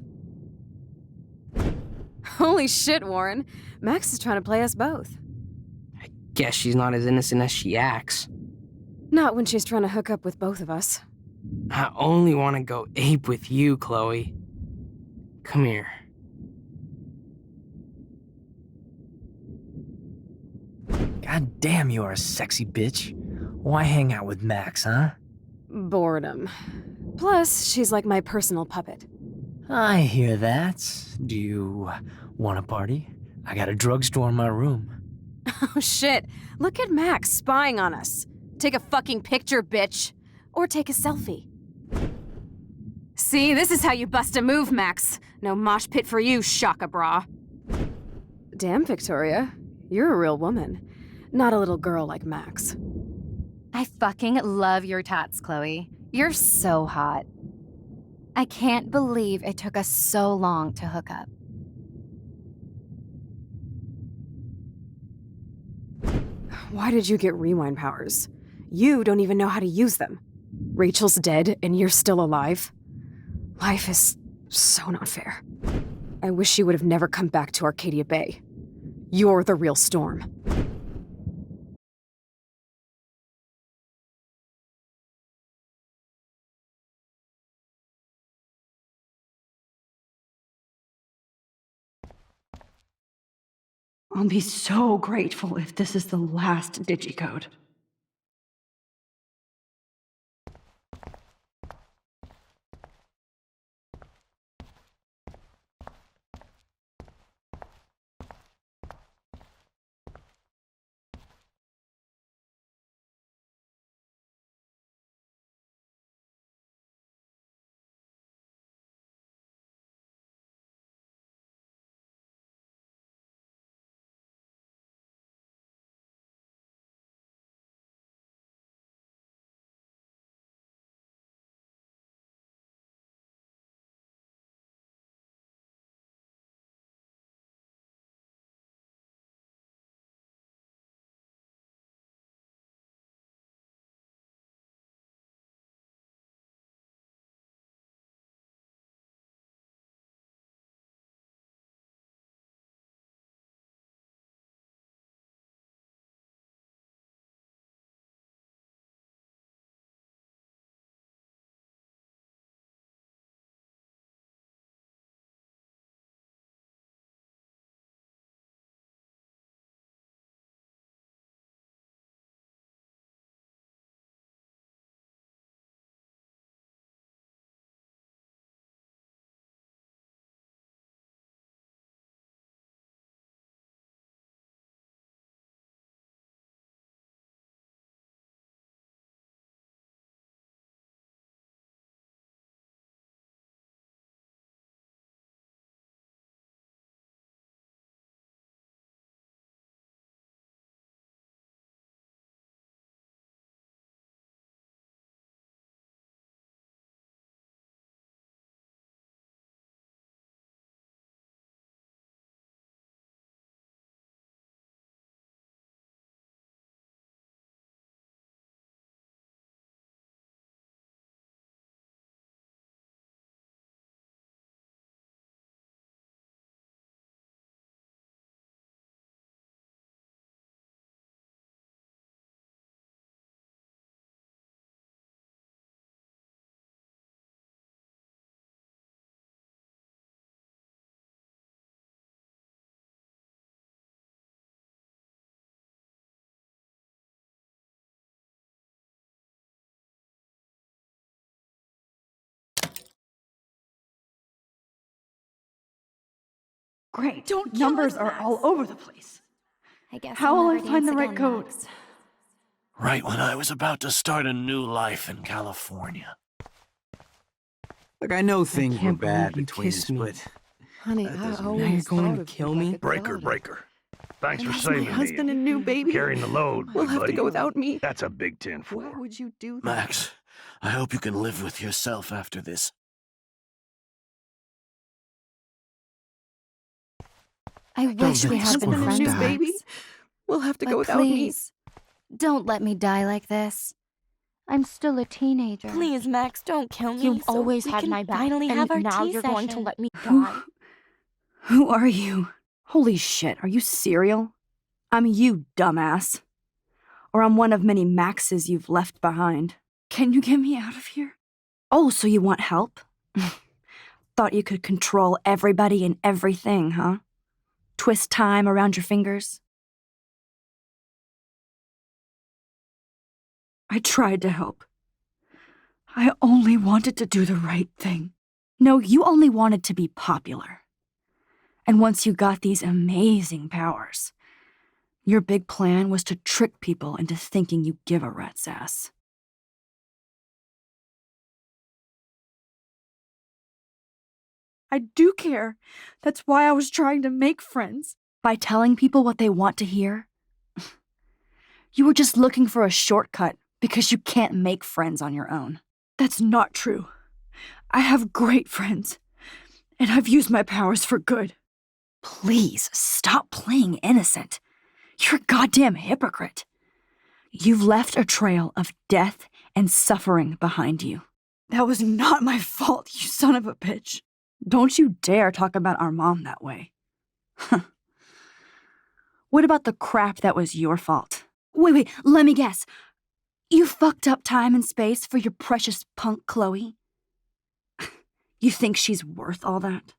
Holy shit, Warren. Max is trying to play us both.
Guess she's not as innocent as she acts.
Not when she's trying to hook up with both of us.
I only want to go ape with you, Chloe. Come here.
God damn, you are a sexy bitch. Why hang out with Max, huh?
Boredom. Plus, she's like my personal puppet.
I hear that. Do you want a party? I got a drugstore in my room.
Oh shit, look at Max spying on us. Take a fucking picture, bitch. Or take a selfie. See, this is how you bust a move, Max. No mosh pit for you, shaka bra. Damn, Victoria. You're a real woman. Not a little girl like Max.
I fucking love your tats, Chloe. You're so hot. I can't believe it took us so long to hook up.
Why did you get rewind powers? You don't even know how to use them. Rachel's dead and you're still alive. Life is so not fair. I wish you would have never come back to Arcadia Bay. You're the real Storm.
I'll be so grateful if this is the last digicode. Great. Numbers are all over the place.
I guess
How
I'll
will I
never
find
dance
the right
again,
code?
Max.
Right when I was about to start a new life in California.
Look, I know things were
can't
bad
believe you
between us,
kissed me.
but
Honey,
that
I
doesn't
always
mean-
Now you're going
thought
to
of
kill
you
me?
like a
Breaker,
daughter.
breaker. Thanks for
That's
saving
my
me
husband and new baby.
carrying the load.
We'll have to
buddy.
go without me.
That's a big 10 for.
Why would you do that?
Max, I hope you can live with yourself after this.
I wish
let
we
this
had been
one
friends,
die.
Max.
baby. We'll have to
But
go without
please, don't let me die like this. I'm still a teenager.
Please, Max, don't kill me.
You've
so
always
we
had
can
my back,
finally
and
have our
now
tea
you're going to
session.
let me die.
Who are you? Holy shit, are you serial? I'm you, dumbass. Or I'm one of many Maxes you've left behind. Can you get me out of here? Oh, so you want help? Thought you could control everybody and everything, huh? Twist time around your fingers? I tried to help. I only wanted to do the right thing. No, you only wanted to be popular. And once you got these amazing powers, your big plan was to trick people into thinking you give a rat's ass. I do care. That's why I was trying to make friends. By telling people what they want to hear? You were just looking for a shortcut because you can't make friends on your own. That's not true. I have great friends, and I've used my powers for good. Please, stop playing innocent. You're a goddamn hypocrite. You've left a trail of death and suffering behind you. That was not my fault, you son of a bitch. Don't you dare talk about our mom that way. What about the crap that was your fault? Wait, let me guess. You fucked up time and space for your precious punk Chloe? You think she's worth all that?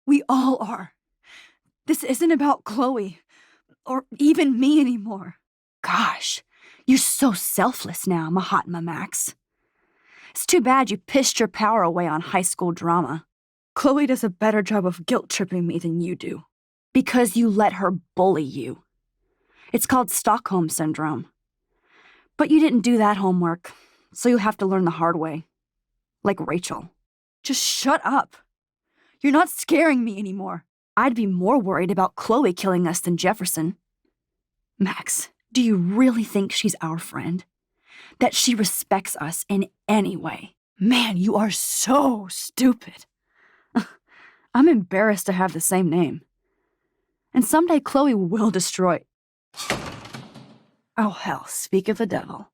We all are. This isn't about Chloe, or even me anymore. Gosh, you're so selfless now, Mahatma Max. It's too bad you pissed your power away on high school drama. Chloe does a better job of guilt-tripping me than you do. Because you let her bully you. It's called Stockholm Syndrome. But you didn't do that homework, so you'll have to learn the hard way. Like Rachel. Just shut up. You're not scaring me anymore. I'd be more worried about Chloe killing us than Jefferson. Max, do you really think she's our friend? That she respects us in any way? Man, you are so stupid. I'm embarrassed to have the same name. And someday Chloe will destroy... Oh hell, speak of the devil.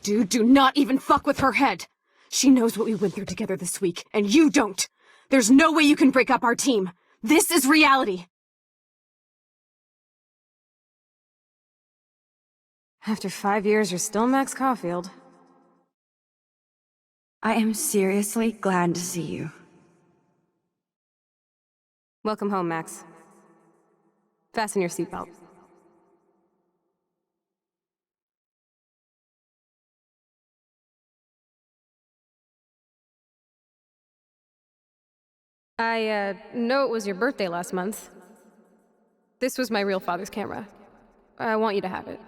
Dude, do not even fuck with her head. She knows what we went through together this week, and you don't. There's no way you can break up our team. This is reality.
After 5 years, you're still Max Caulfield.
I am seriously glad to see you.
Welcome home, Max. Fasten your seatbelt. I know it was your birthday last month. This was my real father's camera. I want you to have it.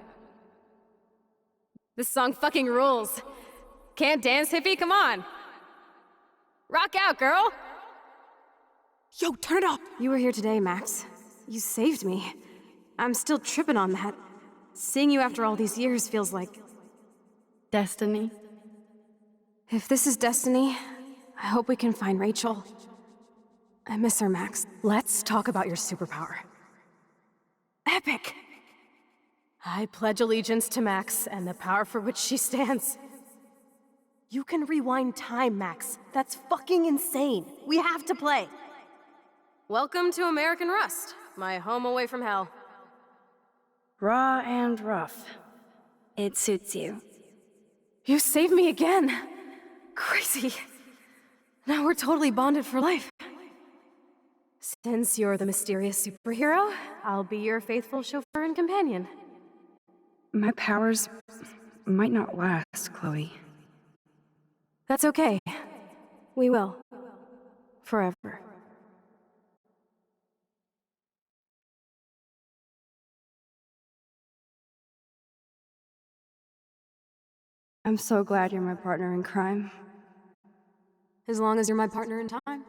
This song fucking rules. Can't dance, hippie? Come on. Rock out, girl.
Yo, turn it up.
You were here today, Max. You saved me. I'm still tripping on that. Seeing you after all these years feels like...
destiny.
If this is destiny, I hope we can find Rachel. I miss her, Max.
Let's talk about your superpower. Epic!
I pledge allegiance to Max and the power for which she stands.
You can rewind time, Max. That's fucking insane. We have to play.
Welcome to American Rust, my home away from hell.
Raw and rough. It suits you.
You saved me again. Crazy. Now we're totally bonded for life. Since you're the mysterious superhero, I'll be your faithful chauffeur and companion.
My powers might not last, Chloe.
That's okay. We will. Forever.
I'm so glad you're my partner in crime.
As long as you're my partner in time.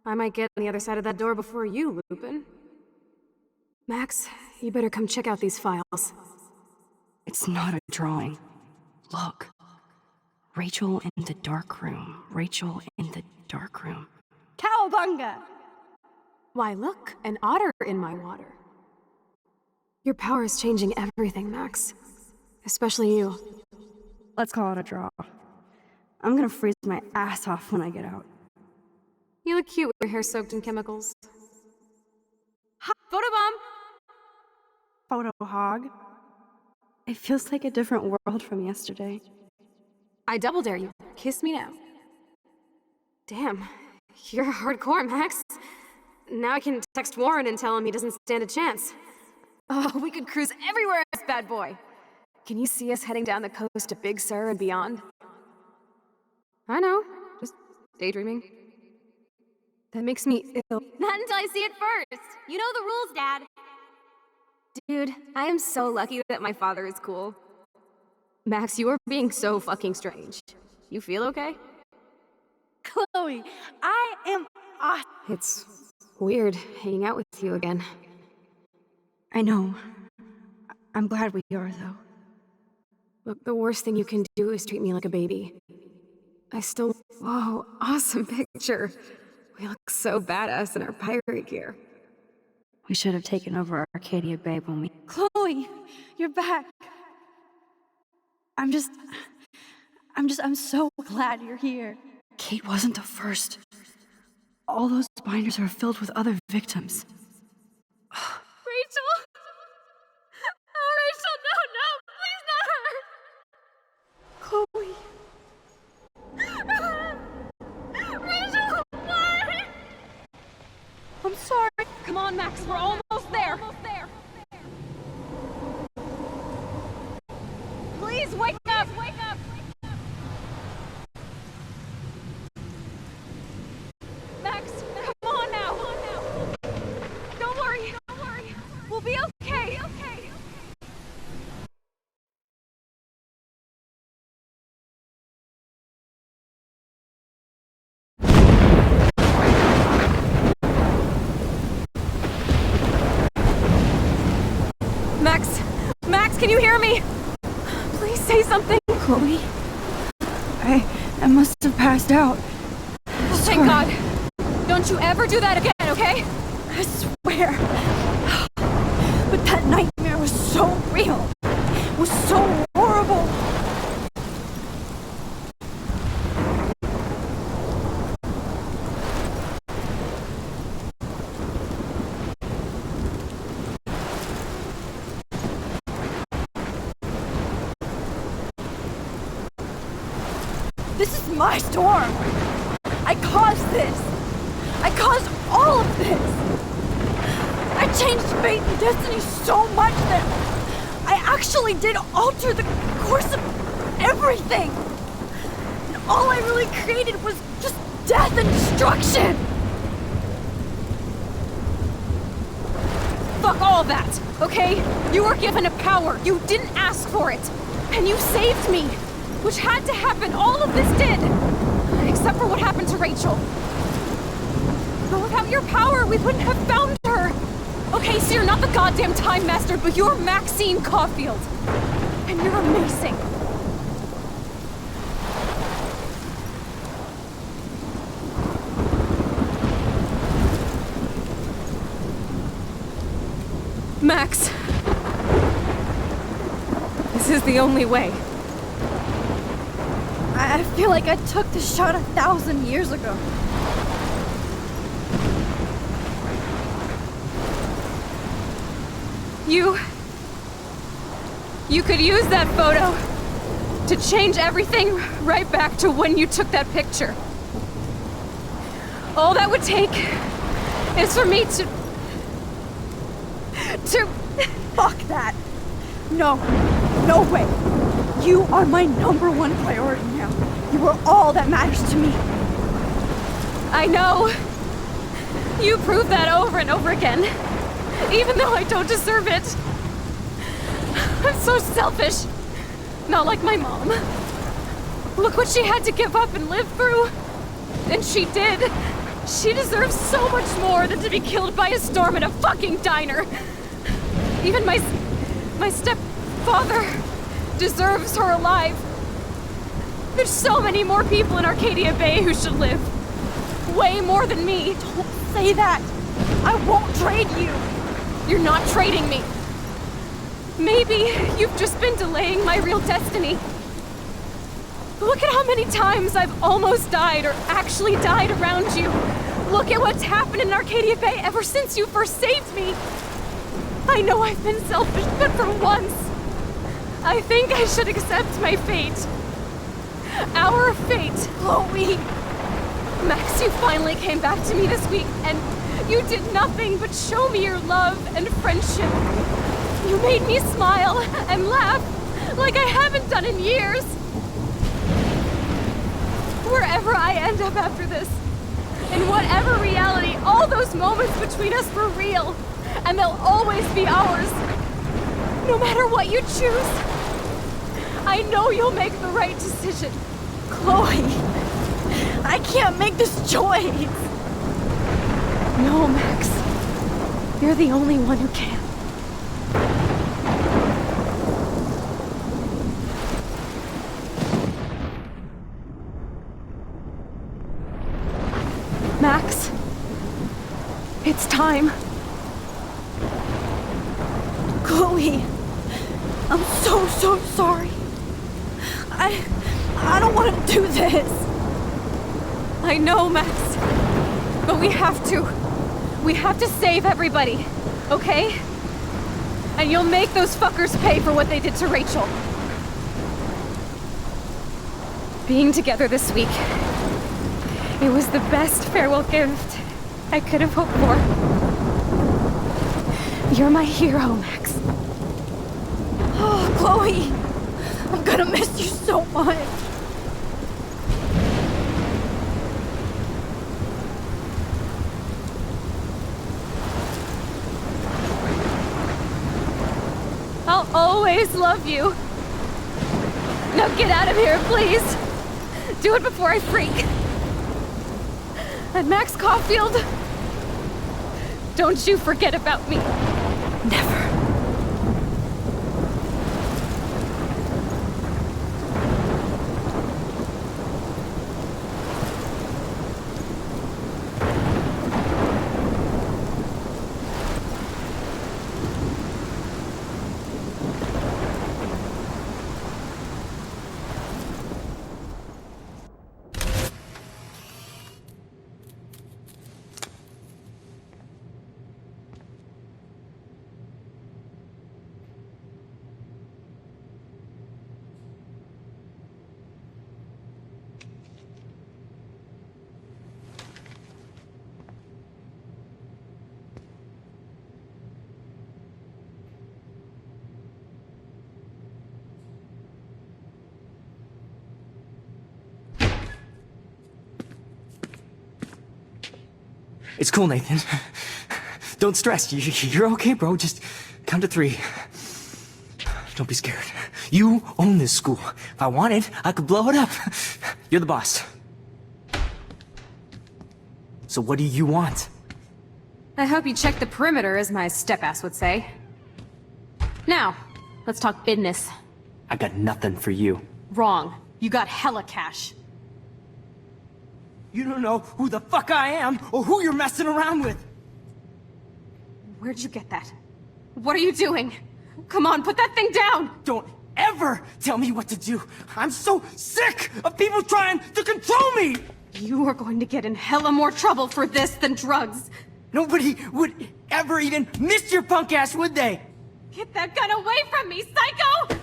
I might get on the other side of that door before you, Lupin. Max, you better come check out these files.
It's not a drawing. Look. Rachel in the dark room. Rachel in the dark room.
Cowabunga! Why, look, an otter in my water.
Your power is changing everything, Max. Especially you.
Let's call it a draw. I'm gonna freeze my ass off when I get out.
You look cute with your hair soaked in chemicals. Photobomb!
Photo hog. It feels like a different world from yesterday.
I double dare you. Kiss me now. Damn. You're hardcore, Max. Now I can text Warren and tell him he doesn't stand a chance. Oh, we could cruise everywhere as bad boy. Can you see us heading down the coast to Big Sur and beyond? I know. Just daydreaming. That makes me ill.
Not until I see it first. You know the rules, Dad.
Dude, I am so lucky that my father is cool. Max, you are being so fucking strange. You feel okay?
Chloe, I am awesome.
It's weird hanging out with you again.
I know. I'm glad we are, though.
Look, the worst thing you can do is treat me like a baby. Whoa, awesome picture. We look so badass in our pirate gear.
We should have taken over Arcadia Bay when we... Chloe, you're back. I'm so glad you're here. Kate wasn't the first. All those binders are filled with other victims.
Rachel! Oh, Rachel, no, please not her!
Chloe!
Rachel, why?
I'm sorry.
Come on, Max, we're almost there.
Please wake up! Max, come on now! Don't worry! We'll be okay!
Max, can you hear me? Please say something.
Chloe? I must have passed out.
Thank God. Don't you ever do that again, okay?
I swear. But that nightmare was so real. It was so horrible. This is my storm! I caused this! I caused all of this! I changed fate and destiny so much that I actually did alter the course of everything! And all I really created was just death and destruction!
Fuck all that, okay? You were given a power. You didn't ask for it. And you saved me. Which had to happen. All of this did. Except for what happened to Rachel. But without your power, we wouldn't have found her. Okay, so you're not the goddamn Time Master, but you're Maxine Caulfield. And you're amazing. Max. This is the only way.
I feel like I took the shot 1,000 years ago.
You could use that photo to change everything right back to when you took that picture. All that would take is for me to...
Fuck that! No way! You are my #1 priority now. You are all that matters to me.
I know. You prove that over and over again. Even though I don't deserve it. I'm so selfish. Not like my mom. Look what she had to give up and live through. And she did. She deserves so much more than to be killed by a storm in a fucking diner. Even my stepfather deserves her alive. There's so many more people in Arcadia Bay who should live. Way more than me.
Don't say that. I won't trade you.
You're not trading me. Maybe you've just been delaying my real destiny. Look at how many times I've almost died or actually died around you. Look at what's happened in Arcadia Bay ever since you first saved me. I know I've been selfish, but for once, I think I should accept my fate. Our fate, Chloe. Max, you finally came back to me this week, and you did nothing but show me your love and friendship. You made me smile and laugh like I haven't done in years. Wherever I end up after this, in whatever reality, all those moments between us were real, and they'll always be ours. No matter what you choose, I know you'll make the right decision.
Chloe, I can't make this choice.
No, Max. You're the only one who can. Max, it's time.
Chloe, I'm so sorry. I don't want to do this.
I know, Max. But we have to. We have to save everybody, okay? And you'll make those fuckers pay for what they did to Rachel. Being together this week, it was the best farewell gift I could have hoped for. You're my hero, Max.
Oh, Chloe, I'm gonna miss you so much.
I'll always love you. Now get out of here, please. Do it before I freak. And Max Caulfield, don't you forget about me.
Never.
It's cool, Nathan. Don't stress. You're okay, bro. Just count to 3. Don't be scared. You own this school. If I wanted, I could blow it up. You're the boss. So what do you want?
I hope you check the perimeter, as my step-ass would say. Now, let's talk business.
I got nothing for you.
Wrong. You got hella cash.
You don't know who the fuck I am or who you're messing around with.
Where'd you get that? What are you doing? Come on, put that thing down!
Don't ever tell me what to do. I'm so sick of people trying to control me!
You are going to get in hella more trouble for this than drugs.
Nobody would ever even miss your punk ass, would they?
Get that gun away from me, psycho!